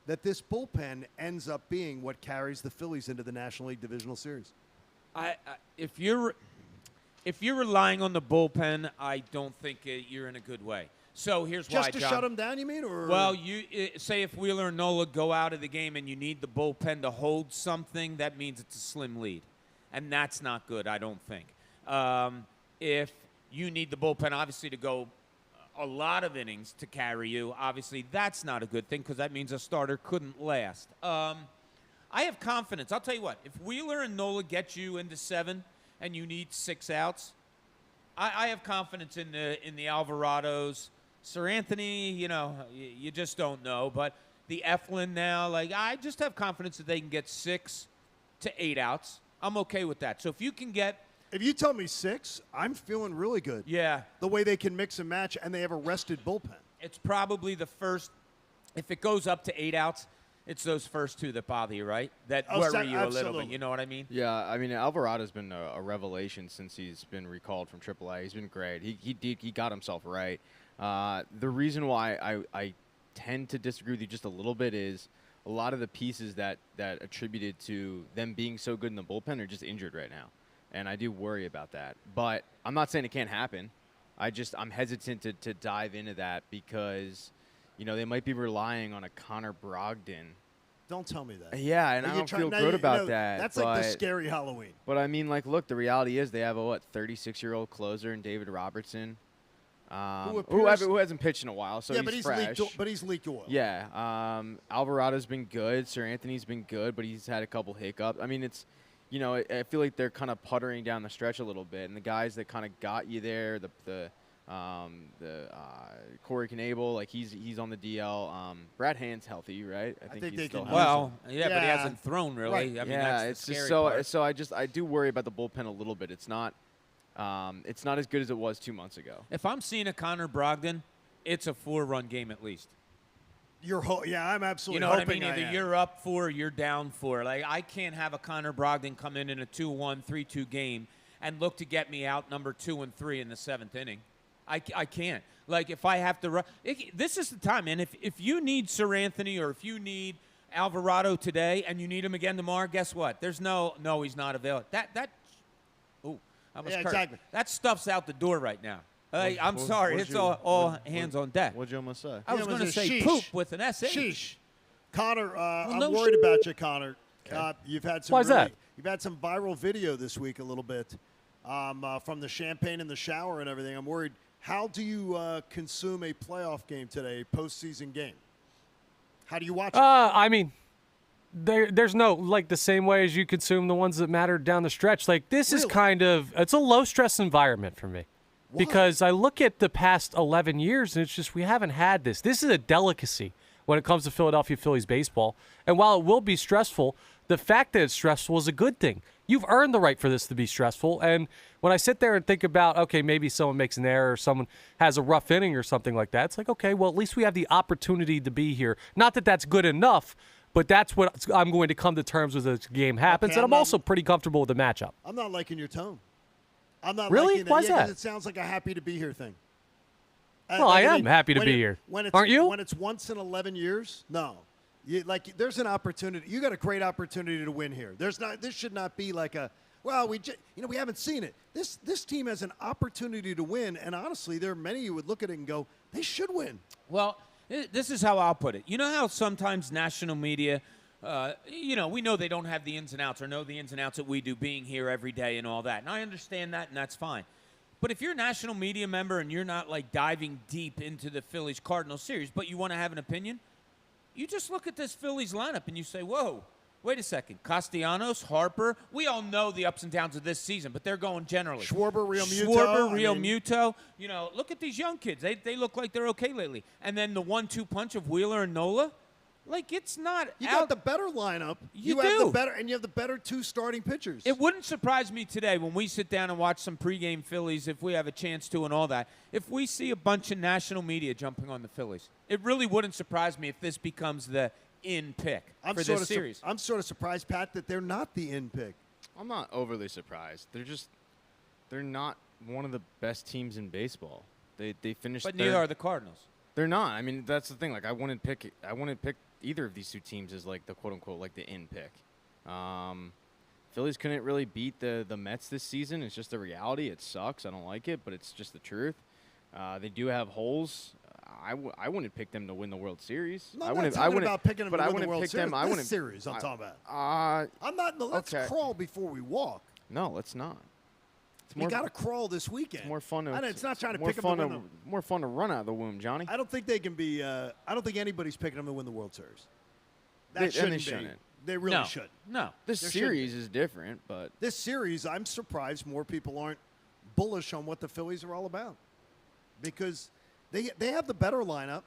that this bullpen ends up being what carries the Phillies into the National League Divisional Series? If you're relying on the bullpen, I don't think you're in a good way. So here's why, Just to John. shut them down, you mean? Or Well, say if Wheeler and Nola go out of the game and you need the bullpen to hold something, that means it's a slim lead. And that's not good, I don't think. If you need the bullpen, obviously, to go a lot of innings to carry you, obviously that's not a good thing because that means a starter couldn't last. I have confidence. I'll tell you what. If Wheeler and Nola get you into 7 and you need 6 outs, I have confidence in the Alvarados. Sir Anthony, you just don't know. But the Eflin now, I just have confidence that they can get 6 to 8 outs. I'm okay with that. So if you can get If you tell me 6, I'm feeling really good. Yeah. The way they can mix and match, and they have a rested bullpen. It's probably the first. If it goes up to 8 outs, it's those first 2 that bother you, right? That worry you a little bit. You know what I mean? Yeah, I mean, Alvarado's been a revelation since he's been recalled from AAA. He's been great. He got himself right. The reason why I tend to disagree with you just a little bit is a lot of the pieces that attributed to them being so good in the bullpen are just injured right now. And I do worry about that. But I'm not saying it can't happen. I'm hesitant to dive into that because, they might be relying on a Connor Brogdon. Don't tell me that. Yeah, and I don't feel good about that. That's like the scary Halloween. But, I mean, look, the reality is they have a, 36-year-old closer in David Robertson. Who hasn't pitched in a while, so he's fresh. But he's leaked oil. Yeah. Alvarado's been good. Sir Anthony's been good, but he's had a couple hiccups. I mean, it's – I feel like they're kind of puttering down the stretch a little bit, and the guys that kind of got you there, the Corey Knebel, like he's on the DL. Brad Hand's healthy, right? I think he's still healthy. Well, but he hasn't thrown really. Right. I mean, yeah, that's the it's scary just part. so I do worry about the bullpen a little bit. It's not as good as it was 2 months ago. If I'm seeing a Connor Brogdon, it's a 4-run game at least. I'm absolutely. You know what I hoping mean? Either you're up 4 or you're down 4. Like I can't have a Connor Brogdon come in a 2-1, 3-2 game and look to get me out number 2 and 3 in the 7th inning. I can't. Like if I have to run, this is the time, man. If you need Sir Anthony or if you need Alvarado today and you need him again tomorrow, guess what? There's no he's not available. Exactly. That stuff's out the door right now. I'm sorry. It's all hands on deck. What'd you almost say? I was going to say poop with an S. Sheesh. Connor, I'm worried about you, Connor. Okay. You've had some. Why is that? You've had some viral video this week a little bit from the champagne in the shower and everything. I'm worried. How do you consume a playoff game today, postseason game? How do you watch it? I mean, there's no, like, the same way as you consume the ones that matter down the stretch. Like, this is kind of, it's a low-stress environment for me. Why? Because I look at the past 11 years, and it's just we haven't had this. This is a delicacy when it comes to Philadelphia Phillies baseball. And while it will be stressful, the fact that it's stressful is a good thing. You've earned the right for this to be stressful. And when I sit there and think about, okay, maybe someone makes an error or someone has a rough inning or something like that, it's like, okay, well, at least we have the opportunity to be here. Not that that's good enough, but that's what I'm going to come to terms with as the game happens. Okay, and I'm also pretty comfortable with the matchup. I'm not liking your tone. I'm not really? liking that. Why is that? It sounds like a happy to be here thing. Well, I am happy to be here. Aren't you? When it's once in 11 years, no. There's an opportunity. You got a great opportunity to win here. This should not be like a, well, we haven't seen it. This team has an opportunity to win, and honestly, there are many who would look at it and go, they should win. Well, this is how I'll put it. You know how sometimes national media, we know they don't have the ins and outs or know the ins and outs that we do being here every day and all that. And I understand that, and that's fine. But if you're a national media member and you're not, like, diving deep into the Phillies-Cardinals series, but you want to have an opinion, you just look at this Phillies lineup and you say, whoa, wait a second. Castellanos, Harper, we all know the ups and downs of this season, but they're going generally. Schwarber, Real Muto. Look at these young kids. They look like they're okay lately. And then the 1-2 punch of Wheeler and Nola. Like, it's not You got the better lineup. You have do. the better, and you have the better 2 starting pitchers. It wouldn't surprise me today when we sit down and watch some pregame Phillies, if we have a chance to and all that, if we see a bunch of national media jumping on the Phillies. It really wouldn't surprise me if this becomes the in pick for this series. I'm sort of surprised, Pat, that they're not the in pick. I'm not overly surprised. They're not one of the best teams in baseball. They finished. But neither are the Cardinals. They're not. I mean, that's the thing. Like, I wouldn't pick either of these two teams as like the quote unquote like the in pick. Phillies couldn't really beat the Mets this season. It's just the reality. It sucks. I don't like it, but it's just the truth. They do have holes. I wouldn't pick them to win the World Series. No, I'm not talking about picking them to win the World Series. This series I'm talking about. I'm not. Let's crawl before we walk. No, let's not. You got to crawl this weekend. It's more fun. It's not trying to pick them to win more fun to run out of the womb, Johnny. I don't think they can be. I don't think anybody's picking them to win the World Series. They shouldn't. They really shouldn't. No. This series is different, but this series, I'm surprised more people aren't bullish on what the Phillies are all about, because they have the better lineup.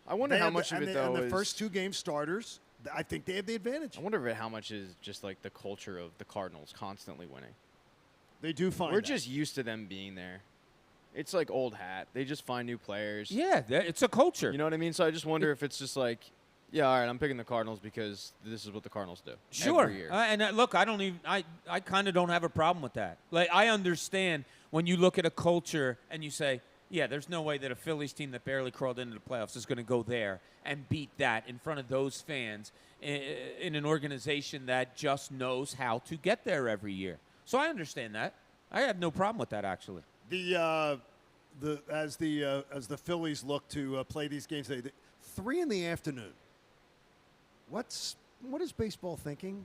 I wonder how much of it though. And the first 2 game starters, I think they have the advantage. I wonder how much is just like the culture of the Cardinals constantly winning. They do find We're that. just used to them being there. It's like old hat. They just find new players. Yeah, it's a culture. You know what I mean? So I just wonder if it's just like, yeah, all right, I'm picking the Cardinals because this is what the Cardinals do. Sure. Every year. Look, I kind of don't have a problem with that. Like, I understand when you look at a culture and you say, yeah, there's no way that a Phillies team that barely crawled into the playoffs is going to go there and beat that in front of those fans in an organization that just knows how to get there every year. So I understand that. I have no problem with that, actually. As the Phillies look to play these games, 3 in the afternoon. What is baseball thinking?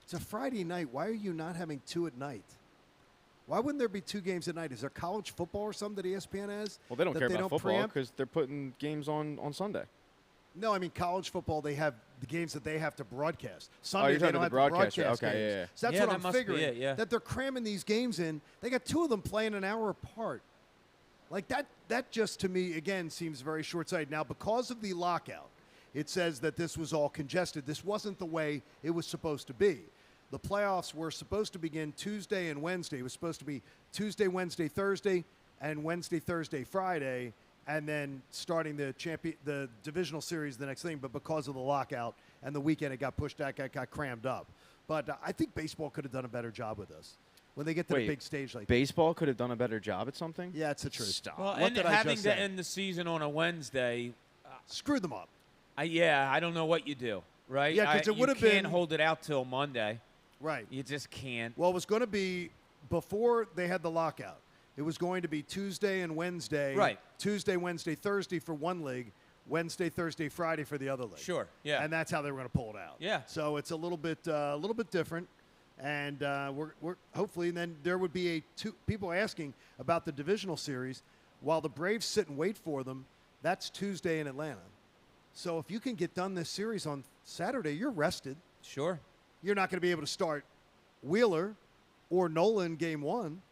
It's a Friday night. Why are you not having 2 at night? Why wouldn't there be 2 games at night? Is there college football or something that ESPN has? Well, they don't care about football because they're putting games on Sunday. No, I mean college football. They have the games that they have to broadcast. Sunday you're they talking don't about have the to broadcast. broadcast Okay, games. yeah. So that's Yeah, what that I'm must be figuring. it, yeah. That they're cramming these games in. They got 2 of them playing an hour apart. Like that just to me again seems very short-sighted. Now, because of the lockout, it says that this was all congested. This wasn't the way it was supposed to be. The playoffs were supposed to begin Tuesday and Wednesday. It was supposed to be Tuesday, Wednesday, Thursday, and Wednesday, Thursday, Friday, and then starting the divisional series the next thing. But because of the lockout and the weekend, it got pushed back, it got crammed up. But I think baseball could have done a better job with this. When they get to the big stage like baseball could have done a better job at something? Yeah, it's the truth. Stop. Well, What and did I having just to say? end the season on a Wednesday, screwed them up. I don't know what you do, right? Yeah, 'cause it would have You can't been- hold it out till Monday. Right. You just can't. Well, it was going to be before they had the lockout. It was going to be Tuesday and Wednesday. Right. Tuesday, Wednesday, Thursday for one league. Wednesday, Thursday, Friday for the other league. Sure. Yeah. And that's how they were going to pull it out. Yeah. So it's a little bit different, and we're hopefully. And then there would be people asking about the divisional series, while the Braves sit and wait for them. That's Tuesday in Atlanta. So if you can get done this series on Saturday, you're rested. Sure. You're not going to be able to start Wheeler or Nolan game 1,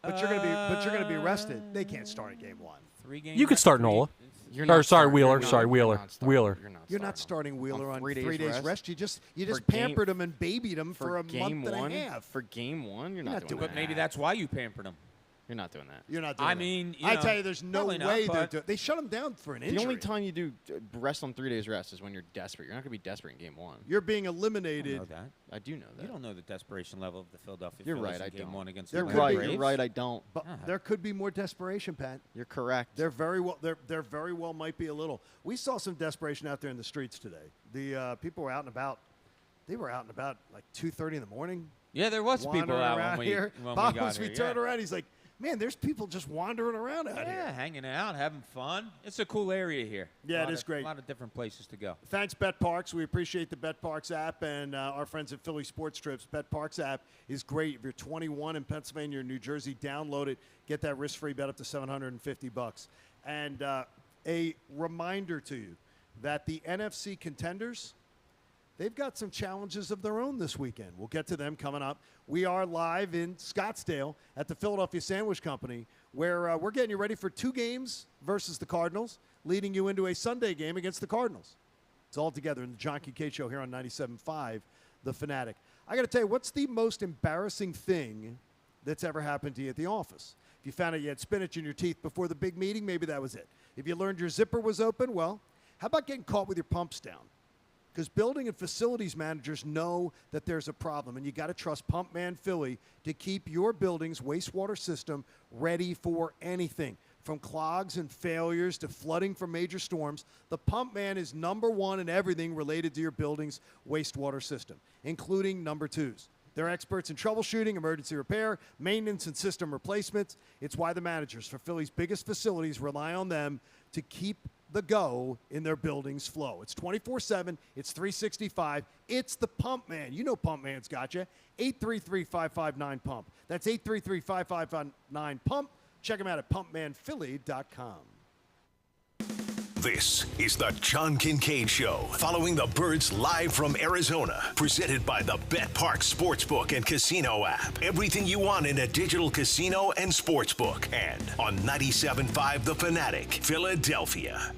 but you're going to be rested. They can't start in game 1. 3 games. You could start Nola. You're Or not sorry, starting- Wheeler. you're not- Sorry, you're Wheeler. not starting- Wheeler. You're not starting Wheeler on 3 3 days rest. You just pampered him and babied him for a month and a half. For game 1, you're not not doing doing But that. maybe that's why you pampered him. You're not doing that. You're not doing I that. mean, I tell you, there's no probably not, way but- they shut him down for an injury. The only time you do rest on 3 days rest is when you're desperate. You're not going to be desperate in game 1. You're being I eliminated. don't know that. I do know that. You don't know the desperation level of the Philadelphia You're Phillies right, in I game don't. 1 against There the could right, be- Braves. you're right, I don't. But there could be more desperation, Pat. You're correct. There very well might be a little. We saw some desperation out there in the streets today. The people were out and about. They were out and about like 2:30 in the morning. Yeah, there was people wandering out around when here. we Bob, got once we here, turned yeah. around, he's like, "Man, there's people just wandering around out Yeah, here." hanging out, having fun. It's a cool area here. Yeah, it is great. A lot of different places to go. Thanks, Bet Parks. We appreciate the Bet Parks app and our friends at Philly Sports Trips. Bet Parks app is great. If you're 21 in Pennsylvania or New Jersey, download it. Get that risk-free bet up to $750. And a reminder to you that the NFC contenders, they've got some challenges of their own this weekend. We'll get to them coming up. We are live in Scottsdale at the Philadelphia Sandwich Company, where we're getting you ready for 2 games versus the Cardinals, leading you into a Sunday game against the Cardinals. It's all together in the John Kincade Show here on 97.5 The Fanatic. I got to tell you, what's the most embarrassing thing that's ever happened to you at the office? If you found out you had spinach in your teeth before the big meeting, maybe that was it. If you learned your zipper was open, well, how about getting caught with your pumps down? Because building and facilities managers know that there's a problem, and you got to trust Pump Man Philly to keep your building's wastewater system ready for anything. From clogs and failures to flooding from major storms, the Pump Man is number 1 in everything related to your building's wastewater system, including number 2s. They're experts in troubleshooting, emergency repair, maintenance, and system replacements. It's why the managers for Philly's biggest facilities rely on them to keep the go in their buildings flow. It's 24/7. It's 365. It's the Pump Man. You know Pump Man's got you. 833-559-PUMP. That's 833-559-PUMP. Check them out at pumpmanphilly.com. This is the John Kincade Show, following the Birds live from Arizona, presented by the Bet Park Sportsbook and Casino app. Everything you want in a digital casino and sportsbook. And on 97.5 The Fanatic, Philadelphia.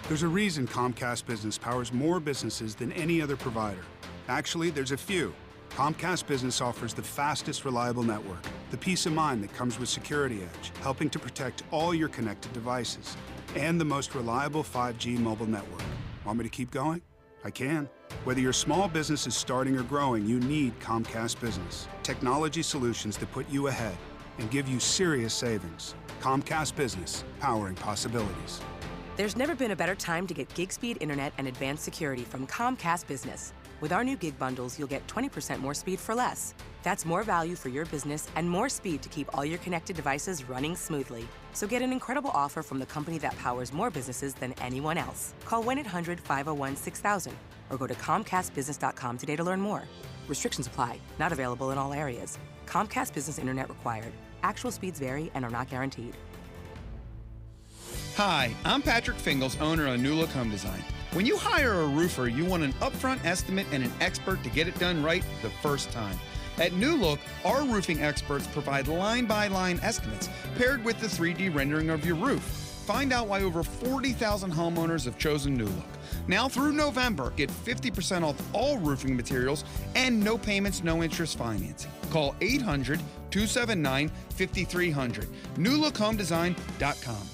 There's a reason Comcast Business powers more businesses than any other provider. Actually, there's a few. Comcast Business offers the fastest, reliable network, the peace of mind that comes with Security Edge, helping to protect all your connected devices, and the most reliable 5G mobile network. Want me to keep going? I can. Whether your small business is starting or growing, you need Comcast Business. Technology solutions that put you ahead and give you serious savings. Comcast Business, powering possibilities. There's never been a better time to get gig speed internet and advanced security from Comcast Business. With our new gig bundles, you'll get 20% more speed for less. That's more value for your business and more speed to keep all your connected devices running smoothly. So get an incredible offer from the company that powers more businesses than anyone else. Call 1-800-501-6000 or go to ComcastBusiness.com today to learn more. Restrictions apply. Not available in all areas. Comcast Business Internet required. Actual speeds vary and are not guaranteed. Hi, I'm Patrick Fingles, owner of New Look Home Design. When you hire a roofer, you want an upfront estimate and an expert to get it done right the first time. At New Look, our roofing experts provide line-by-line estimates paired with the 3D rendering of your roof. Find out why over 40,000 homeowners have chosen New Look. Now through November, get 50% off all roofing materials and no payments, no interest financing. Call 800-279-5300. NewLookHomeDesign.com.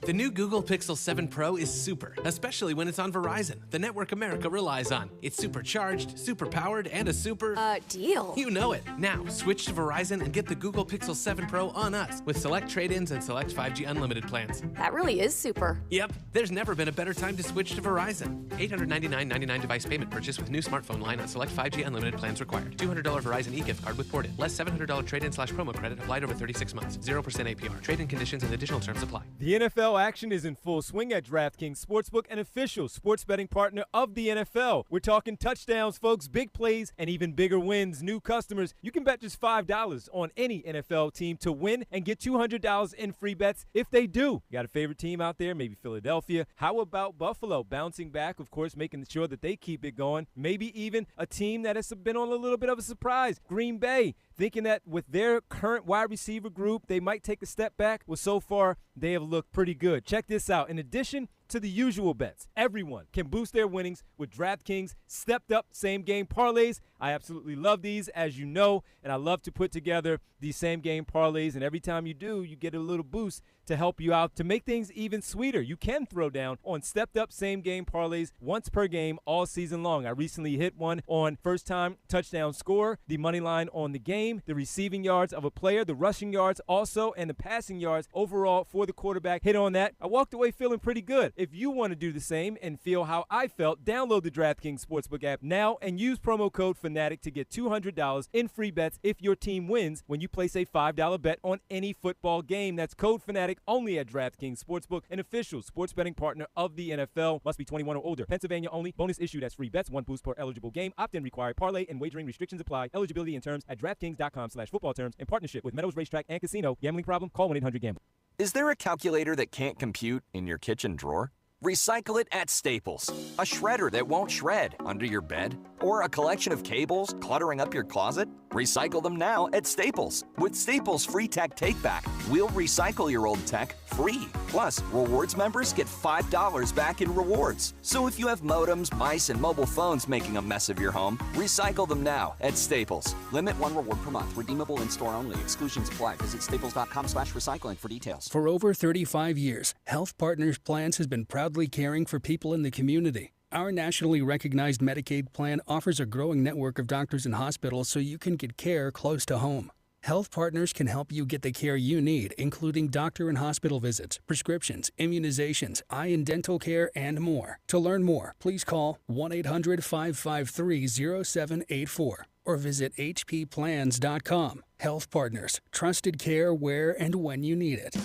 The new Google Pixel 7 Pro is super, especially when it's on Verizon, the network America relies on. It's supercharged, super powered, and a super... deal. You know it. Now, switch to Verizon and get the Google Pixel 7 Pro on us with select trade-ins and select 5G unlimited plans. That really is super. Yep. There's never been a better time to switch to Verizon. $899.99 device payment purchase with new smartphone line on select 5G unlimited plans required. $200 Verizon e-gift card with ported. Less $700 trade-in/promo credit applied over 36 months. 0% APR. Trade-in conditions and additional terms apply. The NFL action is in full swing at DraftKings Sportsbook, an official sports betting partner of the NFL. We're talking touchdowns, folks, big plays, and even bigger wins. New customers, you can bet just $5 on any NFL team to win and get $200 in free bets if they do. You got a favorite team out there? Maybe Philadelphia. How about Buffalo? Bouncing back, of course, making sure that they keep it going. Maybe even a team that has been on a little bit of a surprise. Green Bay, thinking that with their current wide receiver group, they might take a step back. Well, so far, they have looked pretty good. Check this out. In addition to the usual bets, everyone can boost their winnings with DraftKings stepped-up same-game parlays. I absolutely love these, as you know, and I love to put together these same-game parlays, and every time you do, you get a little boost to help you out to make things even sweeter. You can throw down on stepped-up same-game parlays once per game all season long. I recently hit one on first-time touchdown score, the money line on the game, the receiving yards of a player, the rushing yards also, and the passing yards overall for the quarterback. Hit on that. I walked away feeling pretty good. If you want to do the same and feel how I felt, download the DraftKings Sportsbook app now and use promo code FANATIC to get $200 in free bets if your team wins when you place a $5 bet on any football game. That's code FANATIC only at DraftKings Sportsbook, an official sports betting partner of the NFL. Must be 21 or older. Pennsylvania only. Bonus issued as free bets. One boost per eligible game. Opt-in required. Parlay and wagering restrictions apply. Eligibility and terms at DraftKings.com/football terms in partnership with Meadows Racetrack and Casino. Gambling problem? Call 1-800-GAMBLER. Is there a calculator that can't compute in your kitchen drawer? Recycle it at Staples. A shredder that won't shred under your bed? Or a collection of cables cluttering up your closet? Recycle them now at Staples. With Staples Free Tech Take-Back, we'll recycle your old tech free. Plus, rewards members get $5 back in rewards. So if you have modems, mice, and mobile phones making a mess of your home, recycle them now at Staples. Limit 1 reward per month. Redeemable in-store only. Exclusions apply. Visit staples.com/recycling for details. For over 35 years, Health Partners Plans has been proudly caring for people in the community. Our nationally recognized Medicaid plan offers a growing network of doctors and hospitals so you can get care close to home. Health Partners can help you get the care you need, including doctor and hospital visits, prescriptions, immunizations, eye and dental care, and more. To learn more, please call 1-800-553-0784 or visit hpplans.com. Health Partners, trusted care where and when you need it.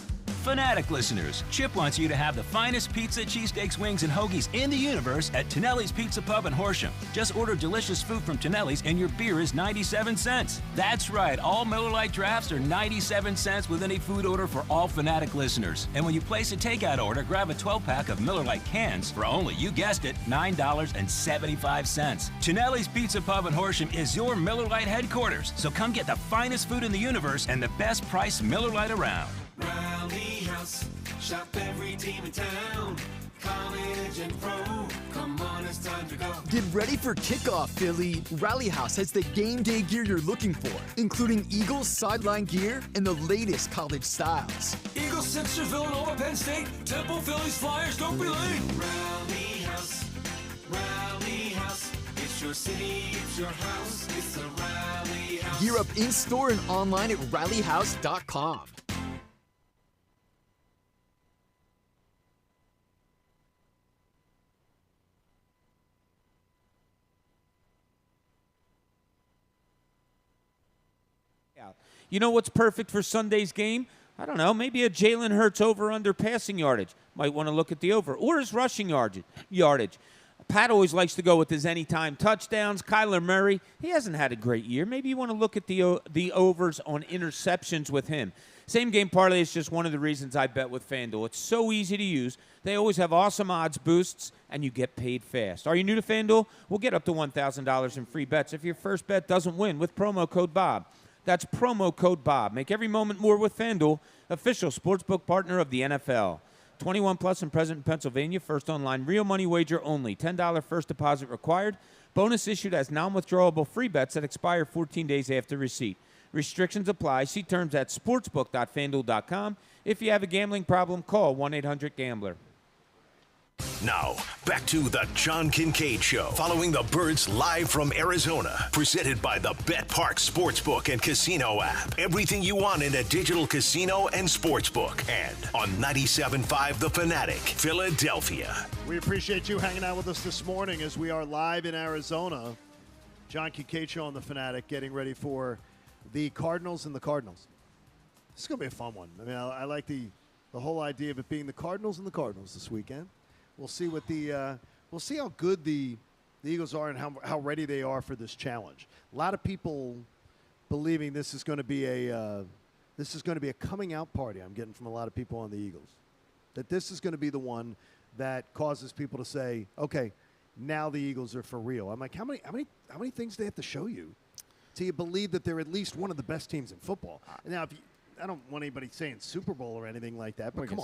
Fanatic listeners, Chip wants you to have the finest pizza, cheesesteaks, wings, and hoagies in the universe at Tonelli's Pizza Pub in Horsham. Just order delicious food from Tonelli's and your beer is 97 cents. That's right, all Miller Lite drafts are 97 cents with any food order for all Fanatic listeners. And when you place a takeout order, grab a 12-pack of Miller Lite cans for only, you guessed it, $9.75. Tonelli's Pizza Pub in Horsham is your Miller Lite headquarters. So come get the finest food in the universe and the best price Miller Lite around. Rally House, shop every team in town. college and pro. Come on, it's time to go. Get ready for kickoff, Philly. Rally House has the game day gear you're looking for, including Eagles sideline gear and the latest college styles. Eagles, Sixers, Villanova, Penn State, Temple, Phillies, Flyers, don't be late. Rally House, Rally House. It's your city, it's your house, it's a Rally House. Gear up in-store and online at rallyhouse.com. You know what's perfect for Sunday's game? I don't know, maybe a Jalen Hurts over-under passing yardage. Might want to look at the over. Or his rushing yardage. Pat always likes to go with his anytime touchdowns. Kyler Murray, he hasn't had a great year. Maybe you want to look at the overs on interceptions with him. Same game parlay is just one of the reasons I bet with FanDuel. It's so easy to use. They always have awesome odds boosts, and you get paid fast. Are you new to FanDuel? We'll get up to $1,000 in free bets if your first bet doesn't win with promo code BOB. That's promo code BOB. Make every moment more with FanDuel, official sportsbook partner of the NFL. 21 plus and present in Pennsylvania. First online real money wager only. $10 first deposit required. Bonus issued as non-withdrawable free bets that expire 14 days after receipt. Restrictions apply. See terms at sportsbook.fanduel.com. If you have a gambling problem, call 1-800-GAMBLER. Now, back to the John Kincade Show, following the Birds live from Arizona, presented by the Bet Park Sportsbook and Casino app. Everything you want in a digital casino and sportsbook. And on 97.5 The Fanatic, Philadelphia. We appreciate you hanging out with us this morning as we are live in Arizona. John Kincade Show on The Fanatic, getting ready for the Cardinals and the Cardinals. This is going to be a fun one. I mean, I like the whole idea of it being the Cardinals and the Cardinals this weekend. We'll see what we'll see how good the Eagles are and how ready they are for this challenge. A lot of people believing this is going to be a coming out party. I'm getting from a lot of people on the Eagles, that this is going to be the one that causes people to say, okay, now the Eagles are for real. I'm like, how many things do they have to show you till you believe that they're at least one of the best teams in football? Now, I don't want anybody saying Super Bowl or anything like that, but come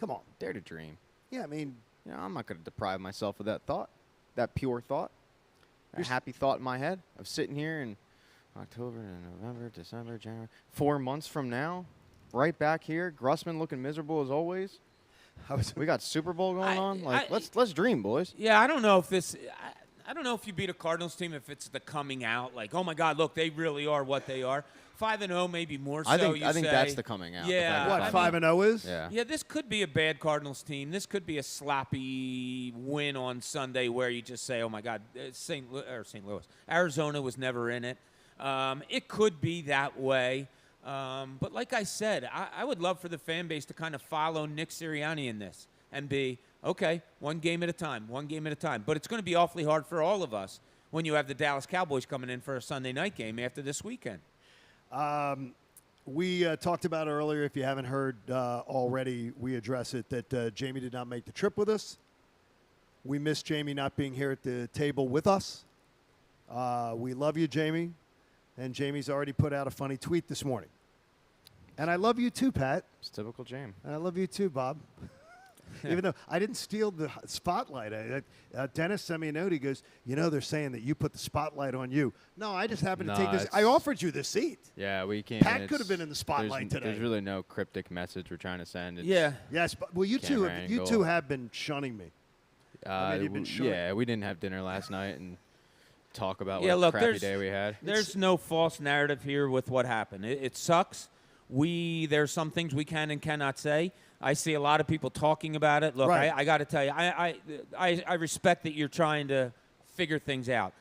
on, dare to dream. Yeah, I mean. You know, I'm not going to deprive myself of that thought, that pure thought, a happy thought in my head of sitting here in October, November, December, January, 4 months from now, right back here, Grussman looking miserable as always. We got Super Bowl going on. Let's dream, boys. Yeah, I don't know if this. I don't know if you beat a Cardinals team if it's the coming out. Like, oh my God, look, they really are what they are. 5-0, maybe more so. I think that's the coming out. Yeah, what 5-0 is? Yeah. Yeah, this could be a bad Cardinals team. This could be a sloppy win on Sunday where you just say, oh my God, St. Louis, Arizona was never in it. It could be that way. But like I said, I would love for the fan base to kind of follow Nick Sirianni in this and be, okay, one game at a time. But it's going to be awfully hard for all of us when you have the Dallas Cowboys coming in for a Sunday night game after this weekend. We talked about earlier, if you haven't heard already, we address it, that Jamie did not make the trip with us. We miss Jamie not being here at the table with us. We love you, Jamie. And Jamie's already put out a funny tweet this morning. And I love you too, Pat. It's typical Jamie. And I love you too, Bob. Even though I didn't steal the spotlight. Dennis sent me a note. He goes, they're saying that you put the spotlight on you. No, I just happened to take this. I offered you this seat. Yeah, we can't. Pat could have been in the spotlight today. There's really no cryptic message we're trying to send. Yes, but you two have been shunning me. You've been shunning. Yeah, we didn't have dinner last night and talk about what a crappy day we had. There's no false narrative here with what happened. It sucks. There's some things we can and cannot say. I see a lot of people talking about it. Look, right. I got to tell you, I respect that you're trying to figure things out.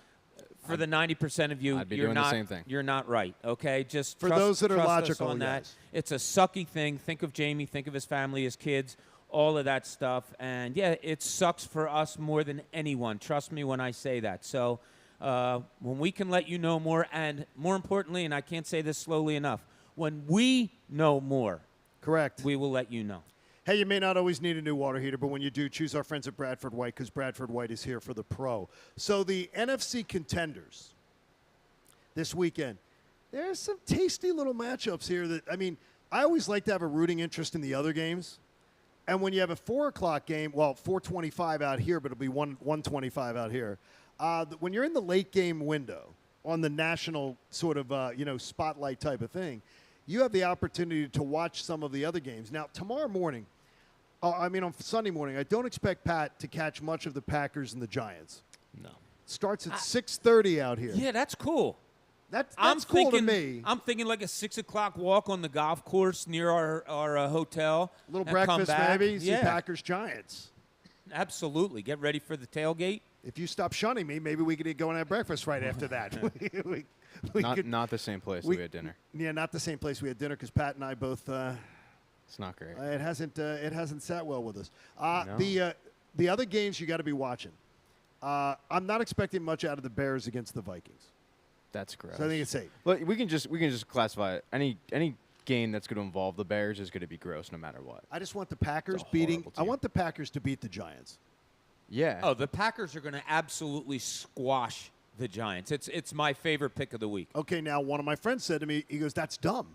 For the 90% of you, I'd be doing the same thing. You're not right. Okay, just for those that are logical on that. It's a sucky thing. Think of Jamie. Think of his family, his kids, all of that stuff. And yeah, it sucks for us more than anyone. Trust me when I say that. So when we can let you know more, and more importantly, and I can't say this slowly enough, when we know more, correct, we will let you know. Hey, you may not always need a new water heater, but when you do, choose our friends at Bradford White, because Bradford White is here for the pro. So the NFC contenders this weekend, there's some tasty little matchups here that, I always like to have a rooting interest in the other games. And when you have a 4 o'clock game, well, 4:25 out here, but it'll be 1:25 out here. When you're in the late game window on the national sort of spotlight type of thing, you have the opportunity to watch some of the other games. Now, tomorrow morning, on Sunday morning, I don't expect Pat to catch much of the Packers and the Giants. No. Starts at 6:30 out here. Yeah, that's cool. That's cool to me. I'm thinking like a 6 o'clock walk on the golf course near our hotel. A little and come breakfast back. maybe. See Yeah, Packers Giants. absolutely. Get ready for the tailgate. If you stop shunning me, maybe we could go and have breakfast right after that. Not the same place we had dinner. Yeah, not the same place we had dinner because Pat and I both. It's not great. It hasn't sat well with us. No. The other games you got to be watching. I'm not expecting much out of the Bears against the Vikings. That's gross. So I think it's safe. But we can just classify it. Any game that's going to involve the Bears is going to be gross no matter what. I just want the Packers beating. I want the Packers to beat the Giants. Yeah. Oh, the Packers are going to absolutely squash the Giants. It's my favorite pick of the week. Okay, now one of my friends said to me, he goes, "That's dumb.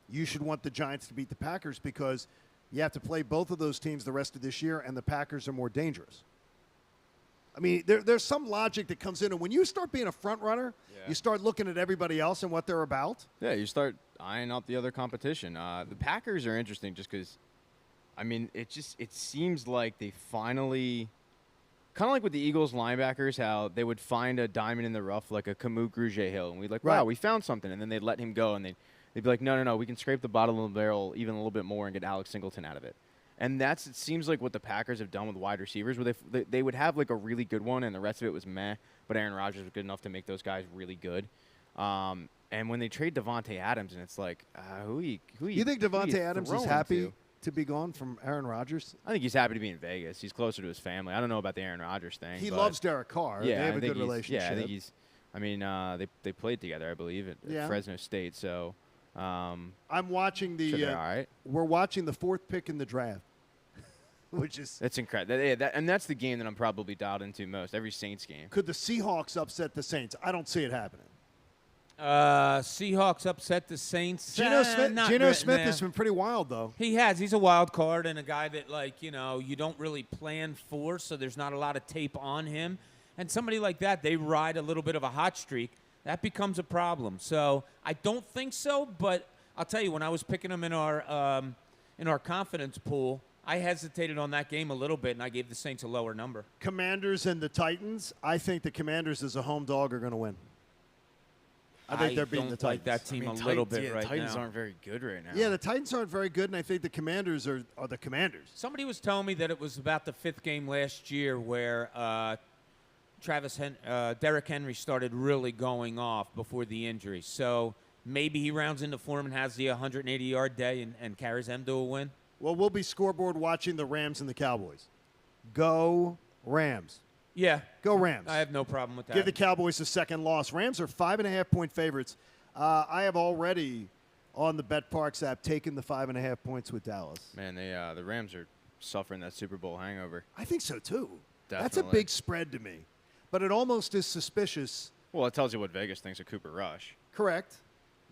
You should want the Giants to beat the Packers because you have to play both of those teams the rest of this year, and the Packers are more dangerous." I mean, there's some logic that comes in, and when you start being a front runner, you start looking at everybody else and what they're about. Yeah, you start eyeing out the other competition. The Packers are interesting just because, I mean, it seems like they finally, kind of like with the Eagles linebackers, how they would find a diamond in the rough like a Camus Grugier-Hill, and we'd like, wow, we found something, and then they'd let him go, and they'd be like, no, we can scrape the bottom of the barrel even a little bit more and get Alex Singleton out of it. And it seems like what the Packers have done with wide receivers, where they would have like a really good one, and the rest of it was meh. But Aaron Rodgers was good enough to make those guys really good. And when they trade Devontae Adams, and it's like, who you think Devontae Adams is happy to be gone from Aaron Rodgers? I think he's happy to be in Vegas. He's closer to his family. I don't know about the Aaron Rodgers thing. He loves Derek Carr. Yeah, they have a good he's- relationship. Yeah, I think he's. I mean, they played together, I believe, at Fresno State. So I'm watching sure they're all right. We're watching the 4th pick in the draft. Which is that's incredible. And that's the game that I'm probably dialed into most. Every Saints game. Could the Seahawks upset the Saints? I don't see it happening. Seahawks upset the Saints. Geno Smith has been pretty wild, though. He has. He's a wild card and a guy that, you don't really plan for, so there's not a lot of tape on him. And somebody like that, they ride a little bit of a hot streak. That becomes a problem. So I don't think so, but I'll tell you, when I was picking him in our confidence pool, I hesitated on that game a little bit, and I gave the Saints a lower number. Commanders and the Titans. I think the Commanders as a home dog are going to win. I think they're beating the Titans. Like that team a little bit right now. The Titans aren't very good right now. Yeah, the Titans aren't very good, and I think the Commanders are the Commanders. Somebody was telling me that it was about the 5th game last year where Derrick Henry started really going off before the injury. So maybe he rounds into form and has the 180-yard day and carries them to a win. Well, we'll be scoreboard watching the Rams and the Cowboys. Go Rams. Yeah. Go Rams. I have no problem with that. Give the Cowboys a second loss. Rams are 5.5-point favorites. I have already, on the BetParks app, taken the 5.5 points with Dallas. Man, the Rams are suffering that Super Bowl hangover. I think so, too. Definitely. That's a big spread to me. But it almost is suspicious. Well, it tells you what Vegas thinks of Cooper Rush. Correct.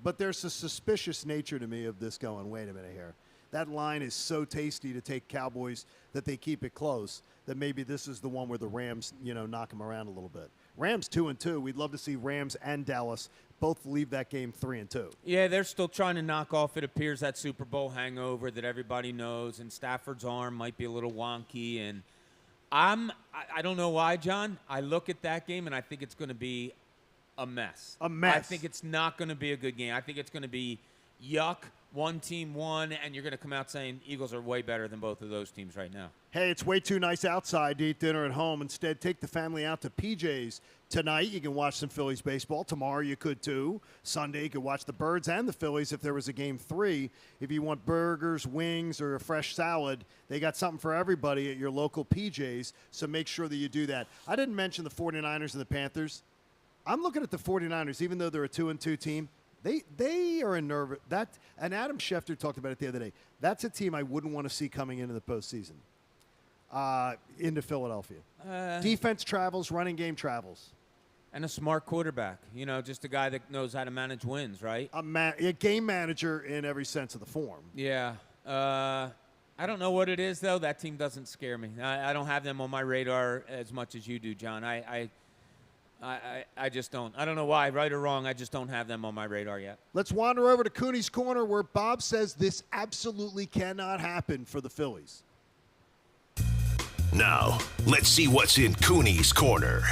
But there's a suspicious nature to me of this going, wait a minute here. That line is so tasty to take Cowboys that they keep it close, that maybe this is the one where the Rams, knock them around a little bit. Rams 2-2. We'd love to see Rams and Dallas both leave that game 3-2. Yeah, they're still trying to knock off, it appears, that Super Bowl hangover that everybody knows, and Stafford's arm might be a little wonky. And I don't know why, John. I look at that game, and I think it's going to be a mess. A mess. I think it's not going to be a good game. I think it's going to be yuck. One team won, and you're going to come out saying Eagles are way better than both of those teams right now. Hey, it's way too nice outside to eat dinner at home. Instead, take the family out to PJ's tonight. You can watch some Phillies baseball. Tomorrow you could, too. Sunday you could watch the Birds and the Phillies if there was a Game 3. If you want burgers, wings, or a fresh salad, they got something for everybody at your local PJ's, so make sure that you do that. I didn't mention the 49ers and the Panthers. I'm looking at the 49ers, even though they're a 2-2 team. They are in nerve. And Adam Schefter talked about it the other day. That's a team I wouldn't want to see coming into the postseason, into Philadelphia. Defense travels, running game travels. And a smart quarterback. Just a guy that knows how to manage wins, right? A game manager in every sense of the form. Yeah. I don't know what it is, though. That team doesn't scare me. I don't have them on my radar as much as you do, John. I just don't. I don't know why, right or wrong. I just don't have them on my radar yet. Let's wander over to Cooney's Corner, where Bob says this absolutely cannot happen for the Phillies. Now, let's see what's in Cooney's Corner.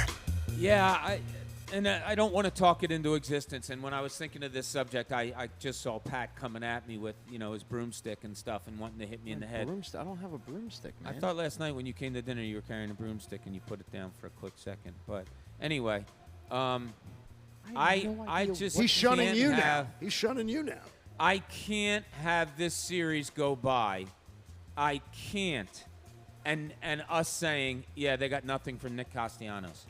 Yeah, I don't want to talk it into existence. And when I was thinking of this subject, I just saw Pat coming at me with, his broomstick and stuff and wanting to hit me in the head. I don't have a broomstick, man. I thought last night when you came to dinner you were carrying a broomstick and you put it down for a quick second. But anyway, I just He's shunning can't you have, now. He's shunning you now. I can't have this series go by. I can't. And us saying, yeah, they got nothing from Nick Castellanos.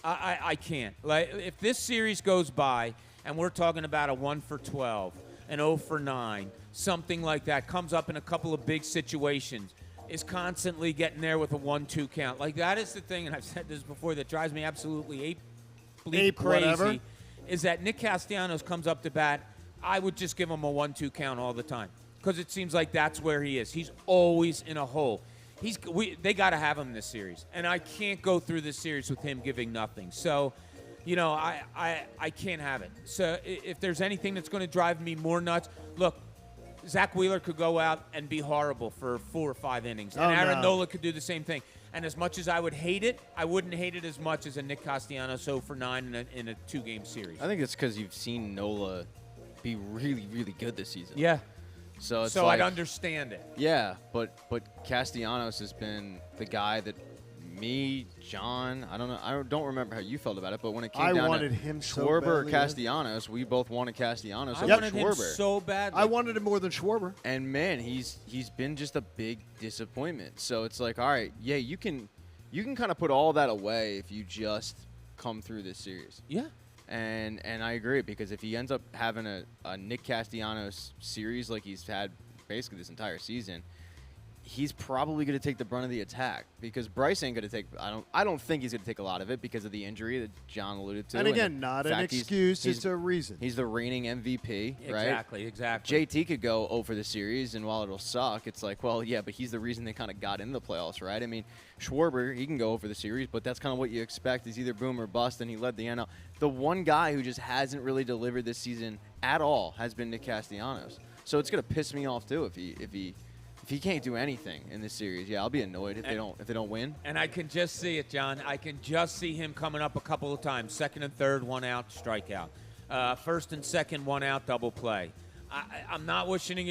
I can't. Like, if this series goes by and we're talking about a 1 for 12, an 0 for 9, something like that, comes up in a couple of big situations, is constantly getting there with a 1-2 count. Like, that is the thing, and I've said this before, that drives me absolutely ape crazy, whatever. is that Nick Castellanos comes up to bat, I would just give him a 1-2 count all the time because it seems like that's where he is. He's always in a hole. They got to have him this series, and I can't go through this series with him giving nothing. So, I can't have it. So if there's anything that's going to drive me more nuts, look, Zach Wheeler could go out and be horrible for 4 or 5 innings, and Aaron Nola could do the same thing. And as much as I would hate it, I wouldn't hate it as much as a Nick Castellanos 0 for 9 in a 2-game series. I think it's because you've seen Nola be really, really good this season. Yeah. So it's I'd understand it. Yeah, but Castellanos has been the guy that me, John, I don't remember how you felt about it, but when it came down to him so Schwarber or badly, Castellanos, we both wanted Castellanos I over wanted him Schwarber. so badly. I wanted him more than Schwarber. And man, he's been just a big disappointment. So it's like, all right, yeah, you can kind of put all that away if you just come through this series. Yeah. And I agree, because if he ends up having a Nick Castellanos series like he's had basically this entire season, he's probably going to take the brunt of the attack, because Bryce ain't going to take. I don't think he's going to take a lot of it because of the injury that John alluded to. And again, not an excuse; it's a reason. He's the reigning MVP, right? Exactly. JT could go over the series, and while it'll suck, it's like, well, yeah, but he's the reason they kind of got into the playoffs, right? I mean, Schwarber, he can go over the series, but that's kind of what you expect. Is either boom or bust, and he led the NL. The one guy who just hasn't really delivered this season at all has been Nick Castellanos. So it's going to piss me off too if he can't do anything in this series. Yeah, I'll be annoyed if they don't win. And I can just see it, John. I can just see him coming up a couple of times. 2nd and 3rd, 1 out, strikeout. 1st and 2nd, 1 out, double play. I'm not wishing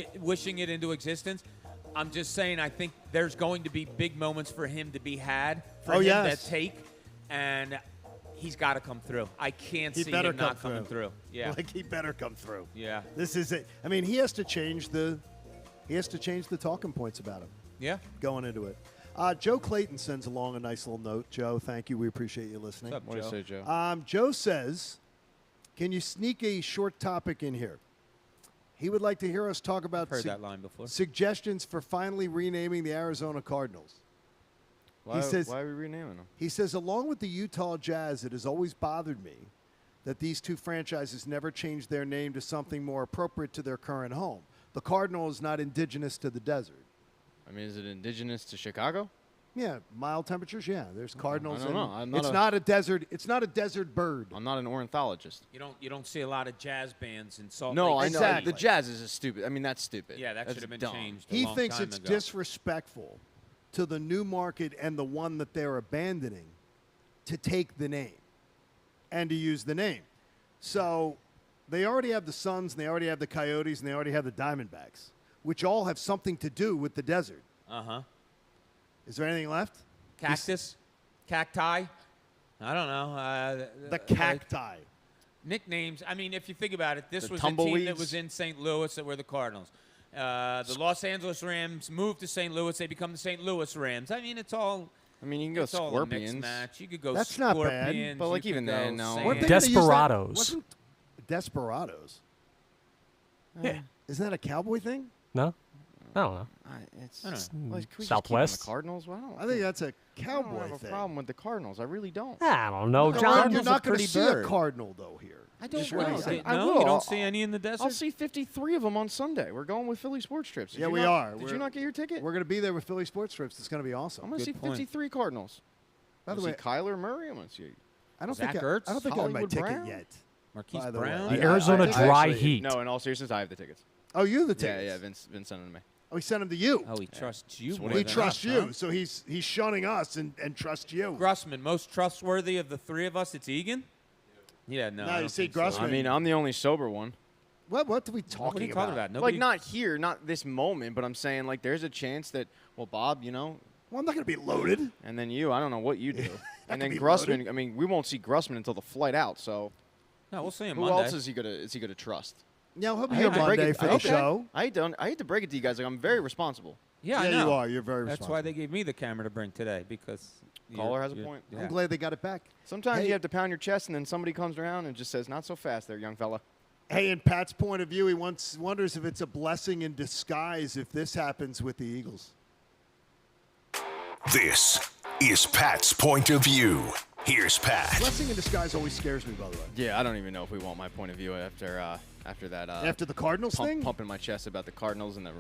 it into existence. I'm just saying I think there's going to be big moments for him to be had, for him to take, and he's got to come through. I can't see him not coming through. Yeah, like he better come through. Yeah, this is it. I mean, he has to change the talking points about him. Yeah, going into it. Joe Clayton sends along a nice little note. Joe, thank you. We appreciate you listening. What's up, Joe? What do you say, Joe? Joe says, can you sneak a short topic in here? He would like to hear us talk about heard that line before. Suggestions for finally renaming the Arizona Cardinals. Why are we renaming them? He says, along with the Utah Jazz, it has always bothered me that these two franchises never changed their name to something more appropriate to their current home. The Cardinal is not indigenous to the desert. I mean, is it indigenous to Chicago? Yeah, mild temperatures. Yeah, there's Cardinals. I don't know. It's not a desert. It's not a desert bird. I'm not an ornithologist. You don't see a lot of jazz bands in Salt No, Lake I know. Exactly. The Jazz is stupid. I mean, that's stupid. Yeah, that That's should have been dumb. changed. He thinks it's disrespectful to the new market and the one that they're abandoning to take the name and to use the name. So they already have the Suns, and they already have the Coyotes, and they already have the Diamondbacks, which all have something to do with the desert. Uh-huh. Is there anything left? Cactus? Cacti? I don't know. The cacti. Nicknames. I mean, if you think about it, this The was a team tumbleweeds? that was in St. Louis that were the Cardinals. The Los Angeles Rams moved to St. Louis. They become the St. Louis Rams. I mean, it's all. I mean, you can go it's all a mixed Scorpions. match. You could go That's not Scorpions. bad. But, like, you even could then, go no. Sands. Weren't they gonna use that? Desperados. Wasn't Desperados. Yeah. Isn't that a cowboy thing? No? I don't know. It's I don't know. like, can we just keep Southwest? on the Cardinals. Well, I think that's a I cowboy don't have a thing. problem with the Cardinals. I really don't. I don't know, No, John. you're not going to pretty see bird. a cardinal, though, here. I don't Just know. what he said. I No, will. you don't see any in the desert? I'll see 53 of them on Sunday. We're going with Philly Sports Trips. Yeah, we are. Did you not get your ticket? We're going to be there with Philly Sports Trips. It's going to be awesome. I'm going to see 53 Cardinals. By the see way, Kyler Murray. I'm going to see. I don't Zach think Ertz? I don't think I have my Hollywood ticket Brown? yet. Marquise by the way. Brown? The Arizona I Dry actually- Heat. No, in all seriousness, I have the tickets. Oh, you have the tickets? Yeah, Vince sent them to me. Oh, he sent them to you. Oh, he trusts you. That's more what He than trusts us, you, huh? so he's shunning us and trusts you. Grossman, most trustworthy of the three of us, it's Egan? Yeah, no. No, I you don't see, think so. Grossman- I mean, I'm the only sober one. What are we What are talking you talking about? Like, Nobody, not here, not this moment, but I'm saying, like, there's a chance that, well, Bob, you know, Well, I'm not going to be loaded. and then you, I don't know what you do. and then be Grossman, loaded. I mean, we won't see Grossman until the flight out, so No, we'll see him who Monday. else is he gonna trust? Yeah, he'll be I here hate to break Monday it- for I the hate to- show. I hate to break it to you guys, like, I'm very responsible. Yeah, I Yeah, know. you are. You're very That's why they gave me the camera to bring today, because Caller has a point. I'm glad they got it back. Sometimes Hey. you have to pound your chest, and then somebody comes around and just says, "Not so fast, there, young fella." Hey, in Pat's point of view, he wonders if it's a blessing in disguise if this happens with the Eagles. This is Pat's point of view. Here's Pat. Blessing in disguise always scares me, by the way. Yeah, I don't even know if we want my point of view after that. After the Cardinals thing? pumping my chest about the Cardinals and the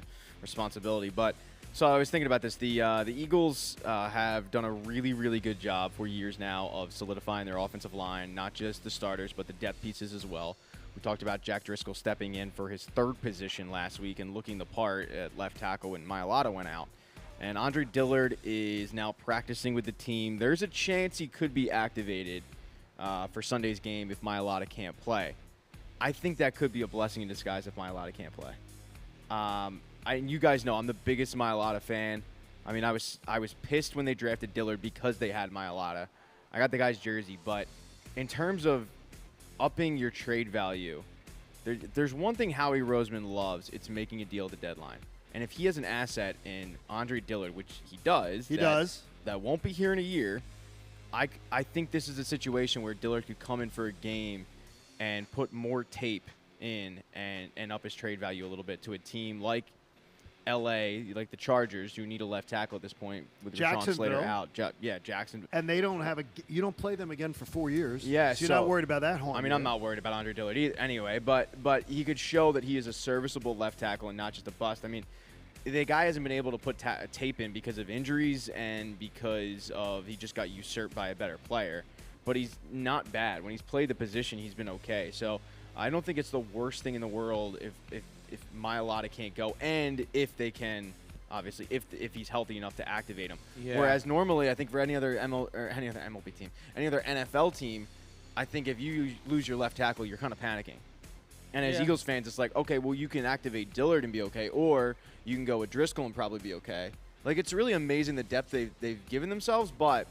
responsibility. But so I was thinking about this. The Eagles have done a really, really good job for years now of solidifying their offensive line, not just the starters, but the depth pieces as well. We talked about Jack Driscoll stepping in for his third position last week and looking the part at left tackle when Mailata went out. And Andre Dillard is now practicing with the team. There's a chance he could be activated for Sunday's game if Mailata can't play. I think that could be a blessing in disguise if Mailata can't play. You guys know I'm the biggest Mailata fan. I mean, I was pissed when they drafted Dillard because they had Mailata. I got the guy's jersey, but in terms of upping your trade value, there's one thing Howie Roseman loves. It's making a deal at the deadline. And if he has an asset in Andre Dillard, which he does, that won't be here in a year, I think this is a situation where Dillard could come in for a game and put more tape in and up his trade value a little bit to a team like L.A., like the Chargers, who need a left tackle at this point with Rashawn Slater out. Jacksonville. And they don't have you don't play them again for 4 years. Yeah, so you're not worried about that harm. I mean, I'm not worried about Andre Dillard either anyway, but he could show that he is a serviceable left tackle and not just a bust. I mean, the guy hasn't been able to put tape in because of injuries and because of he just got usurped by a better player. But he's not bad. When he's played the position, he's been okay. So I don't think it's the worst thing in the world if Mailata can't go, and if they can, obviously, if he's healthy enough to activate him. Yeah. Whereas normally, I think for any other MLB team, any other NFL team, I think if you lose your left tackle, you're kind of panicking. And as Eagles fans, it's like, okay, well, you can activate Dillard and be okay, or you can go with Driscoll and probably be okay. Like, it's really amazing the depth they've given themselves, but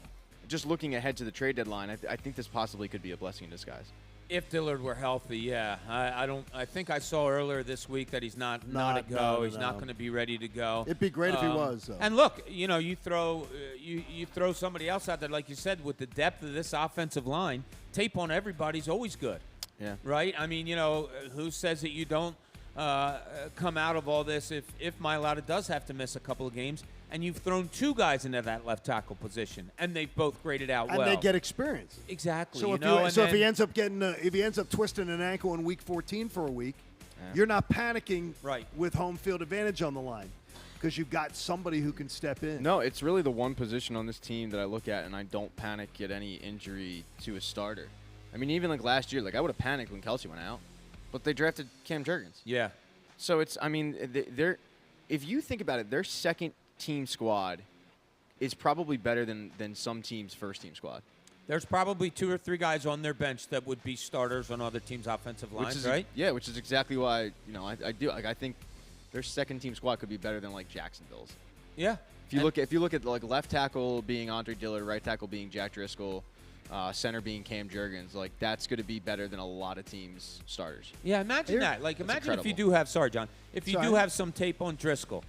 just looking ahead to the trade deadline, I think this possibly could be a blessing in disguise. If Dillard were healthy, yeah. I think I saw earlier this week that he's not a go. No, He's not going to be ready to go. It'd be great if he was, though. And look, you throw you throw somebody else out there, like you said, with the depth of this offensive line, tape on everybody's always good. Yeah. Right? I mean, who says that you don't come out of all this if Mailata does have to miss a couple of games, and you've thrown two guys into that left tackle position, and they've both graded out well. And they get experience. Exactly. So if he ends up twisting an ankle in week 14 for a week, you're not panicking with home field advantage on the line because you've got somebody who can step in. No, it's really the one position on this team that I look at and I don't panic at any injury to a starter. I mean, even like last year, like I would have panicked when Kelsey went out, but they drafted Cam Jurgens. Yeah. So it's, I mean, they're if you think about it, their second team squad is probably better than some teams' first team squad. There's probably 2 or 3 guys on their bench that would be starters on other teams' offensive lines, right? Yeah, which is exactly why I do. Like I think their second team squad could be better than like Jacksonville's. Yeah. If you look at like left tackle being Andre Dillard, right tackle being Jack Driscoll, center being Cam Jurgens, like that's going to be better than a lot of teams' starters. Yeah, imagine that. Like, imagine if you do have, if you do have some tape on Driscoll,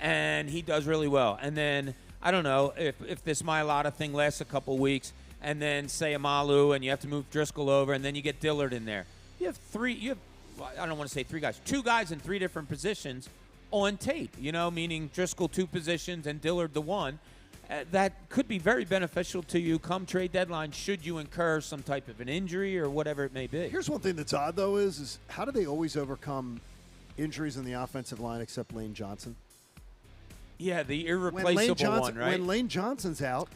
and he does really well, and then I don't know if this Mailata thing lasts a couple weeks, and then say Amalu, and you have to move Driscoll over, and then you get Dillard in there. You have I don't want to say 3 guys, 2 guys in 3 different positions on tape. Meaning Driscoll 2 positions and Dillard the 1. that could be very beneficial to you come trade deadline should you incur some type of an injury or whatever it may be. Here's one thing that's odd, though, is how do they always overcome injuries in the offensive line except Lane Johnson? Yeah, the irreplaceable one, right? When Lane Johnson's out,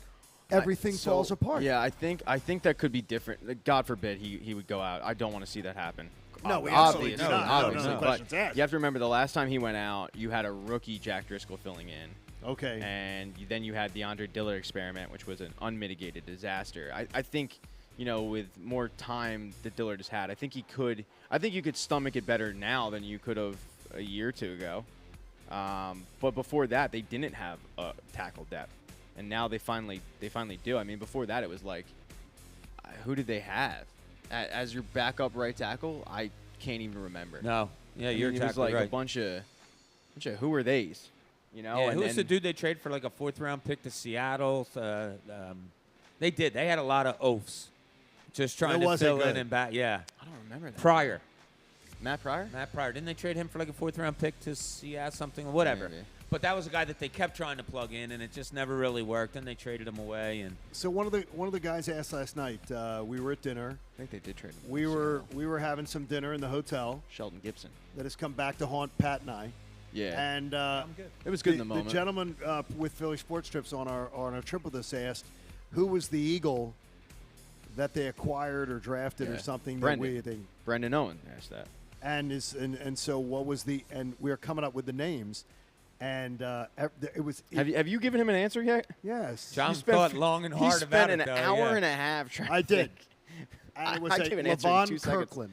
everything falls apart. Yeah, I think that could be different. God forbid he would go out. I don't want to see that happen. No, we obviously, absolutely not. obviously. No, But questions asked. you have to remember the last time he went out, you had a rookie Jack Driscoll filling in. Okay. And then you had the Andre Dillard experiment, which was an unmitigated disaster. I think, with more time that Dillard has had, I think you could stomach it better now than you could have a year or two ago. But before that, they didn't have tackle depth, and now they finally do. I mean, before that, it was like, who did they have as your backup right tackle? I can't even remember. No, yeah, you're it was exactly like right. a bunch of who are they's? Yeah, and who's the dude they traded for like a 4th-round pick to Seattle? They did. They had a lot of oafs, just trying to fill in and back. Yeah, I don't remember that. Pryor. Matt Pryor? Matt Pryor. Didn't they trade him for like a 4th-round pick to Seattle, something or whatever? Maybe. But that was a guy that they kept trying to plug in, and it just never really worked. And they traded him away. And so one of the guys asked last night. We were at dinner. I think they did trade him. We were having some dinner in the hotel. Sheldon Gibson. That has come back to haunt Pat and I. Yeah. And it was good in the moment. The gentleman with Philly Sports Trips on our trip with us asked, who was the Eagle that they acquired or drafted or something? Brendan Owen asked that. And so what was and we were coming up with the names, and it was. Have you given him an answer yet? Yes. John thought long and hard about it. He spent an hour and a half trying. I did. And it was Levon Kirkland.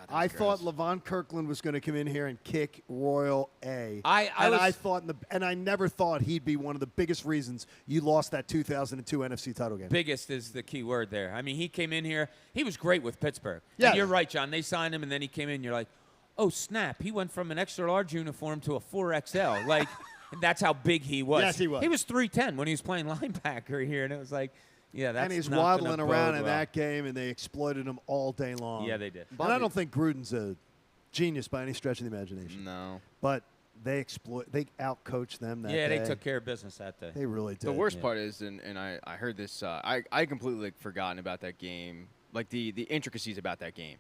I thought Levon Kirkland was going to come in here and kick Royal A. I never thought he'd be one of the biggest reasons you lost that 2002 NFC title game. Biggest is the key word there. I mean, he came in here. He was great with Pittsburgh. Yeah. And you're right, John. They signed him, and then he came in. You're like, oh, snap. He went from an extra large uniform to a 4XL. Like, that's how big he was. Yes, he was. He was 310 when he was playing linebacker here, and it was like, yeah, that's and he's not waddling gonna around bode in well. that game, and they exploited him all day long. Yeah, they did. And I don't think Gruden's a genius by any stretch of the imagination. No. But they outcoached them that day. Yeah, they took care of business that day. They really did. The worst part is, and I heard this, I completely forgotten about that game, like the intricacies about that game.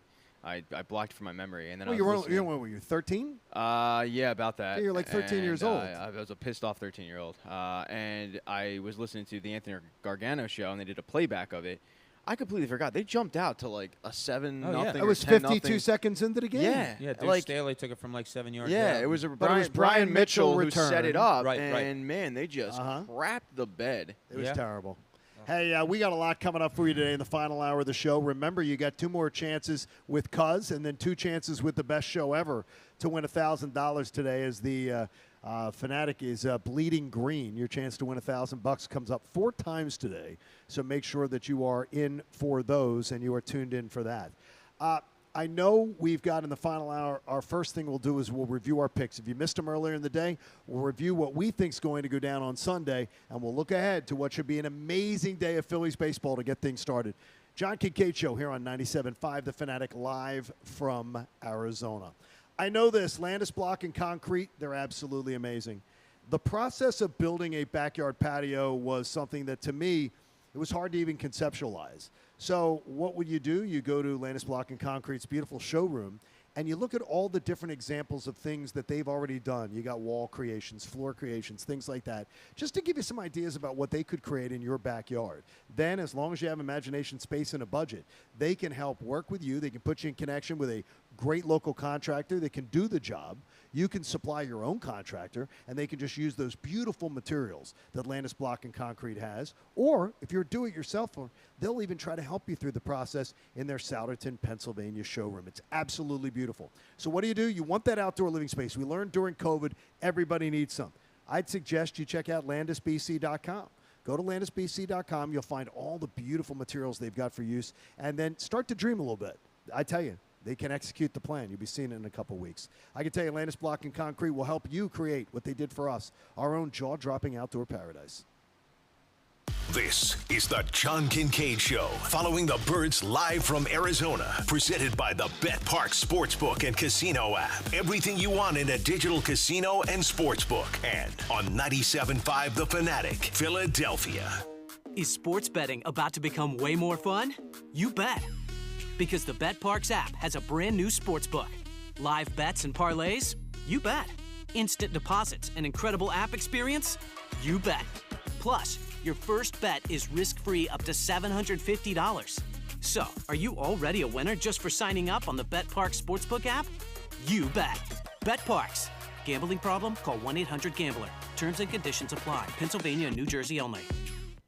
I blocked it from my memory, and then you were 13? Yeah, about that. Yeah, you're like 13 years old. I was a pissed off 13-year-old, and I was listening to the Anthony Gargano show, and they did a playback of it. I completely forgot. They jumped out to like a 7-0. It was 52 seconds into the game. Yeah, Duke Staley took it from like 7 yards. Yeah, out. it was Brian Mitchell who set it up, Right. Man, they just crapped the bed. It was terrible. Hey, we got a lot coming up for you today in the final hour of the show. Remember, you got 2 more chances with Cuz and then 2 chances with the best show ever to win $1,000 today as the Fanatic is bleeding green. Your chance to win $1,000 comes up 4 times today, so make sure that you are in for those and you are tuned in for that. I know we've got in the final hour, our first thing we'll do is we'll review our picks. If you missed them earlier in the day, we'll review what we think is going to go down on Sunday, and we'll look ahead to what should be an amazing day of Phillies baseball to get things started. John Kincade Show here on 97.5 The Fanatic, live from Arizona. I know this, Landis Block and Concrete, they're absolutely amazing. The process of building a backyard patio was something that, to me, it was hard to even conceptualize. So what would you do? You go to Landis Block and Concrete's beautiful showroom, and you look at all the different examples of things that they've already done. You got wall creations, floor creations, things like that, just to give you some ideas about what they could create in your backyard. Then, as long as you have imagination, space, and a budget, they can help work with you. They can put you in connection with a great local contractor that can do the job. You can supply your own contractor, and they can just use those beautiful materials that Landis Block and Concrete has. Or if you're a do-it-yourselfer, they'll even try to help you through the process in their Souderton, Pennsylvania showroom. It's absolutely beautiful. So what do? You want that outdoor living space. We learned during COVID, everybody needs some. I'd suggest you check out landisbc.com. Go to landisbc.com. You'll find all the beautiful materials they've got for use, and then start to dream a little bit. I tell you, they can execute the plan. You'll be seeing it in a couple weeks. I can tell you Landis Block and Concrete will help you create what they did for us, our own jaw-dropping outdoor paradise. This is the John Kincade Show, following the Birds live from Arizona, presented by the Bet Park Sportsbook and Casino app. Everything you want in a digital casino and sportsbook. And on 97.5 The Fanatic, Philadelphia. Is sports betting about to become way more fun? You bet. Because the Bet Parks app has a brand new sportsbook. Live bets and parlays? You bet. Instant deposits and incredible app experience? You bet. Plus, your first bet is risk-free up to $750. So, are you already a winner just for signing up on the Bet Parks Sportsbook app? You bet. Bet Parks. Gambling problem? Call 1-800-GAMBLER. Terms and conditions apply. Pennsylvania and New Jersey only.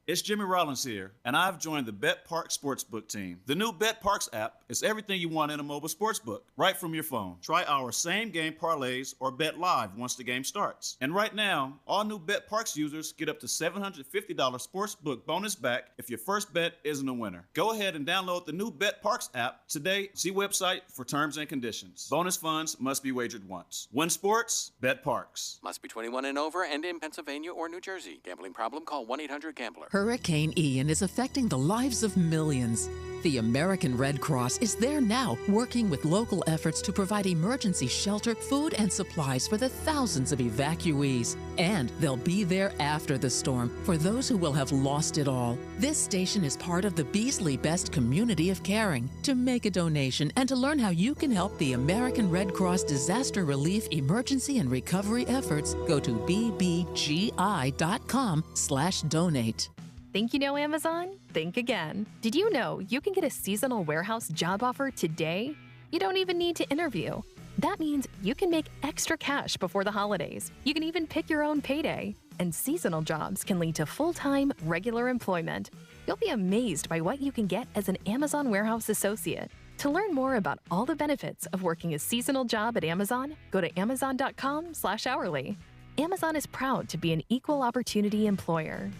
It's Jimmy Rollins here, and I've joined the Bet Parks Sportsbook team. The new Bet Parks app is everything you want in a mobile sportsbook, right from your phone. Try our same-game parlays or bet live once the game starts. And right now, all new Bet Parks users get up to $750 sportsbook bonus back if your first bet isn't a winner. Go ahead and download the new Bet Parks app today. See website for terms and conditions. Bonus funds must be wagered once. Win sports, Bet Parks. Must be 21 and over and in Pennsylvania or New Jersey. Gambling problem? Call 1-800-GAMBLER. Hurricane Ian is affecting the lives of millions. The American Red Cross is there now, working with local efforts to provide emergency shelter, food, and supplies for the thousands of evacuees. And they'll be there after the storm for those who will have lost it all. This station is part of the Beasley Best community of caring. To make a donation and to learn how you can help the American Red Cross Disaster Relief Emergency and Recovery efforts, go to bbgi.com/donate. Think you know Amazon? Think again. Did you know you can get a seasonal warehouse job offer today? You don't even need to interview. That means you can make extra cash before the holidays. You can even pick your own payday. And seasonal jobs can lead to full-time, regular employment. You'll be amazed by what you can get as an Amazon warehouse associate. To learn more about all the benefits of working a seasonal job at Amazon, go to amazon.com/hourly. Amazon is proud to be an equal opportunity employer.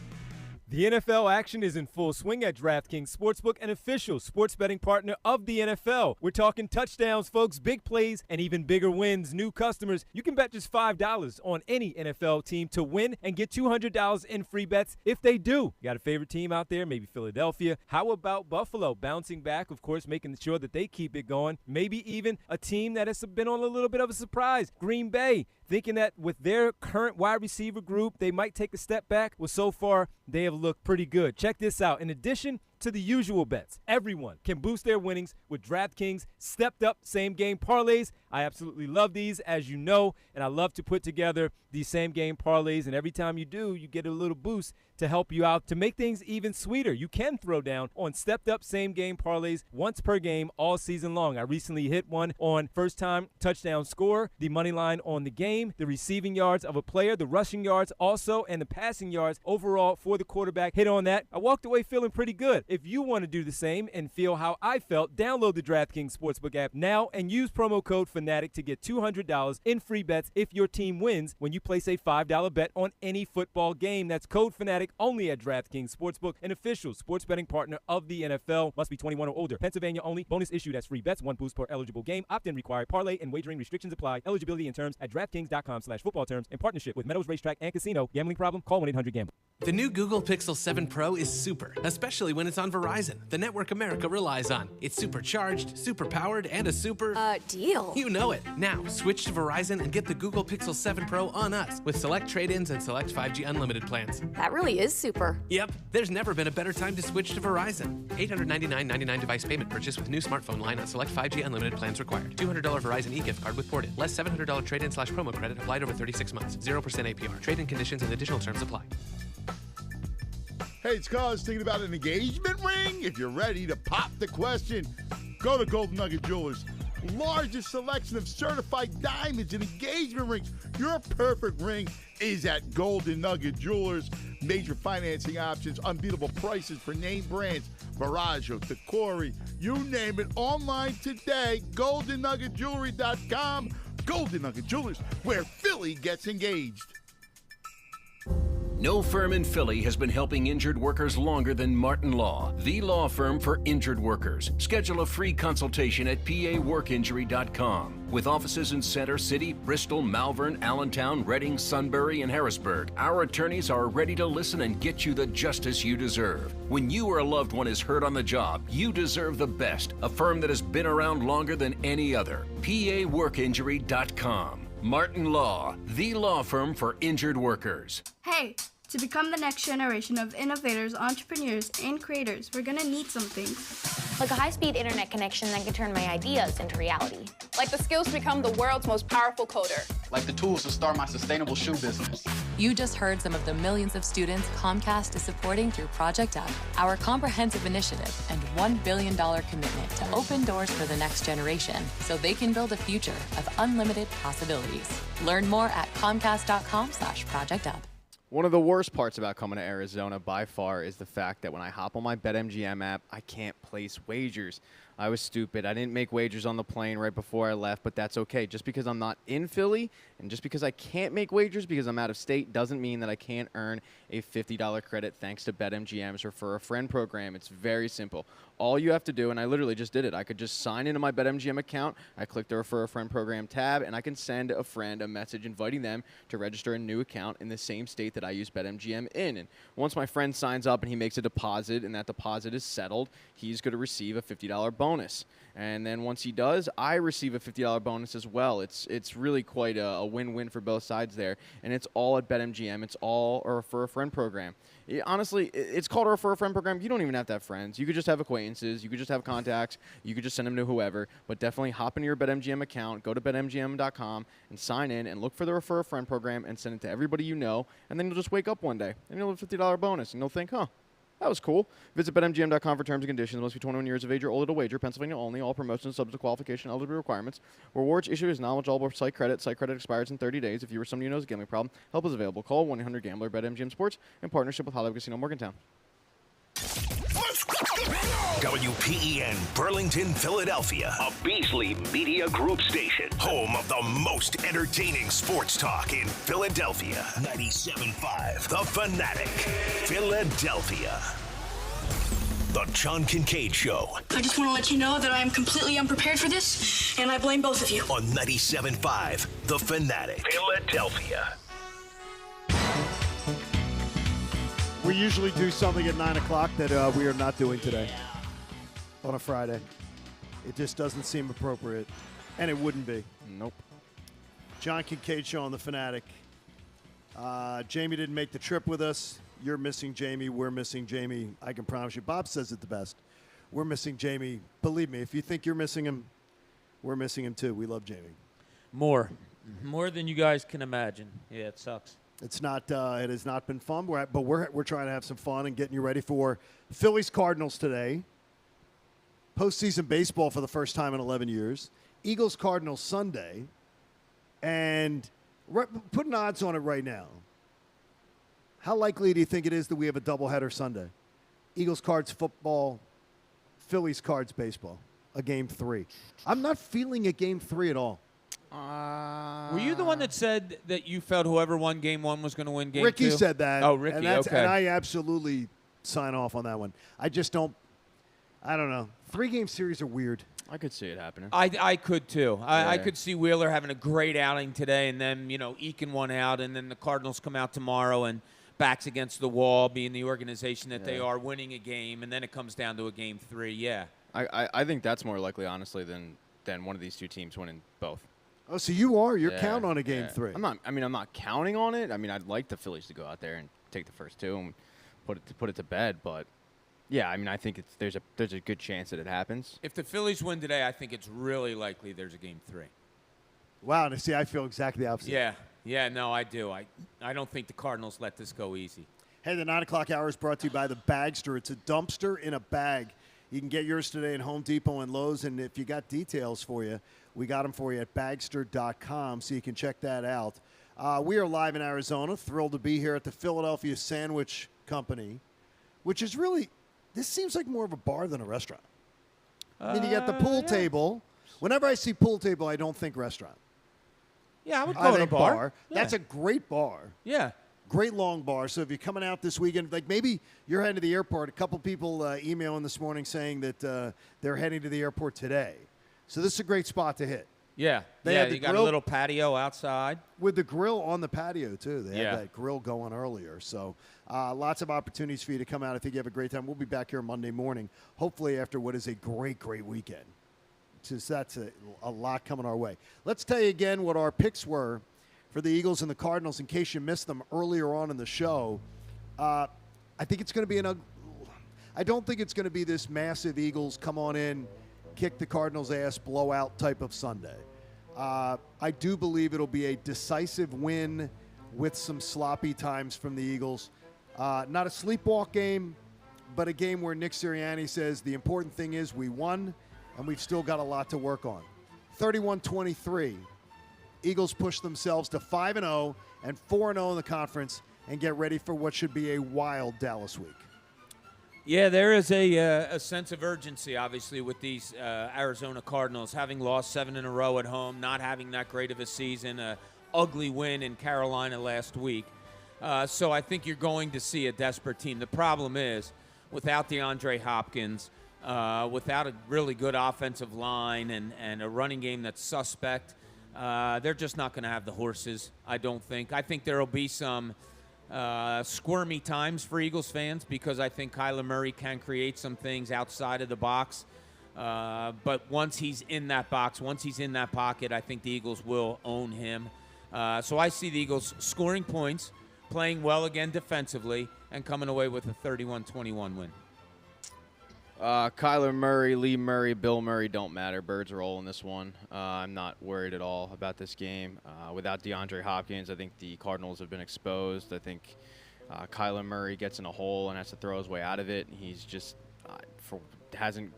The NFL action is in full swing at DraftKings Sportsbook, an official sports betting partner of the NFL. We're talking touchdowns, folks, big plays, and even bigger wins. New customers, you can bet just $5 on any NFL team to win and get $200 in free bets if they do. You got a favorite team out there? Maybe Philadelphia. How about Buffalo bouncing back, of course, making sure that they keep it going. Maybe even a team that has been on a little bit of a surprise, Green Bay, thinking that with their current wide receiver group, they might take a step back. Well, so far, they have looked pretty good. Check this out. In addition to the usual bets, everyone can boost their winnings with DraftKings stepped-up same-game parlays. I absolutely love these, as you know, and I love to put together these same-game parlays, and every time you do, you get a little boost to help you out to make things even sweeter. You can throw down on stepped-up same-game parlays once per game all season long. I recently hit one on first-time touchdown score, the money line on the game, the receiving yards of a player, the rushing yards also, and the passing yards overall for the quarterback. Hit on that. I walked away feeling pretty good. If you want to do the same and feel how I felt, download the DraftKings Sportsbook app now and use promo code FANATIC to get $200 in free bets if your team wins when you place a $5 bet on any football game. That's code FANATIC only at DraftKings Sportsbook, an official sports betting partner of the NFL. Must be 21 or older. Pennsylvania only. Bonus issued as free bets. One boost per eligible game. Opt-in required. Parlay and wagering restrictions apply. Eligibility and terms at DraftKings.com/football terms in partnership with Meadows Racetrack and Casino. Gambling problem? Call 1-800-GAMBLER. The new Google Pixel 7 Pro is super, especially when it's on Verizon, the network America relies on. It's supercharged, super powered, and a super... deal. You know it. Now, switch to Verizon and get the Google Pixel 7 Pro on us with select trade-ins and select 5G unlimited plans. That really is super. Yep. There's never been a better time to switch to Verizon. $899.99 device payment purchase with new smartphone line on select 5G unlimited plans required. $200 Verizon e-gift card with ported. Less $700 trade-in/promo credit applied over 36 months. 0% APR. Trade-in conditions and additional terms apply. Hey, it's Cuz thinking about an engagement ring? If you're ready to pop the question, go to Golden Nugget Jewelers. Largest selection of certified diamonds and engagement rings. Your perfect ring is at Golden Nugget Jewelers. Major financing options, unbeatable prices for name brands, Viraggio, Tacori, you name it. Online today, GoldenNuggetJewelry.com. Golden Nugget Jewelers, where Philly gets engaged. No firm in Philly has been helping injured workers longer than Martin Law, the law firm for injured workers. Schedule a free consultation at paworkinjury.com. With offices in Center City, Bristol, Malvern, Allentown, Reading, Sunbury, and Harrisburg, our attorneys are ready to listen and get you the justice you deserve. When you or a loved one is hurt on the job, you deserve the best, a firm that has been around longer than any other. paworkinjury.com. Martin Law, the law firm for injured workers. Hey, to become the next generation of innovators, entrepreneurs, and creators, we're gonna need some things. Like a high-speed internet connection that can turn my ideas into reality. Like the skills to become the world's most powerful coder. Like the tools to start my sustainable shoe business. You just heard some of the millions of students Comcast is supporting through Project Up, our comprehensive initiative and $1 billion commitment to open doors for the next generation so they can build a future of unlimited possibilities. Learn more at comcast.com/projectup. One of the worst parts about coming to Arizona by far is the fact that when I hop on my BetMGM app, I can't place wagers. I was stupid. I didn't make wagers on the plane right before I left, but that's okay. Just because I'm not in Philly and just because I can't make wagers because I'm out of state doesn't mean that I can't earn a $50 credit thanks to BetMGM's Refer a Friend program. It's very simple. All you have to do, and I literally just did it, I could just sign into my BetMGM account, I click the Refer a Friend program tab, and I can send a friend a message inviting them to register a new account in the same state that I use BetMGM in. And once my friend signs up and he makes a deposit and that deposit is settled, he's going to receive a $50 bonus. And then once he does, I receive a $50 bonus as well. It's really quite a win-win for both sides there. And it's all at BetMGM. It's all a Refer a Friend program. Honestly, it's called a Refer a Friend program. You don't even have to have friends. You could just have acquaintances. You could just have contacts. You could just send them to whoever. But definitely hop into your BetMGM account, go to BetMGM.com, and sign in and look for the Refer a Friend program and send it to everybody you know. And then you'll just wake up one day and you'll have a $50 bonus. And you'll think, huh, that was cool. Visit BetMGM.com for terms and conditions. Must be 21 years of age or older to wager. Pennsylvania only. All promotions subject to qualification and eligibility requirements. Rewards issued is knowledge all site credit. Site credit expires in 30 days. If you or somebody you know has a gambling problem, help is available. Call 1-800-GAMBLER. BetMGM Sports in partnership with Hollywood Casino Morgantown. WPEN Burlington, Philadelphia, a Beasley Media Group station, home of the most entertaining sports talk in Philadelphia. 97.5 The Fanatic, Philadelphia. The John Kincade Show. I just want to let you know that I am completely unprepared for this, and I blame both of you. On 97.5 The Fanatic, Philadelphia. We usually do something at 9 o'clock that we are not doing today on a Friday. It just doesn't seem appropriate, and it wouldn't be. Nope. John Kincade Show on The Fanatic. Jamie didn't make the trip with us. You're missing Jamie. We're missing Jamie. I can promise you. Bob says it the best. We're missing Jamie. Believe me, if you think you're missing him, we're missing him too. We love Jamie. More than you guys can imagine. Yeah, it sucks. It's not. It has not been fun. But we're trying to have some fun and getting you ready for Phillies Cardinals today. Postseason baseball for the first time in 11 years. Eagles Cardinals Sunday, and putting odds on it right now. How likely do you think it is that we have a doubleheader Sunday? Eagles Cards football, Phillies Cards baseball, a game 3. I'm not feeling a game 3 at all. Were you the one that said that you felt whoever won game 1 was going to win game 2? Ricky said that. Oh, Ricky, okay. And I absolutely sign off on that one. I just don't. I don't know. 3-game series are weird. I could see it happening. I could too. I could see Wheeler having a great outing today, and then eking one out, and then the Cardinals come out tomorrow and backs against the wall, being the organization that they are, winning a game, and then it comes down to a game 3. Yeah. I think that's more likely, honestly, than one of these two teams winning both. Oh, so you're counting on a game 3. I'm not counting on it. I mean, I'd like the Phillies to go out there and take the first 2 and put it to bed, but. Yeah, I mean, I think there's a good chance that it happens. If the Phillies win today, I think it's really likely there's a game 3. Wow, see, I feel exactly the opposite. Yeah, no, I do. I don't think the Cardinals let this go easy. Hey, the 9 o'clock hour is brought to you by the Bagster. It's a dumpster in a bag. You can get yours today at Home Depot and Lowe's, and if you got details for you, we got them for you at Bagster.com, so you can check that out. We are live in Arizona, thrilled to be here at the Philadelphia Sandwich Company, which is really... This seems like more of a bar than a restaurant. I mean, you got the pool table. Whenever I see pool table, I don't think restaurant. Yeah, I would go to a bar. That's a great bar. Yeah. Great long bar. So if you're coming out this weekend, like maybe you're heading to the airport. A couple people emailing this morning saying that they're heading to the airport today. So this is a great spot to hit. Yeah. You got a little patio outside. With the grill on the patio, too. They Yeah. had that grill going earlier. So lots of opportunities for you to come out. I think you have a great time. We'll be back here Monday morning, hopefully after what is a great, great weekend. Just that's a lot coming our way. Let's tell you again what our picks were for the Eagles and the Cardinals in case you missed them earlier on in the show. I think it's going to be I don't think it's going to be this massive Eagles come on in, kick the Cardinals' ass, blowout type of Sunday. I do believe it'll be a decisive win with some sloppy times from the Eagles. Not a sleepwalk game, but a game where Nick Sirianni says the important thing is we won, and we've still got a lot to work on. 31-23. Eagles push themselves to 5-0 and 4-0 in the conference and get ready for what should be a wild Dallas week. Yeah, there is a sense of urgency, obviously, with these Arizona Cardinals, having lost 7 in a row at home, not having that great of a season, an ugly win in Carolina last week. So I think you're going to see a desperate team. The problem is, without DeAndre Hopkins, without a really good offensive line and a running game that's suspect, they're just not going to have the horses, I don't think. I think there will be some squirmy times for Eagles fans because I think Kyler Murray can create some things outside of the box. But once he's in that box, once he's in that pocket, I think the Eagles will own him. So I see the Eagles scoring points, playing well again defensively, and coming away with a 31-21 win. Kyler Murray, Lee Murray, Bill Murray don't matter. Birds roll in this one. I'm not worried at all about this game. Without DeAndre Hopkins, I think the Cardinals have been exposed. I think Kyler Murray gets in a hole and has to throw his way out of it. He's just hasn't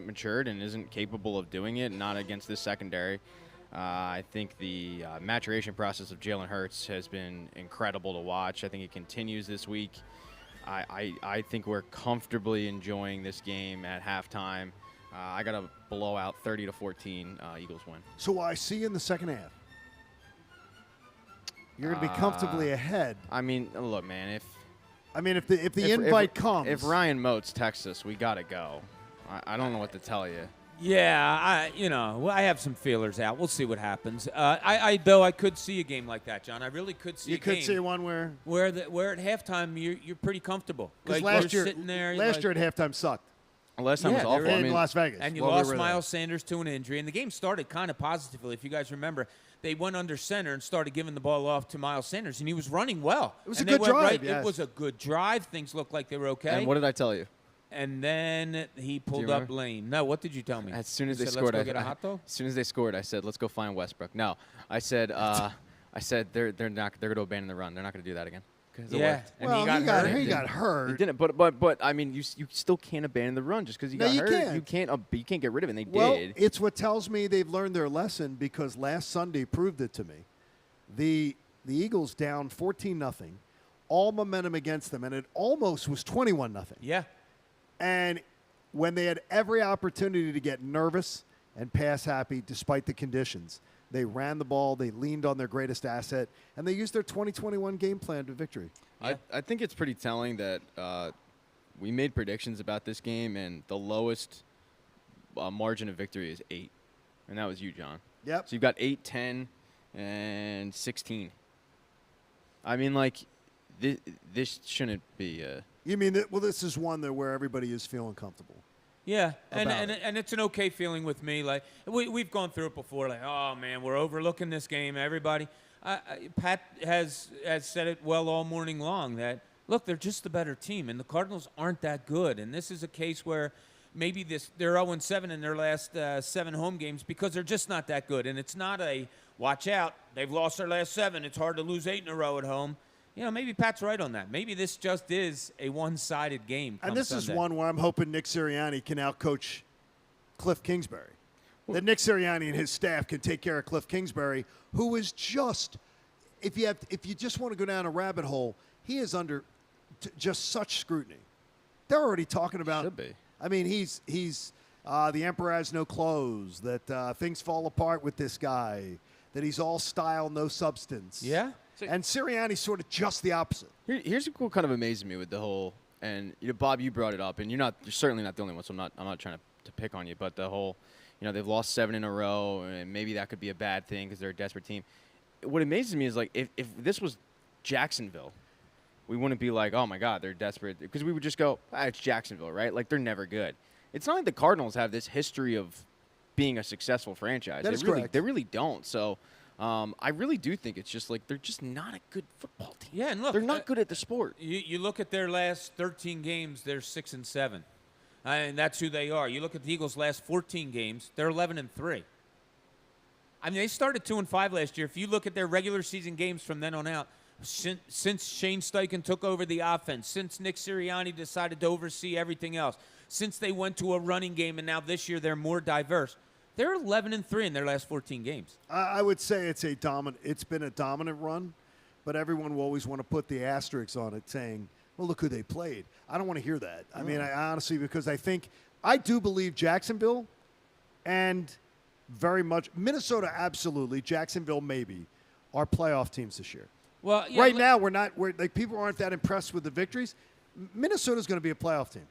matured and isn't capable of doing it, not against this secondary. I think the maturation process of Jalen Hurts has been incredible to watch. I think it continues this week. I think we're comfortably enjoying this game at halftime. I got a blowout 30-14 Eagles win. So I see in the second half, you're going to be comfortably ahead. I mean, look, man, if the invite comes. If Ryan Moats texts us, we got to go. I don't know what to tell you. Yeah, I have some feelers out. We'll see what happens. I could see a game like that, John. I really could see. You could see one where at halftime you're pretty comfortable. Because like last year at halftime sucked. Last time was awful. In Las Vegas, and you lost Miles Sanders to an injury, and the game started kind of positively. If you guys remember, they went under center and started giving the ball off to Miles Sanders, and he was running well. It was a good drive. It was a good drive. Things looked like they were okay. And what did I tell you? And then he pulled up lame. No, what did you tell me? As soon as they said, scored, let's go get a hot dog? As soon as they scored, I said, "Let's go find Westbrook." No, I said they're going to abandon the run. They're not going to do that again. Yeah, and he got hurt. He didn't, but I mean, you still can't abandon the run just because he got hurt. You can't get rid of it. And they did. It's what tells me they've learned their lesson because last Sunday proved it to me. The Eagles down 14-0, all momentum against them, and it almost was 21-0. Yeah. And when they had every opportunity to get nervous and pass happy despite the conditions, they ran the ball, they leaned on their greatest asset, and they used their 2021 game plan to victory. Yeah. I think it's pretty telling that we made predictions about this game, and the lowest margin of victory is 8. And that was you, John. Yep. So you've got 8, 10, and 16. I mean, like, this shouldn't be You mean that? Well, this is one where everybody is feeling comfortable. Yeah, and it's an okay feeling with me. Like we've gone through it before. Like, oh man, we're overlooking this game. Everybody, Pat has said it well all morning long. That look, they're just the better team, and the Cardinals aren't that good. And this is a case where maybe they're 0-7 in their last 7 home games because they're just not that good. And it's not a watch out. They've lost their last 7. It's hard to lose 8 in a row at home. Maybe Pat's right on that. Maybe this just is a one-sided game. And this Sunday. is one where I'm hoping Nick Sirianni can outcoach Cliff Kingsbury. That Nick Sirianni and his staff can take care of Cliff Kingsbury, who is just, if you just want to go down a rabbit hole, he is under just such scrutiny. They're already talking about. Should be. I mean, he's the emperor has no clothes. That things fall apart with this guy. That he's all style, no substance. Yeah. And Sirianni's sort of just the opposite. Here's what kind of amazes me with the whole, and Bob, you brought it up, and you're certainly not the only one, so I'm not trying to pick on you, but the whole, they've lost 7 in a row, and maybe that could be a bad thing because they're a desperate team. What amazes me is, like, if this was Jacksonville, we wouldn't be like, oh, my God, they're desperate. Because we would just go, it's Jacksonville, right? Like, they're never good. It's not like the Cardinals have this history of being a successful franchise. That is correct. They really don't. So I really do think it's just like they're just not a good football team. Yeah, and look, they're not good at the sport. You look at their last 13 games, they're 6-7. And that's who they are. You look at the Eagles' last 14 games, they're 11-3. I mean, they started 2-5 last year. If you look at their regular season games from then on out, since Shane Steichen took over the offense, since Nick Sirianni decided to oversee everything else, since they went to a running game, and now this year they're more diverse, they're 11-3 in their last 14 games. I would say it's been a dominant run, but everyone will always want to put the asterisks on it, saying, "Well, look who they played." I don't want to hear that. I mean, I honestly, because I do believe Jacksonville, and very much Minnesota, absolutely, Jacksonville, maybe, are playoff teams this year. Well, yeah, right now we're like people aren't that impressed with the victories. Minnesota's going to be a playoff team.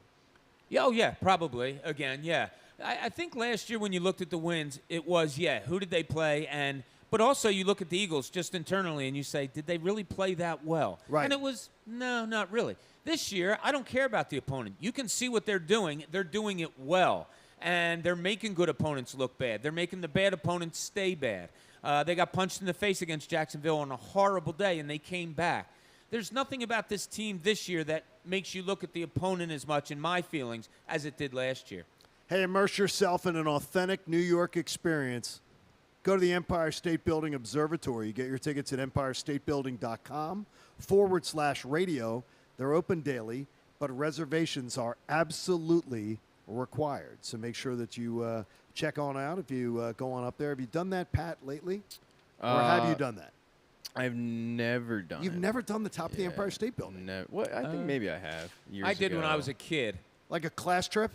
Yeah, oh, yeah, probably. Again, yeah. I think last year when you looked at the wins, it was, who did they play? But also you look at the Eagles just internally and you say, did they really play that well? Right. And it was, no, not really. This year, I don't care about the opponent. You can see what they're doing. They're doing it well. And they're making good opponents look bad. They're making the bad opponents stay bad. They got punched in the face against Jacksonville on a horrible day, and they came back. There's nothing about this team this year that makes you look at the opponent as much, in my feelings, as it did last year. Hey, immerse yourself in an authentic New York experience. Go to the Empire State Building Observatory. You get your tickets at empirestatebuilding.com/radio. They're open daily, but reservations are absolutely required. So make sure that you check on out if you go on up there. Have you done that, Pat, lately? Or have you done that? I've never done You've never done the top of the Empire State Building? Well, I think maybe I have. I did when I was a kid. Like a class trip?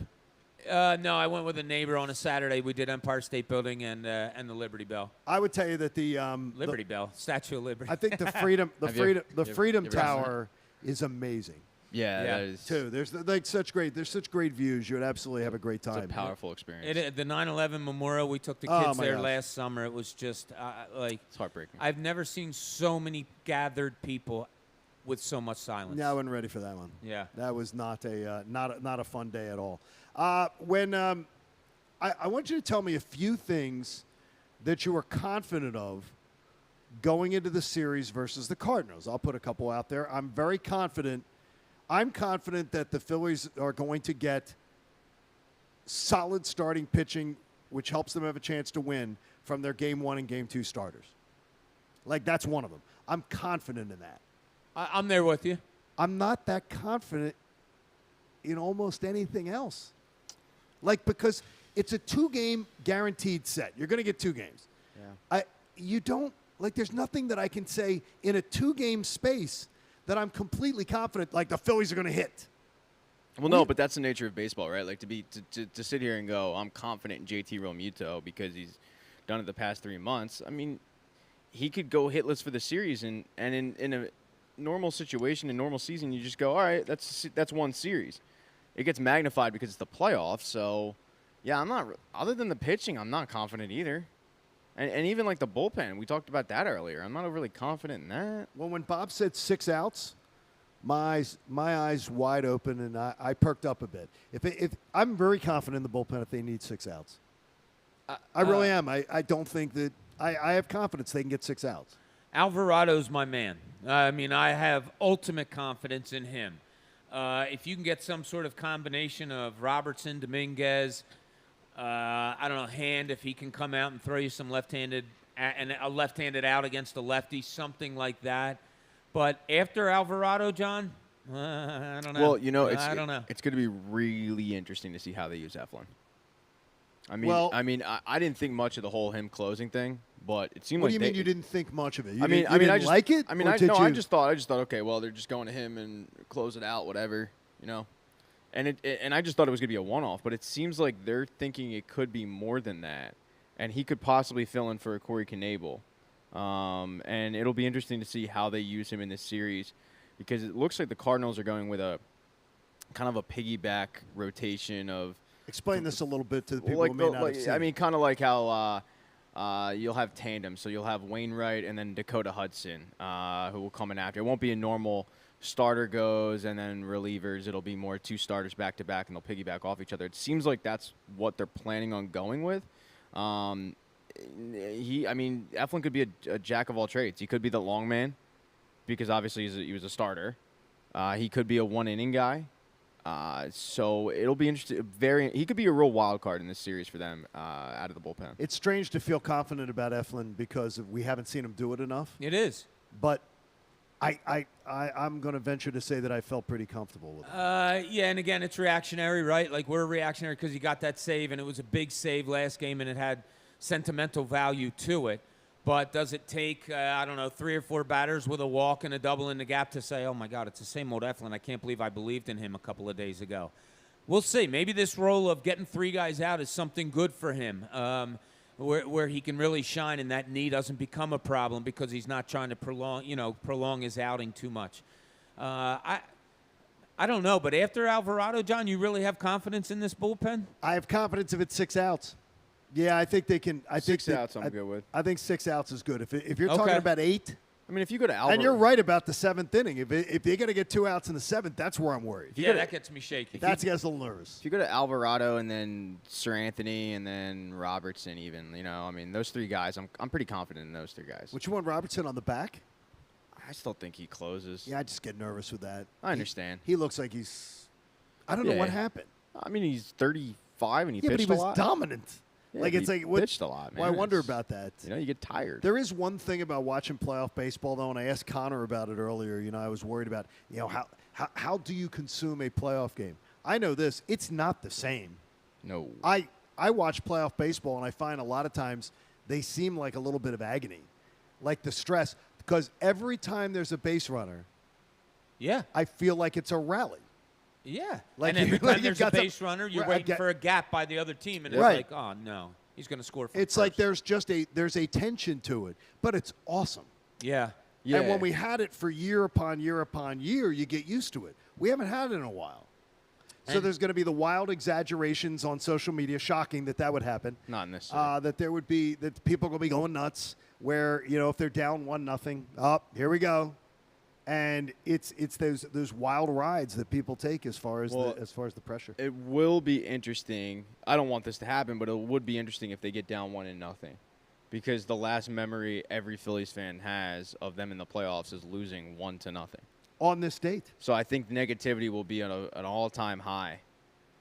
No, I went with a neighbor on a Saturday. We did Empire State Building and the Liberty Bell. I would tell you that the Liberty Bell, Statue of Liberty. I think the Freedom Tower is amazing. Yeah, that is too. There's such great views. You would absolutely have a great time. It's a powerful experience. The 9/11 Memorial, we took the kids there last summer. It was just it's heartbreaking. I've never seen so many gathered people with so much silence. Yeah, I wasn't ready for that one. Yeah, that was not a fun day at all. I want you to tell me a few things that you were confident of going into the series versus the Cardinals. I'll put a couple out there. I'm very confident. I'm confident that the Phillies are going to get solid starting pitching, which helps them have a chance to win from their Game 1 and Game 2 starters. Like, that's one of them. I'm confident in that. I'm there with you. I'm not that confident in almost anything else. Like, because it's a 2-game guaranteed set. You're going to get 2 games. Yeah. There's nothing that I can say in a 2-game space that I'm completely confident, like, the Phillies are going to hit. Well, no, but that's the nature of baseball, right? Like, to sit here and go, I'm confident in JT Realmuto because he's done it the past 3 months. I mean, he could go hitless for the series, and in a normal situation, in normal season, you just go, all right, that's one series. It gets magnified because it's the playoffs. So, yeah, I'm not – other than the pitching, I'm not confident either. And even like the bullpen, we talked about that earlier. I'm not overly confident in that. Well, when Bob said 6 outs, my eyes wide open, and I perked up a bit. If I'm very confident in the bullpen if they need 6 outs. I really am. I don't think that I have confidence they can get 6 outs. Alvarado's my man. I mean, I have ultimate confidence in him. If you can get some sort of combination of Robertson, Dominguez, I don't know, Hand, if he can come out and throw you some left-handed and a left-handed out against a lefty, something like that. But after Alvarado, John, I don't know. Well, I don't know. It's going to be really interesting to see how they use Eflin. I didn't think much of the whole him closing thing, but it seemed What like do you mean you didn't think much of it? You I didn't just like it? I just thought, okay, well, they're just going to him and close it out, whatever, And I just thought it was going to be a one-off, but it seems like they're thinking it could be more than that, and he could possibly fill in for Corey Knebel. And it'll be interesting to see how they use him in this series, because it looks like the Cardinals are going with a kind of a piggyback rotation of. Explain this a little bit to the people who may not have seen. I mean, kind of like how you'll have tandem. So you'll have Wainwright and then Dakota Hudson, who will come in after. It won't be a normal starter goes and then relievers. It'll be more 2 starters back to back, and they'll piggyback off each other. It seems like that's what they're planning on going with. Eflin could be a jack of all trades. He could be the long man, because obviously he was a starter. He could be a 1-inning guy. So it'll be interesting. He could be a real wild card in this series for them out of the bullpen. It's strange to feel confident about Eflin because we haven't seen him do it enough. It is. But I'm going to venture to say that I felt pretty comfortable with it. Yeah, and again, it's reactionary, right? Like, we're reactionary because he got that save, and it was a big save last game, and it had sentimental value to it. But does it take, 3 or 4 batters with a walk and a double in the gap to say, oh, my God, it's the same old Eflin. I can't believe I believed in him a couple of days ago. We'll see. Maybe this role of getting 3 guys out is something good for him, where he can really shine and that knee doesn't become a problem because he's not trying to prolong his outing too much. I don't know, but after Alvarado, John, you really have confidence in this bullpen? I have confidence if it's 6 outs. Yeah, I think they can. I think 6 outs I'm good with. I think 6 outs is good. If you're talking about 8. I mean, if you go to Alvarado. And you're right about the 7th inning. If they're going to get 2 outs in the 7th, that's where I'm worried. Yeah, that gets me shaky. That gets a little nervous. If you go to Alvarado and then Sir Anthony and then Robertson even, those 3 guys, I'm pretty confident in those 3 guys. Which one, Robertson on the back? I still think he closes. Yeah, I just get nervous with that. I understand. He looks like he's – I don't know what happened. I mean, he's 35 and he pitched but he a lot. was dominant. Yeah, Like, it's like what, pitched a lot, man. Well, I wonder about that. You get tired. There is one thing about watching playoff baseball, though, and I asked Connor about it earlier. I was worried about, how do you consume a playoff game? I know this. It's not the same. No. I watch playoff baseball, and I find a lot of times they seem like a little bit of agony, like the stress, because every time there's a base runner, I feel like it's a rally. Yeah. Like, and every like time there's a base runner, you're waiting for a gap by the other team, and it's like, oh, no, he's going to score from It's first. like there's a tension to it, but it's awesome. Yeah. And when we had it for year upon year upon year, you get used to it. We haven't had it in a while. So there's going to be the wild exaggerations on social media. Shocking that would happen. Not in this. That there would be that people are going to be going nuts. Where if they're down 1-0, here we go, and it's those wild rides that people take as far as the pressure. It will be interesting. I don't want this to happen, but it would be interesting if they get down 1-0, because the last memory every Phillies fan has of them in the playoffs is losing 1-0 on this date. So I think negativity will be at an all-time high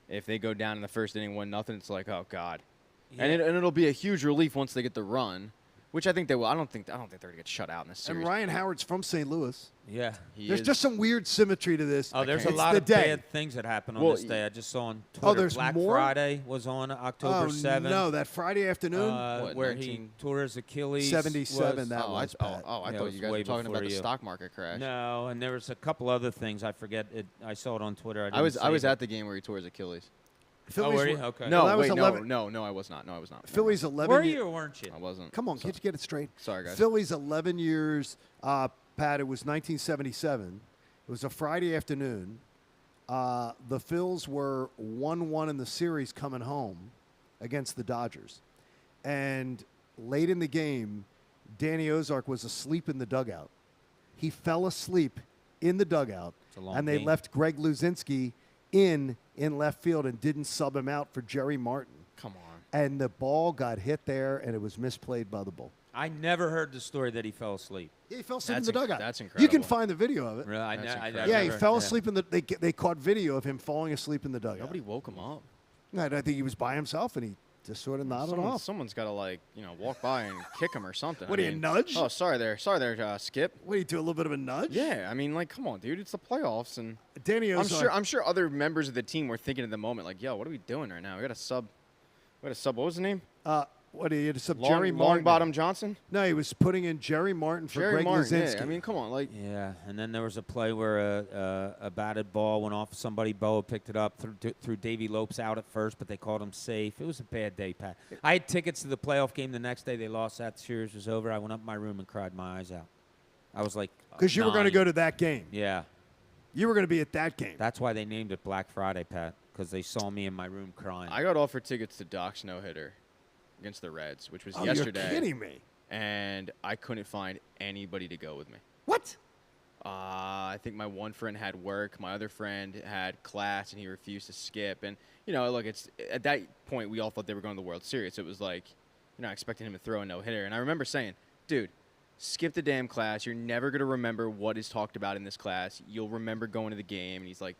if they go down in the first inning 1-0. It's like, oh God, and it'll be a huge relief once they get the run. Which I think they will. I don't think they're going to get shut out in this series. And Ryan Howard's from St. Louis. Yeah. There's just some weird symmetry to this. Oh, there's a lot of bad things that happen on this day. I just saw on Twitter. There's Black more? Friday was on October 7th. No, that Friday afternoon? Where he tore his Achilles. 77, that was bad. I thought you guys were talking about the stock market crash. No, and there was a couple other things. I forget it. I saw it on Twitter. I was at the game where he tore his Achilles. Oh, were you? Okay. No, that was wait, 11. no, I was not. Phillies 11. Were you or weren't you? I wasn't. Come on, can't you get it straight? Sorry, guys. Phillies 11 years, Pat, it was 1977. It was a Friday afternoon. The Phils were 1-1 in the series coming home against the Dodgers. And late in the game, Danny Ozark was asleep in the dugout. He fell asleep in the dugout, and they left Greg Luzinski in left field and didn't sub him out for Jerry Martin. Come on. And the ball got hit there, and it was misplayed by the bull. I never heard the story that he fell asleep. Yeah, he fell asleep in the dugout. That's incredible. You can find the video of it. Really? Yeah, he fell asleep in the. They caught video of him falling asleep in the dugout. Nobody woke him up. No, I think he was by himself, and he just sort of nodded off. Someone's got to walk by and kick him or something. What, do you nudge? Oh, sorry there, Skip. What, do you do a little bit of a nudge? Yeah, I mean, come on, dude, it's the playoffs, and Danny Ozark. I'm sure other members of the team were thinking at the moment, like, yo, what are we doing right now? We got a sub. What was his name? What he had some Long, Jerry Martin. Longbottom Johnson? No, he was putting in Jerry Martin for Jerry Greg Martin, Luzinski. yeah. I mean, come on. Yeah, and then there was a play where a batted ball went off somebody. Boa picked it up, threw Davey Lopes out at first, but they called him safe. It was a bad day, Pat. I had tickets to the playoff game the next day. They lost. That series was over. I went up in my room and cried my eyes out. I was like, because you were going to go to that game. Yeah. You were going to be at that game. That's why they named it Black Friday, Pat, because they saw me in my room crying. I got offered tickets to Doc's no-hitter against the Reds, which was yesterday. You're kidding me. And I couldn't find anybody to go with me. What? I think my one friend had work. My other friend had class, and he refused to skip. And, look, it's at that point, we all thought they were going to the World Series. It was like, you're not expecting him to throw a no-hitter. And I remember saying, dude, skip the damn class. You're never going to remember what is talked about in this class. You'll remember going to the game. And he's like,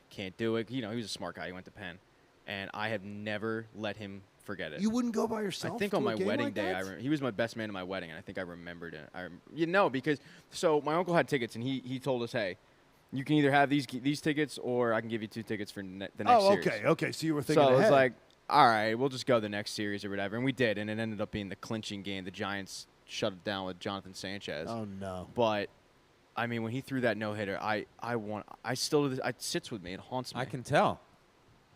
can't do it. He was a smart guy. He went to Penn. And I have never let him forget it. You wouldn't go by yourself? I think to on my a game wedding like day, that? he was my best man at my wedding, and I think I remembered it. Because my uncle had tickets, and he told us, hey, you can either have these tickets, or I can give you 2 tickets for the next series. Okay. So you were thinking So ahead. it was like, all right, we'll just go the next series or whatever, and we did, and it ended up being the clinching game. The Giants shut it down with Jonathan Sanchez. Oh no! But I mean, when he threw that no-hitter, it sits with me. It haunts me. I can tell.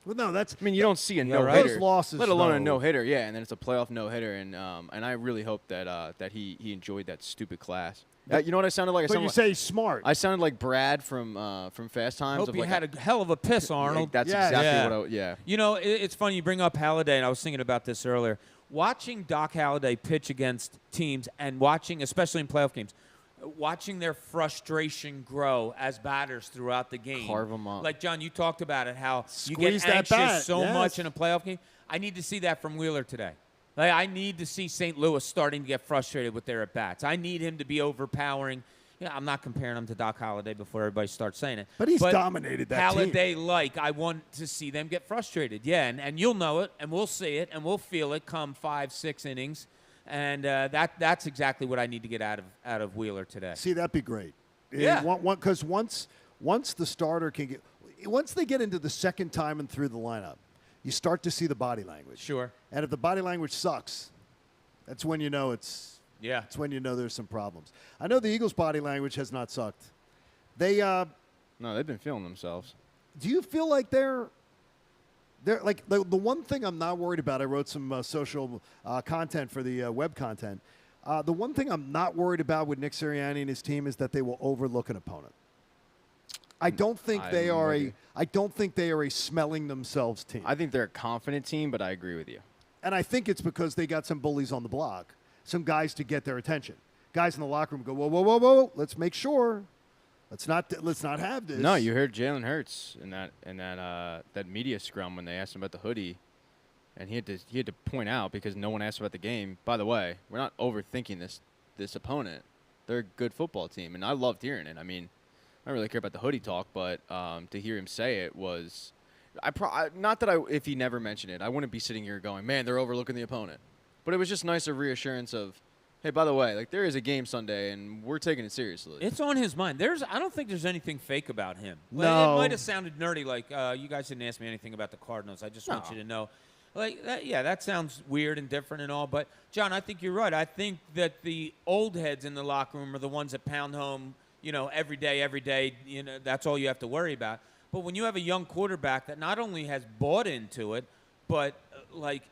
Well, no, that's. I mean, you don't see a no-hitter, those losses, let alone no. a no-hitter. Yeah, and then it's a playoff no-hitter, and I really hope that he enjoyed that stupid class. You know what I sounded like? But you say smart. I sounded like Brad from Fast Times. Hope you had a hell of a piss, Arnold. That's exactly what I. Yeah. It's funny you bring up Halladay, and I was thinking about this earlier. Watching Doc Halladay pitch against teams and watching, especially in playoff games, watching their frustration grow as batters throughout the game. Carve them up. Like, John, you talked about it, how Squeeze you get that anxious bat. so Yes. much in a playoff game. I need to see that from Wheeler today. Like, I need to see St. Louis starting to get frustrated with their at-bats. I need him to be overpowering. I'm not comparing him to Doc Halladay before everybody starts saying it. But he's dominated that team. Halladay, I want to see them get frustrated. Yeah, and you'll know it, and we'll see it, and we'll feel it come 5-6 innings. And that's exactly what I need to get out of Wheeler today. See, that'd be great. Yeah. Because once the starter can get – once they get into the second time and through the lineup, you start to see the body language. Sure. And if the body language sucks, that's when you know it's – yeah. That's when you know there's some problems. I know the Eagles' body language has not sucked. No, they've been feeling themselves. Do you feel like they're like the one thing I'm not worried about? I wrote some social content for the web content. The one thing I'm not worried about with Nick Sirianni and his team is that they will overlook an opponent. I don't think they are a smelling themselves team. I think they're a confident team, but I agree with you. And I think it's because they got some bullies on the block, some guys to get their attention. Guys in the locker room go, whoa, whoa, whoa, whoa, let's make sure. Let's not have this. No, you heard Jalen Hurts in that media scrum when they asked him about the hoodie, and he had to point out, because no one asked about the game. By the way, we're not overthinking this opponent. They're a good football team, and I loved hearing it. I mean, I don't really care about the hoodie talk, but to hear him say it was, if he never mentioned it, I wouldn't be sitting here going, man, they're overlooking the opponent. But it was just nice, a reassurance of, hey, by the way, there is a game Sunday, and we're taking it seriously. It's on his mind. I don't think there's anything fake about him. No. It might have sounded nerdy, like, you guys didn't ask me anything about the Cardinals. I just want you to know. That sounds weird and different and all. But, John, I think you're right. I think that the old heads in the locker room are the ones that pound home, every day, that's all you have to worry about. But when you have a young quarterback that not only has bought into it, but,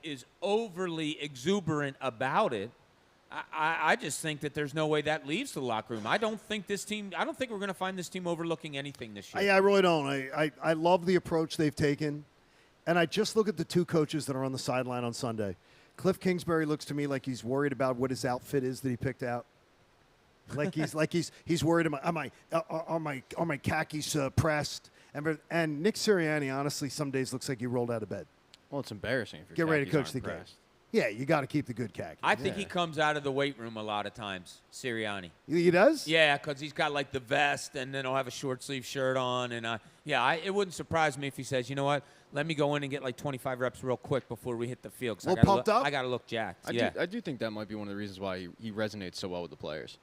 is overly exuberant about it, I just think that there's no way that leaves the locker room. I don't think we're going to find this team overlooking anything this year. I really don't. I love the approach they've taken. And I just look at the two coaches that are on the sideline on Sunday. Cliff Kingsbury looks to me like he's worried about what his outfit is that he picked out. He's worried are my khakis pressed? And Nick Sirianni, honestly, some days looks like he rolled out of bed. Well, it's embarrassing if Get ready to coach the game. Yeah, you got to keep the good khakis. I think he comes out of the weight room a lot of times, Sirianni. He does? Yeah, because he's got the vest, and then he'll have a short sleeve shirt on, and it wouldn't surprise me if he says, you know what, let me go in and get 25 reps real quick before we hit the field. Well, pumped up. I got to look jacked. I do think that might be one of the reasons why he resonates so well with the players.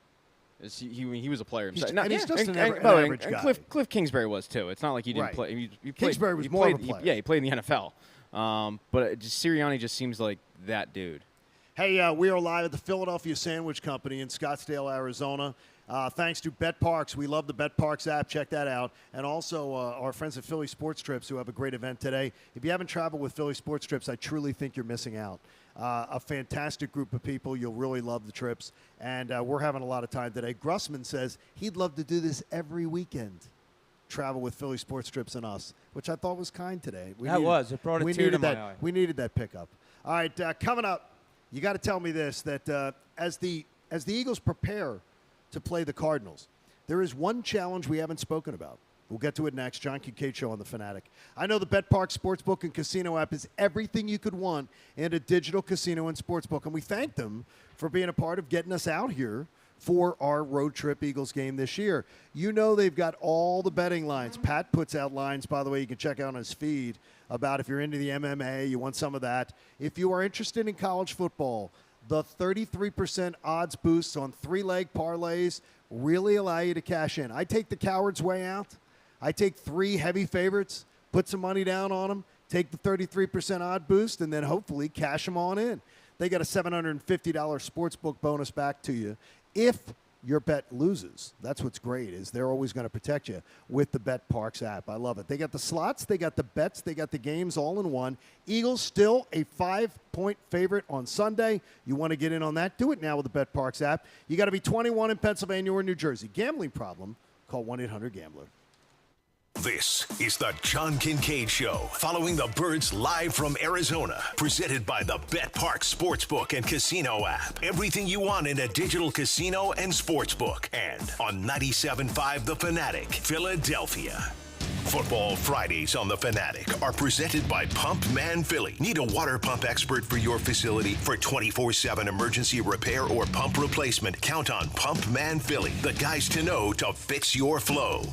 He was a player himself. He's just an average guy. Cliff Kingsbury was too. It's not like he didn't play. He played. Kingsbury was more of a player. He played in the NFL. But Sirianni just seems like that dude. Hey, we are live at the Philadelphia Sandwich Company in Scottsdale, Arizona. Thanks to BetParks. We love the BetParks app. Check that out. And also our friends at Philly Sports Trips who have a great event today. If you haven't traveled with Philly Sports Trips, I truly think you're missing out. A fantastic group of people. You'll really love the trips. And we're having a lot of time today. Grussman says he'd love to do this every weekend. Travel with Philly Sports Trips and us, which I thought was kind today. It brought a tear to my eye. We needed that pickup. All right, coming up, you got to tell me this, that as the Eagles prepare to play the Cardinals, there is one challenge we haven't spoken about. We'll get to it next. John Kincade Show on The Fanatic. I know the BetParks Sportsbook and Casino app is everything you could want in a digital casino and sportsbook, and we thank them for being a part of getting us out here for our road trip Eagles game this year. You know they've got all the betting lines. Pat puts out lines, by the way, you can check out on his feed about if you're into the MMA, you want some of that. If you are interested in college football, the 33% odds boosts on three-leg parlays really allow you to cash in. I take the coward's way out. I take 3 heavy favorites, put some money down on them, take the 33% odd boost, and then hopefully cash them on in. They got a $750 sportsbook bonus back to you if your bet loses. That's what's great, is they're always going to protect you with the BetParks app. I love it. They got the slots, they got the bets, they got the games all in one. Eagles still a 5-point favorite on Sunday. You want to get in on that? Do it now with the BetParks app. You got to be 21 in Pennsylvania or New Jersey. Gambling problem? Call 1-800-GAMBLER. This is the John Kincade Show, following the Birds live from Arizona, presented by the BetParks Sportsbook and Casino app. Everything you want in a digital casino and sportsbook. And on 97.5 The Fanatic, Philadelphia. Football Fridays on The Fanatic are presented by Pump Man Philly. Need a water pump expert for your facility? For 24/7 emergency repair or pump replacement, count on Pump Man Philly, the guys to know to fix your flow.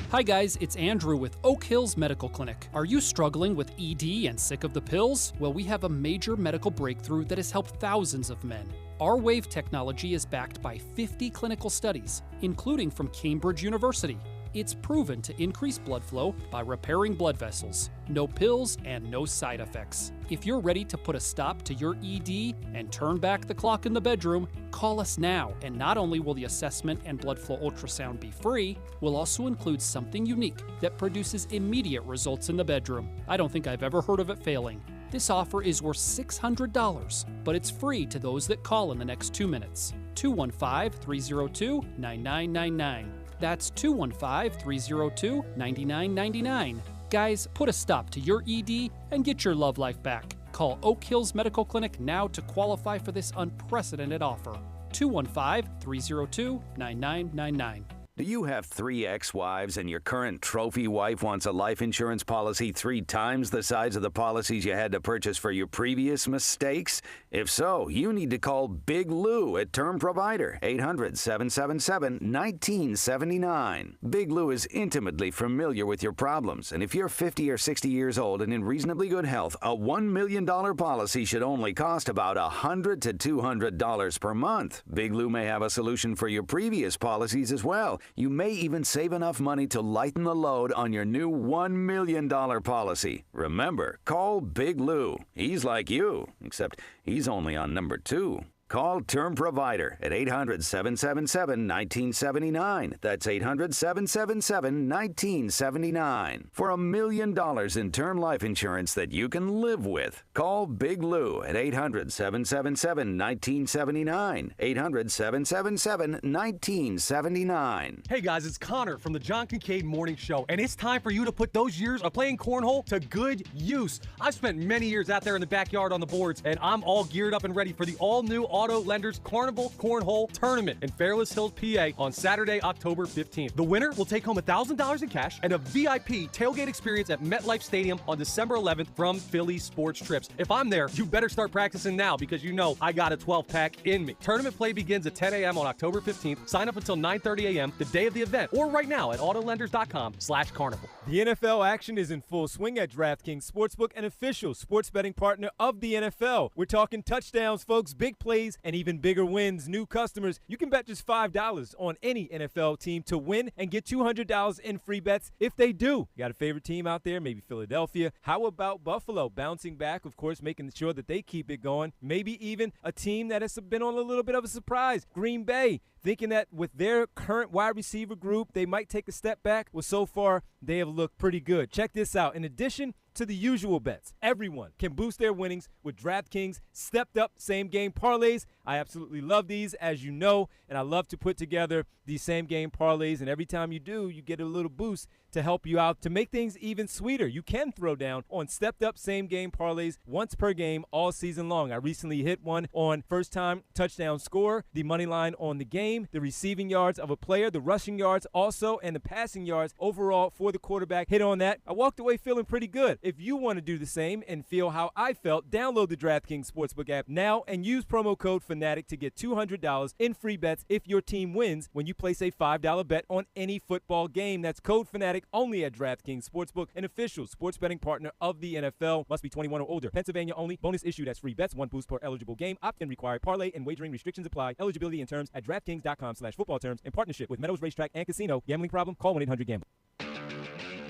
Hi guys, it's Andrew with Oak Hills Medical Clinic. Are you struggling with ED and sick of the pills? Well, we have a major medical breakthrough that has helped thousands of men. Our wave technology is backed by 50 clinical studies, including from Cambridge University. It's proven to increase blood flow by repairing blood vessels. No pills and no side effects. If you're ready to put a stop to your ED and turn back the clock in the bedroom, call us now. And not only will the assessment and blood flow ultrasound be free, we'll also include something unique that produces immediate results in the bedroom. I don't think I've ever heard of it failing. This offer is worth $600, but it's free to those that call in the next 2 minutes. 215-302-9999. That's 215-302-9999. Guys, put a stop to your ED and get your love life back. Call Oak Hills Medical Clinic now to qualify for this unprecedented offer. 215-302-9999. Do you have 3 ex-wives and your current trophy wife wants a life insurance policy 3 times the size of the policies you had to purchase for your previous mistakes? If so, you need to call Big Lou at Term Provider, 800-777-1979. Big Lou is intimately familiar with your problems, and if you're 50 or 60 years old and in reasonably good health, a $1 million policy should only cost about $100 to $200 per month. Big Lou may have a solution for your previous policies as well. You may even save enough money to lighten the load on your new $1 million policy. Remember, call Big Lou. He's like you, except he's only on number 2. Call Term Provider at 800-777-1979. That's 800-777-1979. For $1 million in term life insurance that you can live with. Call Big Lou at 800-777-1979. 800-777-1979. Hey guys, it's Connor from the John Kincade Morning Show, and it's time for you to put those years of playing cornhole to good use. I've spent many years out there in the backyard on the boards, and I'm all geared up and ready for the all-new Auto Lenders Carnival Cornhole Tournament in Fairless Hills, PA on Saturday, October 15th. The winner will take home $1,000 in cash and a VIP tailgate experience at MetLife Stadium on December 11th from Phillies Sports Trips. If I'm there, you better start practicing now because you know I got a 12-pack in me. Tournament play begins at 10 a.m. on October 15th. Sign up until 9:30 a.m. the day of the event or right now at autolenders.com/carnival. The NFL action is in full swing at DraftKings Sportsbook, an official sports betting partner of the NFL. We're talking touchdowns, folks, big plays, plays, and even bigger wins. New customers, you can bet just $5 on any NFL team to win and get $200 in free bets if they do. You got a favorite team out there? Maybe Philadelphia. How about Buffalo bouncing back, of course, making sure that they keep it going. Maybe even a team that has been on a little bit of a surprise, Green Bay, thinking that with their current wide receiver group, they might take a step back. Well, so far, they have looked pretty good. Check this out. In addition to the usual bets, everyone can boost their winnings with DraftKings stepped-up same-game parlays. I absolutely love these, as you know, and I love to put together these same-game parlays, and every time you do, you get a little boost to help you out to make things even sweeter. You can throw down on stepped-up same-game parlays once per game all season long. I recently hit one on first-time touchdown score, the money line on the game, the receiving yards of a player, the rushing yards also, and the passing yards overall for the quarterback. Hit on that. I walked away feeling pretty good. If you want to do the same and feel how I felt, download the DraftKings Sportsbook app now and use promo code FANATIC to get $200 in free bets if your team wins when you place a $5 bet on any football game. That's code FANATIC only at DraftKings Sportsbook, an official sports betting partner of the NFL. Must be 21 or older. Pennsylvania only. Bonus issued as free bets. One boost per eligible game. Opt-in required. Parlay and wagering restrictions apply. Eligibility and terms at DraftKings.com/football terms in partnership with Meadows Racetrack and Casino. Gambling problem? Call 1-800-GAMBLER.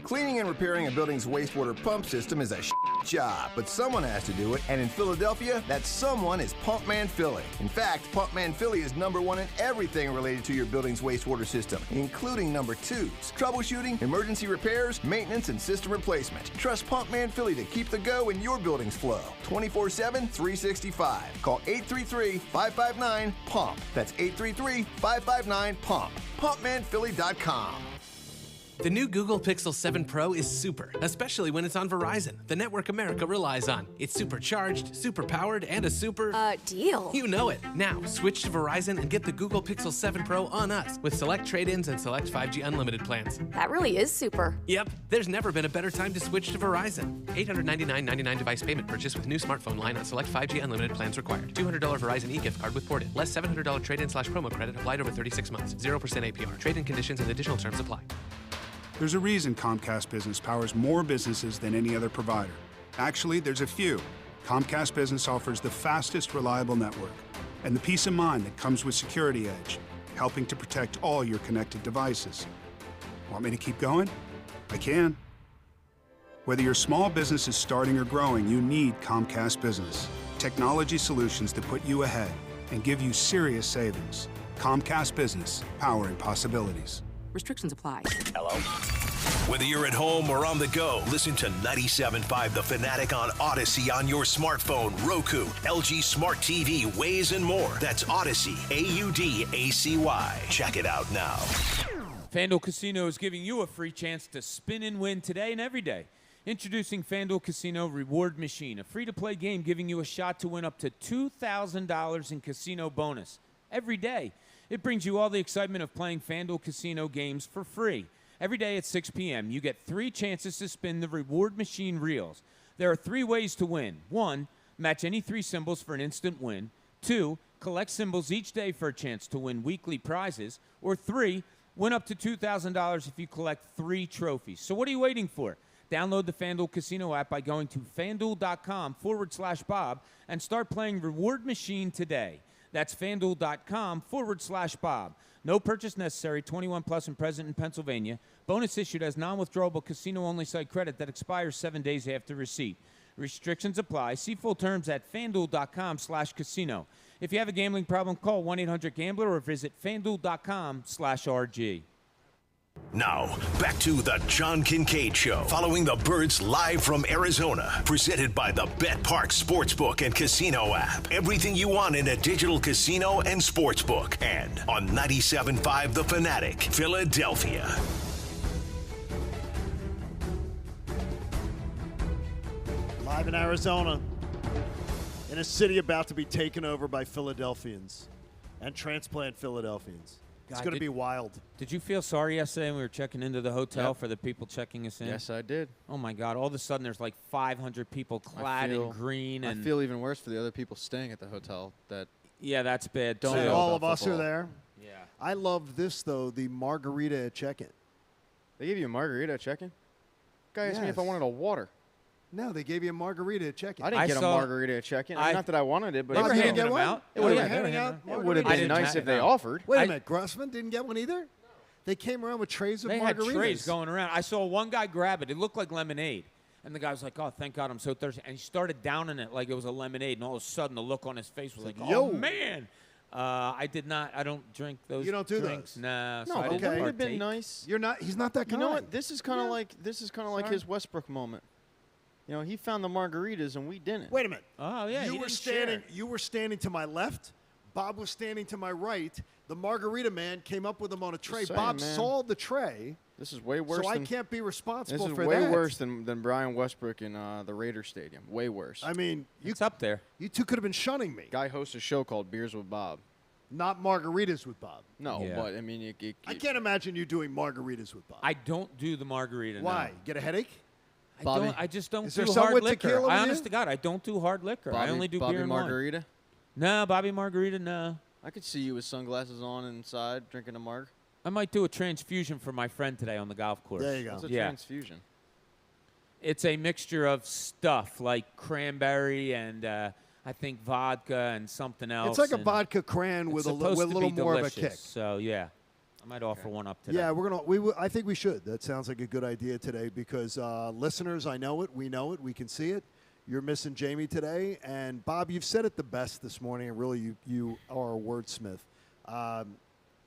Cleaning and repairing a building's wastewater pump system is a job, but someone has to do it, and in Philadelphia, that someone is Pumpman Philly. In fact, Pumpman Philly is #1 in everything related to your building's wastewater system, including #2s, troubleshooting, emergency repairs, maintenance, and system replacement. Trust Pumpman Philly to keep the go in your building's flow. 24/7, 365. Call 833-559-PUMP. That's 833-559-PUMP. PumpmanPhilly.com. The new Google Pixel 7 Pro is super, especially when it's on Verizon, the network America relies on. It's supercharged, super powered, and a super... deal. You know it. Now, switch to Verizon and get the Google Pixel 7 Pro on us with select trade-ins and select 5G unlimited plans. That really is super. Yep, there's never been a better time to switch to Verizon. $899.99 device payment purchase with new smartphone line on select 5G unlimited plans required. $200 Verizon e-gift card with ported. Less $700 trade-in/promo credit applied over 36 months. 0% APR. Trade-in conditions and additional terms apply. There's a reason Comcast Business powers more businesses than any other provider. Actually, there's a few. Comcast Business offers the fastest, reliable network and the peace of mind that comes with Security Edge, helping to protect all your connected devices. Want me to keep going? I can. Whether your small business is starting or growing, you need Comcast Business. Technology solutions that put you ahead and give you serious savings. Comcast Business, powering possibilities. Restrictions apply. Hello? Whether you're at home or on the go, listen to 97.5 The Fanatic on Odyssey on your smartphone, Roku, LG Smart TV, Waze, and more. That's Odyssey, AUDACY. Check it out now. FanDuel Casino is giving you a free chance to spin and win today and every day. Introducing FanDuel Casino Reward Machine, a free-to-play game giving you a shot to win up to $2,000 in casino bonus every day. It brings you all the excitement of playing FanDuel Casino games for free. Every day at 6 p.m., you get 3 chances to spin the Reward Machine reels. There are 3 ways to win. 1, match any 3 symbols for an instant win. 2, collect symbols each day for a chance to win weekly prizes. Or 3, win up to $2,000 if you collect 3 trophies. So what are you waiting for? Download the FanDuel Casino app by going to FanDuel.com/Bob and start playing Reward Machine today. That's FanDuel.com/Bob. No purchase necessary. 21 plus and present in Pennsylvania. Bonus issued as non-withdrawable casino-only site credit that expires 7 days after receipt. Restrictions apply. See full terms at FanDuel.com/casino. If you have a gambling problem, call 1-800-GAMBLER or visit FanDuel.com/RG. Now, back to the John Kincade Show, following the Birds live from Arizona, presented by the Bet Park Sportsbook and Casino app. Everything you want in a digital casino and sportsbook. And on 97.5 The Fanatic, Philadelphia. Live in Arizona, in a city about to be taken over by Philadelphians and transplant Philadelphians. It's going to be wild. Did you feel sorry yesterday when we were checking into the hotel for the people checking us in? Yes, I did. Oh, my God. All of a sudden, there's like 500 people clad in green. I feel even worse for the other people staying at the hotel. Yeah, that's bad. Don't too. all of us are there. Yeah. I love this, though, the margarita at check-in. They give you a margarita at check-in? Guy asked me if I wanted a water. No, they gave you a margarita at check-in. I didn't get a margarita at check-in. Not that I wanted it, but They were you know, handing them out. It would have handing out. It would have been nice if they offered. Wait a minute, Grossman didn't get one either. They came around with trays of They margaritas. had trays going around. I saw one guy grab it. It looked like lemonade. And the guy was like, oh, thank God, I'm so thirsty. And he started downing it like it was a lemonade. And all of a sudden, the look on his face was like, oh, man. I did not. I don't drink those. You don't do drinks. those? Nah. No, so I but didn't it would have partake. been nice. You're not. He's not that guy. You know what? This is kind of like his Westbrook moment. You know, he found the margaritas and we didn't. Wait a minute. Oh yeah. You he were didn't standing. share. You were standing to my left. Bob was standing to my right. The margarita man came up with them on a tray. saying, Bob man. saw the tray. This is way worse. So I than, can't be responsible This is for way that. worse than Brian Westbrook in the Raiders Stadium. Way worse. I mean, It's up there. you two could have been shunning me. Guy hosts a show called Beers with Bob. Not margaritas with Bob. No, Yeah. but I mean, I can't imagine you doing margaritas with Bob. I don't do the margarita. Why? No. Get a headache? I just don't Is do there some hard with liquor. tequila with Honest you? to God, I don't do hard liquor. I only do Bobby beer and wine. margarita. No, Bobby margarita, no. I could see you with sunglasses on inside drinking a marg. I might do a transfusion for my friend today on the golf course. There you go. What's a Yeah. transfusion? It's a mixture of stuff like cranberry and I think vodka and something else. It's like a and vodka cran with it's a supposed to little be more delicious. of a kick. So yeah, I might offer one up today. Yeah, we're gonna. I think we should. That sounds like a good idea today because listeners, I know it. We know it. We can see it. You're missing Jamie today, and Bob, you've said it the best this morning. And really, you are a wordsmith.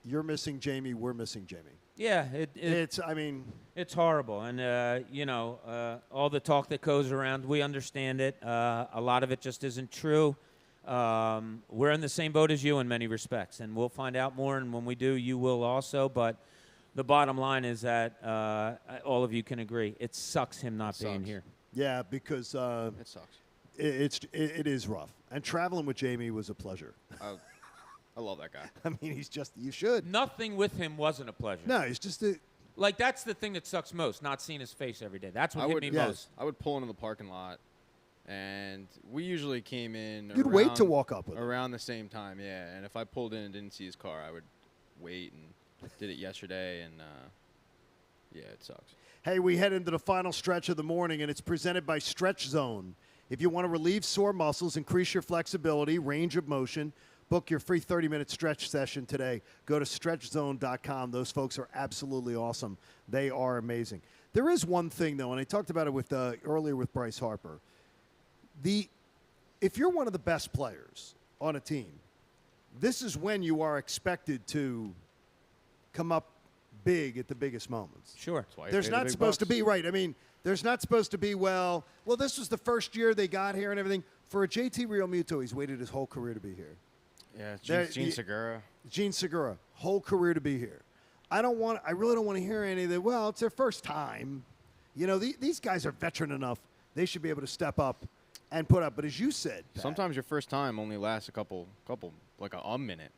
You're missing Jamie. We're missing Jamie. Yeah, It's. I mean, it's horrible, and all the talk that goes around, we understand it. A lot of it just isn't true. We're in the same boat as you in many respects, and we'll find out more. And when we do, you will also. But the bottom line is that all of you can agree it sucks him not being here. yeah, because It sucks. it is rough, and traveling with Jamie was a pleasure. I love that guy. I mean, he's just. You should. Nothing with him wasn't a pleasure. No, he's just a. Like, that's the thing that sucks most, not seeing his face every day. That's what hit me most. I would pull into the parking lot, and we usually came in. You'd wait to walk up with him. around the same time, yeah. And if I pulled in and didn't see his car, I would wait and did it yesterday, and yeah, it sucks. Hey, we head into the final stretch of the morning, and it's presented by Stretch Zone. If you want to relieve sore muscles, increase your flexibility, range of motion, book your free 30-minute stretch session today. Go to stretchzone.com. Those folks are absolutely awesome. They are amazing. There is one thing, though, and I talked about it with earlier with Bryce Harper. If you're one of the best players on a team, this is when you are expected to come up big at the biggest moments. Sure. There's not supposed to be, right. I mean, there's not supposed to be, well, this was the first year they got here and everything. For a JT Realmuto, he's waited his whole career to be here. Yeah, Gene Segura. Gene Segura, whole career to be here. I really don't want to hear any of that. Well, it's their first time. You know, these guys are veteran enough. They should be able to step up and put up. But as you said, Pat, Sometimes your first time only lasts a couple, like a minute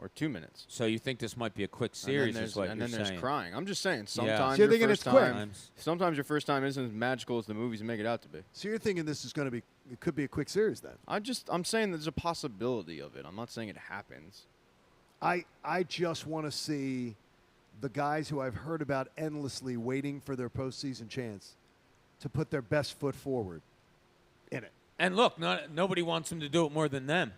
or 2 minutes. So you think this might be a quick series, is what and you're then there's saying. crying. I'm just saying, So sometimes you're your thinking first it's quick. time, sometimes your first time isn't as magical as the movies make it out to be. So you're thinking this is going to be, it could be a quick series then? I'm saying there's a possibility of it. I'm not saying it happens. I just want to see the guys who I've heard about endlessly waiting for their postseason chance to put their best foot forward in it. And look, nobody wants him to do it more than them.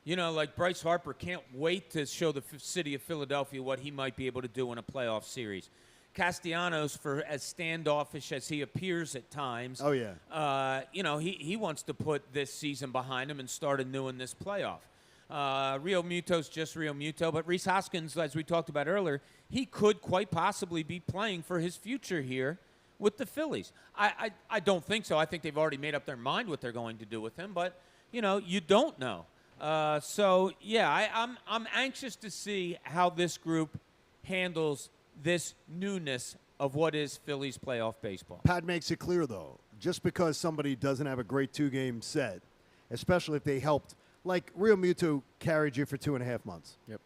You know, like Bryce Harper can't wait to show the city of Philadelphia what he might be able to do in a playoff series. Castellanos, for as standoffish as he appears at times, he wants to put this season behind him and start anew in this playoff. Realmuto's just Realmuto, but Rhys Hoskins, as we talked about earlier, he could quite possibly be playing for his future here with the Phillies. I don't think so. I think they've already made up their mind what they're going to do with him, but, you don't know. I'm anxious to see how this group handles this newness of what is Phillies playoff baseball. Pat makes it clear, though, just because somebody doesn't have a great two-game set, especially if they helped, like Realmuto carried you for 2.5 months. Yep.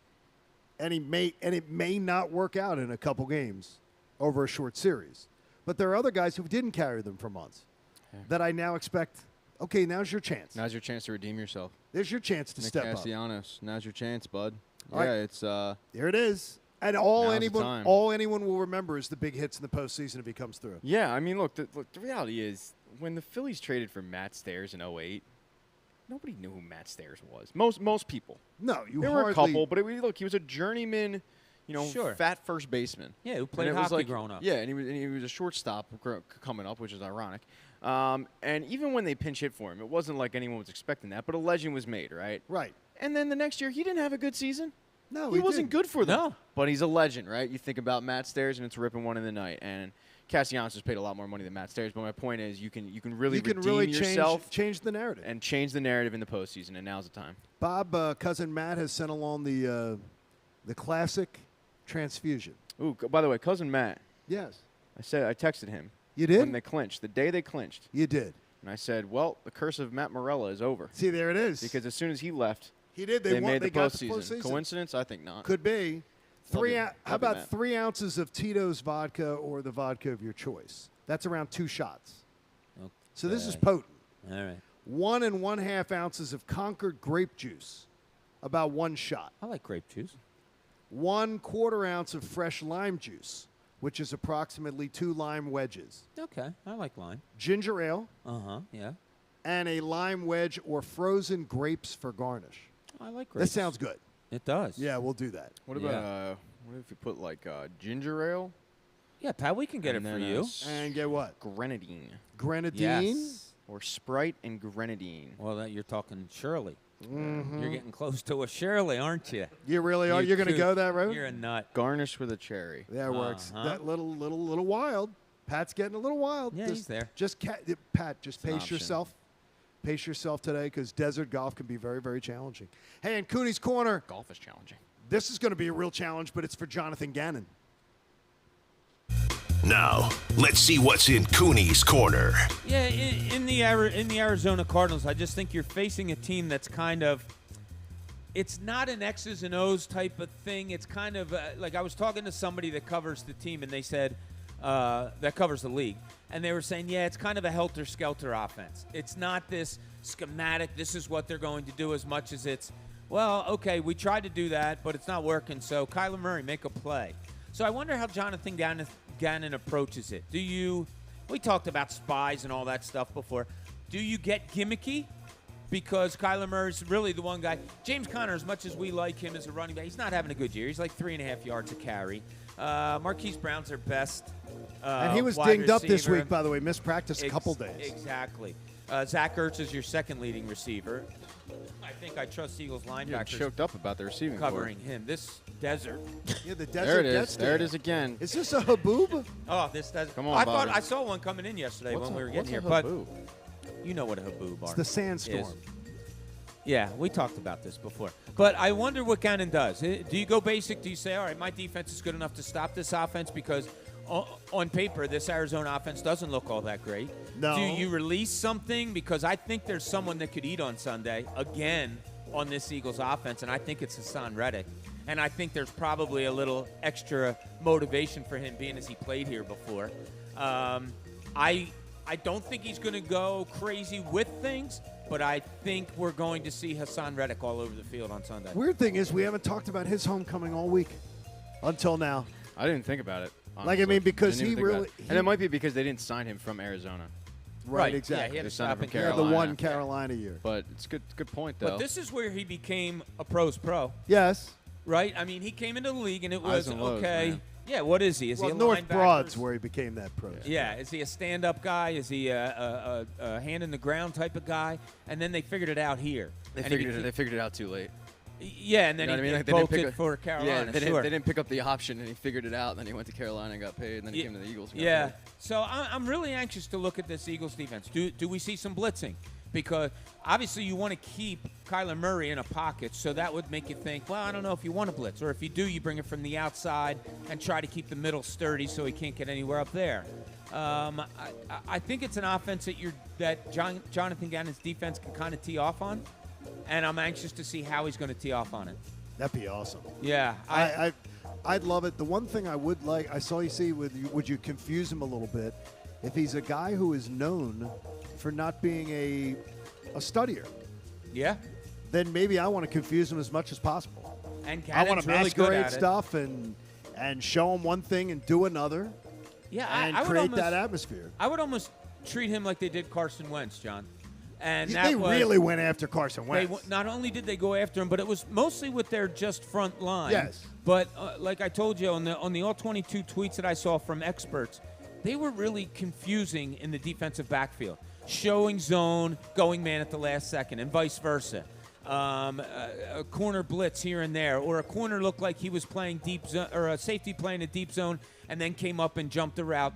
And it may not work out in a couple games over a short series. But there are other guys who didn't carry them for months that I now expect, okay, now's your chance. Now's your chance to redeem yourself. There's your chance to step up. Castellanos, now's your chance, bud. All right. It's here it is. And all anyone will remember is the big hits in the postseason if he comes through. Yeah, I mean, look, the reality is when the Phillies traded for Matt Stairs in 2008, nobody knew who Matt Stairs was. Most people. No, there were a couple, but look, he was a journeyman, Sure. fat first baseman. Yeah, who played And it was hockey growing up. Yeah, and he was a shortstop coming up, which is ironic. And even when they pinch hit for him, it wasn't like anyone was expecting that, but a legend was made, right? Right. And then the next year, he didn't have a good season. No, he wasn't didn't. good for them. No. But he's a legend, right? You think about Matt Stairs, and it's ripping one in the night. And Castellanos has paid a lot more money than Matt Stairs. But my point is, you can really redeem yourself, change the narrative, and change the narrative in the postseason. And now's the time. Bob, cousin Matt has sent along the classic transfusion. Ooh, by the way, cousin Matt. Yes. I texted him. You did? When they clinched, the day they clinched. You did. And I said, well, the curse of Matt Morella is over. See, there it is. Because as soon as he left, he did. They made the got postseason. The postseason. Coincidence? I think not. Could be. How about Matt. 3 ounces of Tito's vodka or the vodka of your choice? That's around 2 shots. Okay. So this is potent. All right. 1 1/2 ounces of Concord grape juice, about 1 shot. I like grape juice. 1/4 ounce of fresh lime juice, which is approximately 2 lime wedges. Okay, I like lime. Ginger ale. Yeah. And a lime wedge or frozen grapes for garnish. I like grapes. That sounds good. It does. Yeah, we'll do that. What about what if you put like ginger ale? Yeah, Pat, we can get it for you. And get what? Grenadine. Grenadine? Yes. Or Sprite and grenadine. Well, you're talking Shirley. Mm-hmm. You're getting close to a Shirley, aren't you? You really are? You're going to go that road? You're a nut. Garnish with a cherry. That works. That little wild. Pat's getting a little wild. Yeah, he's there. Pat, just an pace option. yourself. Pace yourself today because desert golf can be very, very challenging. Hey, in Cooney's Corner. Golf is challenging. This is going to be a real challenge, but it's for Jonathan Gannon. Now, let's see what's in Cooney's Corner. Yeah, in the Arizona Cardinals, I just think you're facing a team that's kind of, it's not an X's and O's type of thing. It's kind of like I was talking to somebody that covers the team, and they said, that covers the league, and they were saying, yeah, it's kind of a helter-skelter offense. It's not this schematic, this is what they're going to do, as much as it's, well, okay, we tried to do that, but it's not working, so Kyler Murray, make a play. So I wonder how Jonathan Gannon approaches it. We talked about spies and all that stuff before. Do you get gimmicky? Because Kyler Murray's really the one guy. James Conner, as much as we like him as a running back, he's not having a good year. He's like 3.5 yards a carry. Marquise Brown's their best And he was wide dinged up this receiver. week, by the way. Missed practice a couple days. Exactly. Zach Ertz is your second leading receiver. I think I trust Eagles linebackers. You're choked up about the receiving covering him. This desert. Yeah, the desert There it is. gets to There it you. is again. Is this a haboob? Oh, this desert. Come on, I Bobby. thought I saw one coming in yesterday What's when we a- were getting here. what's a But haboob? you know what a haboob It's are. the sandstorm. is. Yeah, we talked about this before. But I wonder what Gannon does. Do you go basic? Do you say, all right, my defense is good enough to stop this offense? Because on paper, this Arizona offense doesn't look all that great. No. Do you release something? Because I think there's someone that could eat on Sunday, again, on this Eagles offense, and I think it's Hassan Reddick. And I think there's probably a little extra motivation for him, being as he played here before. I don't think he's going to go crazy with things, but I think we're going to see Hassan Reddick all over the field on Sunday. Weird thing is we haven't talked about his homecoming all week until now. I didn't think about it. Like, I mean, because Didn't even he think about really- it. And it might be because they didn't sign him from Arizona. Right, Yeah, exactly. he had They to signed him stop from in Yeah, the Carolina. one Carolina year. But it's good point, though. But this is where he became a pro's pro, Yes. right? I mean, he came into the league, and it was, Highs and lows, okay. man. Yeah, what is he? Is Well, he a North linebacker? Broad's where he became that pro. Yeah, is he a stand-up guy? Is he a hand in the ground type of guy? And then they figured it out here. They And he figured it out too late. Yeah, and then You know he what I mean? Like, they didn't bolted pick for Carolina. Yeah, they sure. didn't pick up the option, and he figured it out. And then he went to Carolina and got paid, and then he came to the Eagles. And got Yeah. paid. So I'm really anxious to look at this Eagles defense. Do we see some blitzing? Because obviously you want to keep Kyler Murray in a pocket, so that would make you think, well, I don't know if you want to blitz. Or if you do, you bring it from the outside and try to keep the middle sturdy so he can't get anywhere up there. I think it's an offense that Jonathan Gannon's defense can kind of tee off on, and I'm anxious to see how he's going to tee off on it. That'd be awesome. Yeah. I'd love it. The one thing I would like, I saw you see, would you confuse him a little bit? If he's a guy who is known for not being a studier, Yeah. then maybe I want to confuse him as much as possible. And I want Gannon's to really good masquerade at it. stuff and show him one thing and do another. Yeah, and I would create almost, that atmosphere. I would almost treat him like they did Carson Wentz, John. And They really went after Carson Wentz. Not only did they go after him, but it was mostly with their just front line. Yes. But like I told you on the all 22 tweets that I saw from experts, they were really confusing in the defensive backfield, showing zone, going man at the last second, and vice versa. A corner blitz here and there, or a corner looked like he was playing deep zone, or a safety playing a deep zone, and then came up and jumped the route,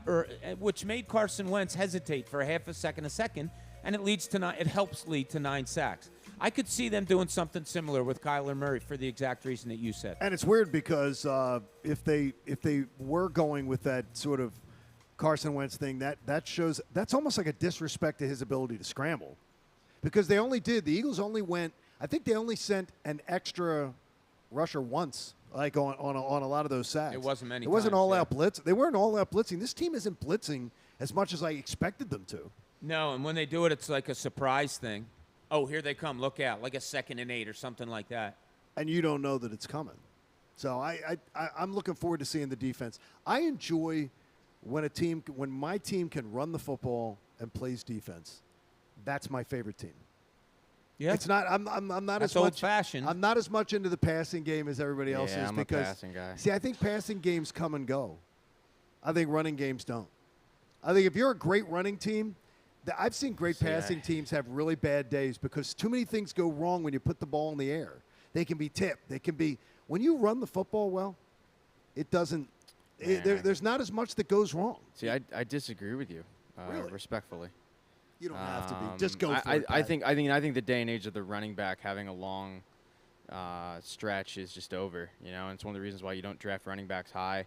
which made Carson Wentz hesitate for a second, and it helps lead to 9 sacks. I could see them doing something similar with Kyler Murray for the exact reason that you said. And it's weird because if they were going with that sort of Carson Wentz thing, that shows that's almost like a disrespect to his ability to scramble, because the Eagles only went. I think they only sent an extra rusher once, like on a lot of those sacks. It wasn't many. It wasn't all out blitz. They weren't all out blitzing. This team isn't blitzing as much as I expected them to. No, and when they do it, it's like a surprise thing. Oh, here they come! Look out! Like a 2nd and 8 or something like that. And you don't know that it's coming. So I'm looking forward to seeing the defense. I enjoy when my team can run the football and plays defense. That's my favorite team. Yeah, it's not. I'm not That's as much old-fashioned. I'm not as much into the passing game as everybody else is. I'm because, a passing guy. See, I think passing games come and go. I think running games don't. I think if you're a great running team, I've seen great passing teams have really bad days because too many things go wrong when you put the ball in the air. They can be tipped. They can be when you run the football well. It doesn't. There's not as much that goes wrong. See, I disagree with you, Really? Respectfully. You don't have to be. Just go for it. I think the day and age of the running back having a long stretch is just over. And it's one of the reasons why you don't draft running backs high.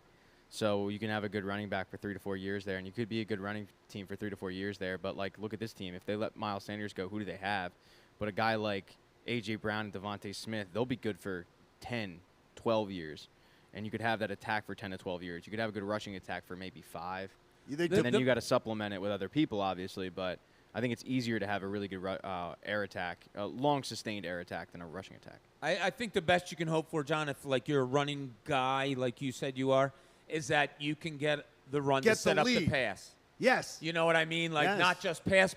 So you can have a good running back for 3 to 4 years there, and you could be a good running team for 3 to 4 years there. But look at this team. If they let Miles Sanders go, who do they have? But a guy like A.J. Brown and Devontae Smith, they'll be good for 10, 12 years, and you could have that attack for 10 to 12 years. You could have a good rushing attack for maybe 5, and then you got to supplement it with other people, obviously. But I think it's easier to have a really good air attack, a long sustained air attack, than a rushing attack. I think the best you can hope for, John, if you're a running guy like you said you are, is that you can get the run to set up the pass. Yes. You know what I mean? Not just pass.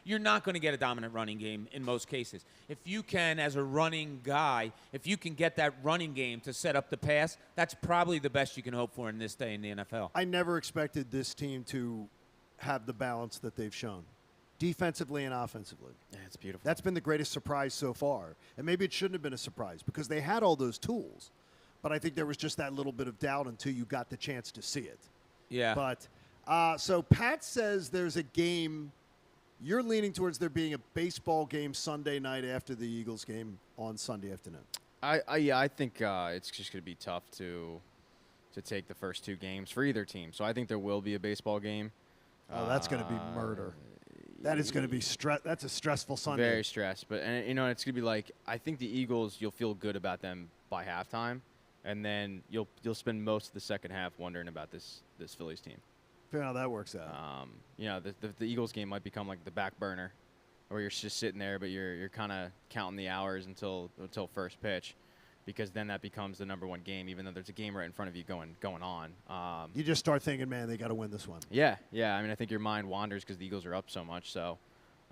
You're not going to get a dominant running game in most cases. If you can, as a running guy, if you can get that running game to set up the pass, that's probably the best you can hope for in this day in the NFL. I never expected this team to have the balance that they've shown, defensively and offensively. Yeah, it's beautiful. That's been the greatest surprise so far. And maybe it shouldn't have been a surprise because they had all those tools. But I think there was just that little bit of doubt until you got the chance to see it. Yeah. But so Pat says there's a game. You're leaning towards there being a baseball game Sunday night after the Eagles game on Sunday afternoon. I think it's just going to be tough to take the first 2 games for either team. So I think there will be a baseball game. Oh, that's going to be murder. That is going to be That's a stressful Sunday. Very stressed, but it's going to be I think the Eagles. You'll feel good about them by halftime. And then you'll spend most of the second half wondering about this Phillies team. Figure how that works out. The Eagles game might become like the back burner, where you're just sitting there, but you're kind of counting the hours until first pitch, because then that becomes the number 1 game, even though there's a game right in front of you going on. You just start thinking, man, they got to win this one. Yeah. I mean, I think your mind wanders because the Eagles are up so much. So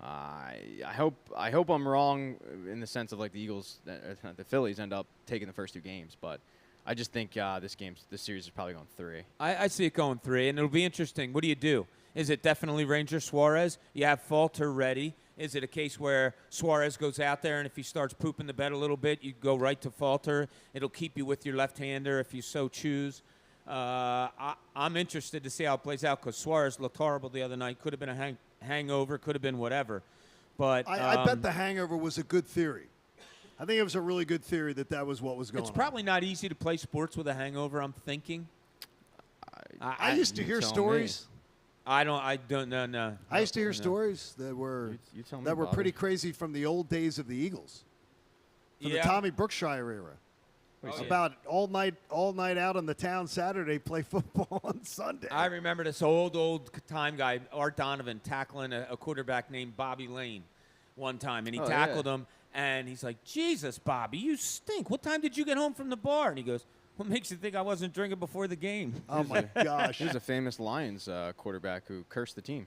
I hope I'm wrong in the sense of the Eagles, the Phillies end up taking the first 2 games, but I just think this series is probably going 3. I see it going 3, and it'll be interesting. What do? Is it definitely Ranger Suarez? You have Falter ready. Is it a case where Suarez goes out there, and if he starts pooping the bed a little bit, you go right to Falter? It'll keep you with your left-hander if you so choose. I'm interested to see how it plays out because Suarez looked horrible the other night. Could have been a hangover, could have been whatever. But I bet the hangover was a good theory. I think it was a really good theory that was what was going on. It's probably not easy to play sports with a hangover, I'm thinking. I used to hear stories. I don't know. I used to hear stories that were pretty crazy from the old days of the Eagles. From the Tommy Brookshire era. About all night out on the town Saturday, play football on Sunday. I remember this old time guy, Art Donovan, tackling a quarterback named Bobby Lane one time, and he tackled him, and he's like, "Jesus, Bobby, you stink. What time did you get home from the bar?" And he goes, "What makes you think I wasn't drinking before the game?" Oh my gosh! He was a famous Lions quarterback who cursed the team.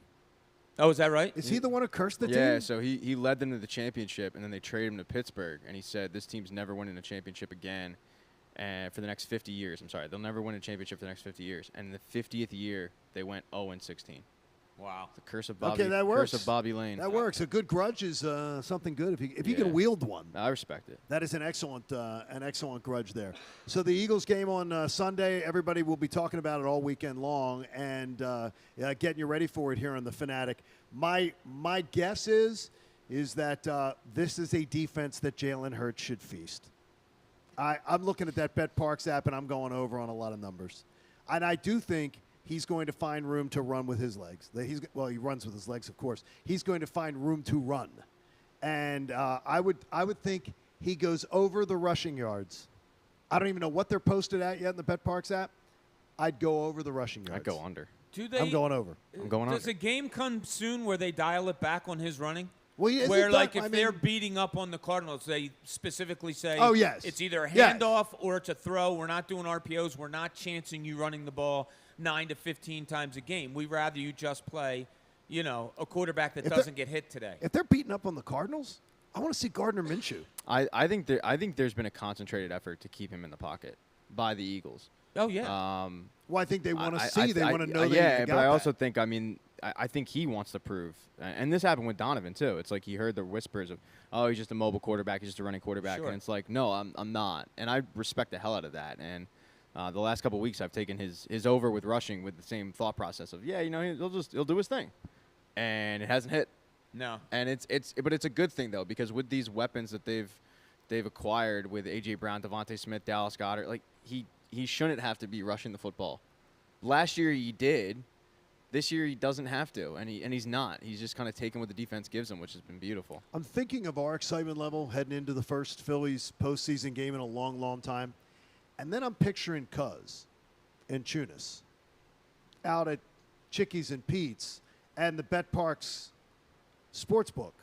Oh, is that right? Is he the one who cursed the team? Yeah, so he led them to the championship, and then they traded him to Pittsburgh, and he said this team's never winning a championship again for the next 50 years. I'm sorry, they'll never win a championship for the next 50 years. And in the 50th year, they went 0-16. Wow. The curse of Bobby. Okay, that works. Curse of Bobby Lane. That works. A good grudge is something good if you can wield one. I respect it. That is an excellent grudge there. So the Eagles game on Sunday, everybody will be talking about it all weekend long and getting you ready for it here on the Fanatic. My guess is that this is a defense that Jalen Hurts should feast. I'm looking at that Bet Parks app and I'm going over on a lot of numbers, and I do think he's going to find room to run with his legs. He runs with his legs, of course. He's going to find room to run. And I would think he goes over the rushing yards. I don't even know what they're posted at yet in the Bet Parks app. I'd go over the rushing yards. I'd go under. I'm going over. I'm going under. Does a game come soon where they dial it back on his running? Well, where, like, if they're beating up on the Cardinals, they specifically say, oh, yes, it's either a handoff or it's a throw. We're not doing RPOs. We're not chancing you running the ball 9 to 15 times a game. We'd rather you just play, a quarterback that doesn't get hit today. If they're beating up on the Cardinals, I want to see Gardner Minshew. I think there's been a concentrated effort to keep him in the pocket by the Eagles. Oh, yeah. Well, I think they want to see. They want to know. Yeah, but I also think, I think he wants to prove, and this happened with Donovan too. It's like he heard the whispers of, oh, he's just a mobile quarterback, he's just a running quarterback, Sure. and it's like, no, I'm not, and I respect the hell out of that. And the last couple of weeks, I've taken his over with rushing with the same thought process of, he'll do his thing, and it hasn't hit. No. And but it's a good thing though, because with these weapons that they've acquired with A.J. Brown, Devontae Smith, Dallas Goedert, like he shouldn't have to be rushing the football. Last year he did. This year he doesn't have to, and he's not. He's just kind of taking what the defense gives him, which has been beautiful. I'm thinking of our excitement level heading into the first Phillies postseason game in a long, long time. And then I'm picturing Cuz and Tunis out at Chickies and Pete's and the Bet Parks Sportsbook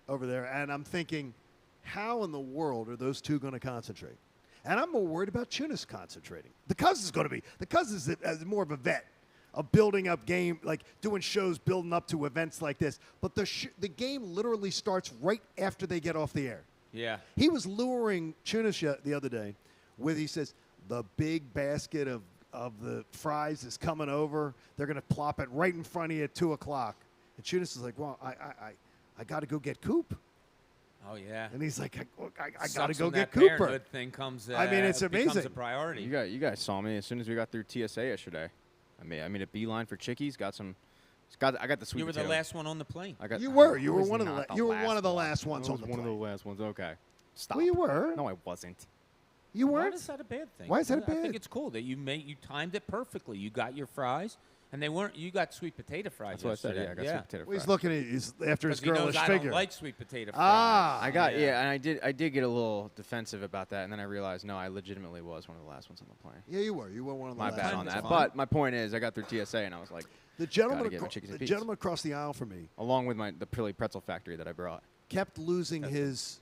over there. And I'm thinking, how in the world are those two going to concentrate? And I'm more worried about Tunis concentrating. The Cuz is more of a vet of building up game, like doing shows building up to events like this. But the game literally starts right after they get off the air. Yeah. He was luring Chunisha the other day with, he says, the big basket of the fries is coming over. They're going to plop it right in front of you at 2 o'clock. And Chunis is like, well, I got to go get Coop. Oh, yeah. And he's like, I got to go get that Cooper. parenthood thing comes, I mean, it's amazing. Becomes a priority. You guys saw me as soon as we got through TSA yesterday. I made a beeline for Chickies. I got the sweet You were potato. the last one on the plane. You were one of the last ones on the plane. One of the last ones. Okay. Stop. Well, you were. No, I wasn't. You weren't. Why is that a bad thing? Why is that bad? I think it's cool that you timed it perfectly. You got your fries, and they weren't. You got sweet potato fries. That's what I said. yesterday. Yeah, I got sweet potato fries. Well, he's looking at after his girlish I figure. don't like sweet potato fries. Ah, and I did get a little defensive about that, and then I realized, no, I legitimately was one of the last ones on the plane. Yeah, you were. You were one of the My last bad ones. on that. But my point is, I got through TSA, and I was like, the gentleman across the aisle from me, along with the Philly pretzel factory that I brought, kept losing his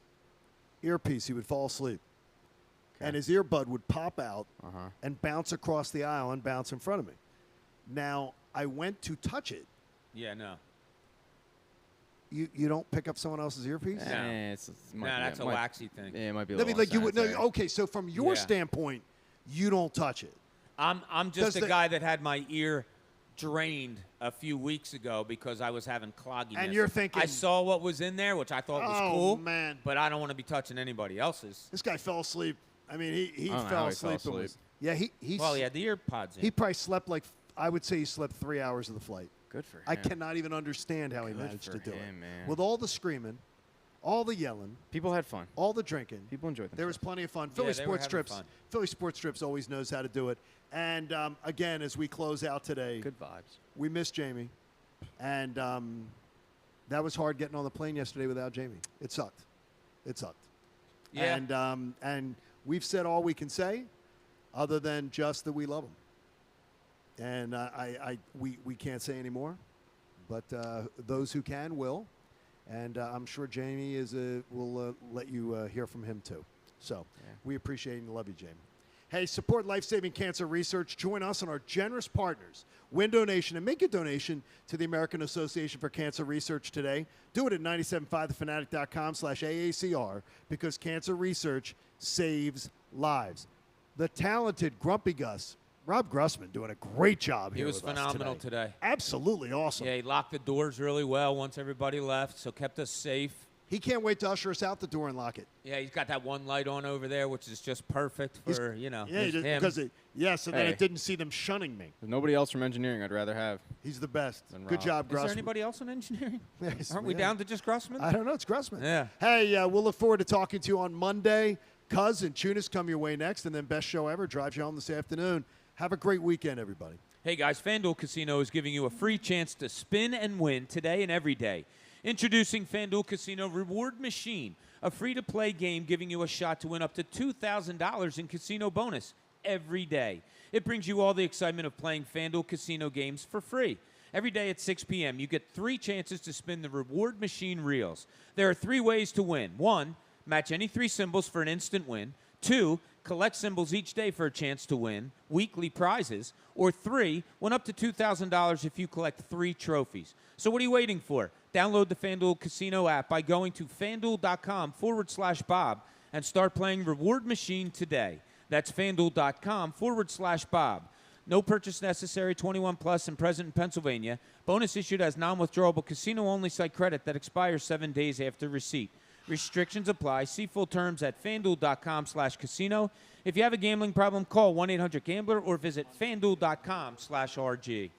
earpiece. He would fall asleep. And his earbud would pop out and bounce across the aisle and bounce in front of me. Now, I went to touch it. Yeah, no. You don't pick up someone else's earpiece? No, that's a waxy thing. Yeah, it might be a I mean, little like you would. No, unsanitary. okay, so from your standpoint, you don't touch it. I'm just a guy that had my ear drained a few weeks ago because I was having clogginess. And you're thinking, I saw what was in there, which I thought was oh, cool. Man. But I don't want to be touching anybody else's. This guy fell asleep. I mean, he I don't know fell how he asleep. fell asleep. He well, yeah, the ear pods in. He probably slept I would say he slept 3 hours of the flight. Good for him. I cannot even understand how he managed to do it. Man. With all the screaming, all the yelling. People had fun. All the drinking. People enjoyed themselves. There was plenty of fun. Yeah, Philly they were Sports having Trips. fun. Philly Sports Trips always knows how to do it. And, again, as we close out today. Good vibes. We miss Jamie. And that was hard getting on the plane yesterday without Jamie. It sucked. Yeah. And we've said all we can say other than just that we love him. And we can't say any more. But those who can will. And I'm sure Jamie will let you hear from him too. So we appreciate and love you, Jamie. Hey, support life-saving cancer research. Join us and our generous partners. Win donation and make a donation to the American Association for Cancer Research today. Do it at 97.5thefanatic.com/AACR because cancer research saves lives. The talented Grumpy Gus, Rob Grussman, doing a great job here. He was phenomenal today. Absolutely awesome. Yeah, he locked the doors really well once everybody left, so kept us safe. He can't wait to usher us out the door and lock it. Yeah, he's got that one light on over there, which is just perfect for, Yeah, him. because so then it didn't see them shunning me. There's nobody else from engineering I'd rather have. He's the best. Than Good Rob. job, Grussman. Is there anybody else in engineering? Yes, Aren't we down to just Grussman? I don't know. It's Grussman. Yeah. Hey, we'll look forward to talking to you on Monday. Cuz and Tunis come your way next, and then Best Show Ever drives you home this afternoon. Have a great weekend, everybody. Hey, guys, FanDuel Casino is giving you a free chance to spin and win today and every day. Introducing FanDuel Casino Reward Machine, a free-to-play game giving you a shot to win up to $2,000 in casino bonus every day. It brings you all the excitement of playing FanDuel Casino games for free. Every day at 6 p.m., you get 3 chances to spin the Reward Machine reels. There are 3 ways to win. 1, match any 3 symbols for an instant win. 2, collect symbols each day for a chance to win weekly prizes. Or 3, win up to $2,000 if you collect 3 trophies. So what are you waiting for? Download the FanDuel Casino app by going to FanDuel.com/Bob and start playing Reward Machine today. That's FanDuel.com/Bob. No purchase necessary, 21 plus and present in Pennsylvania. Bonus issued as non-withdrawable casino-only site credit that expires 7 days after receipt. Restrictions apply. See full terms at FanDuel.com/casino. If you have a gambling problem, call 1-800-GAMBLER or visit FanDuel.com/RG.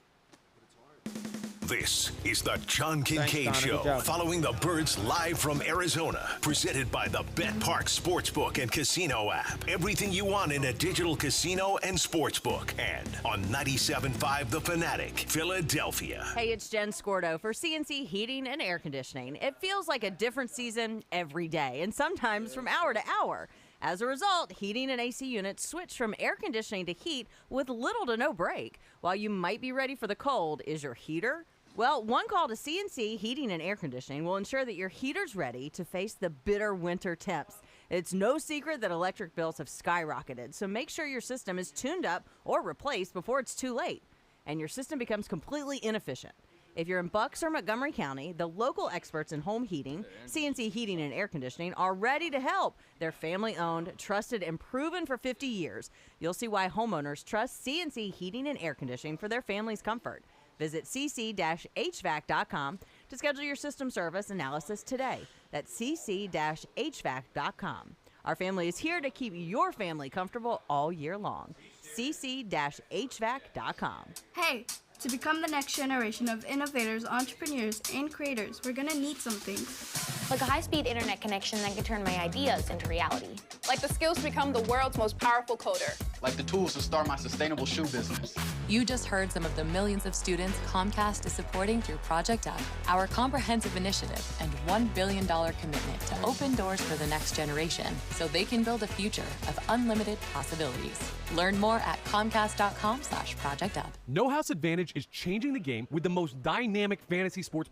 This is the John Kincade Thanks, Donna. Good Show, job. following the Birds live from Arizona, presented by the Bet Park Sportsbook and Casino app. Everything you want in a digital casino and sportsbook, and on 97.5 The Fanatic, Philadelphia. Hey, it's Jen Scordo for CNC Heating and Air Conditioning. It feels like a different season every day, and sometimes from hour to hour. As a result, heating and AC units switch from air conditioning to heat with little to no break. While you might be ready for the cold, is your heater? Well, one call to CNC Heating and Air Conditioning will ensure that your heater's ready to face the bitter winter temps. It's no secret that electric bills have skyrocketed, so make sure your system is tuned up or replaced before it's too late and your system becomes completely inefficient. If you're in Bucks or Montgomery County, the local experts in home heating, CNC Heating and Air Conditioning, are ready to help. They're family-owned, trusted, and proven for 50 years. You'll see why homeowners trust CNC Heating and Air Conditioning for their family's comfort. Visit cc-hvac.com to schedule your system service analysis today. That's cc-hvac.com. Our family is here to keep your family comfortable all year long. cc-hvac.com. Hey, to become the next generation of innovators, entrepreneurs, and creators, we're gonna need some things. Like a high-speed internet connection that can turn my ideas into reality. Like the skills to become the world's most powerful coder. Like the tools to start my sustainable shoe business. You just heard some of the millions of students Comcast is supporting through Project Up, our comprehensive initiative and $1 billion commitment to open doors for the next generation so they can build a future of unlimited possibilities. Learn more at Comcast.com/ProjectUp. No House Advantage is changing the game with the most dynamic fantasy sports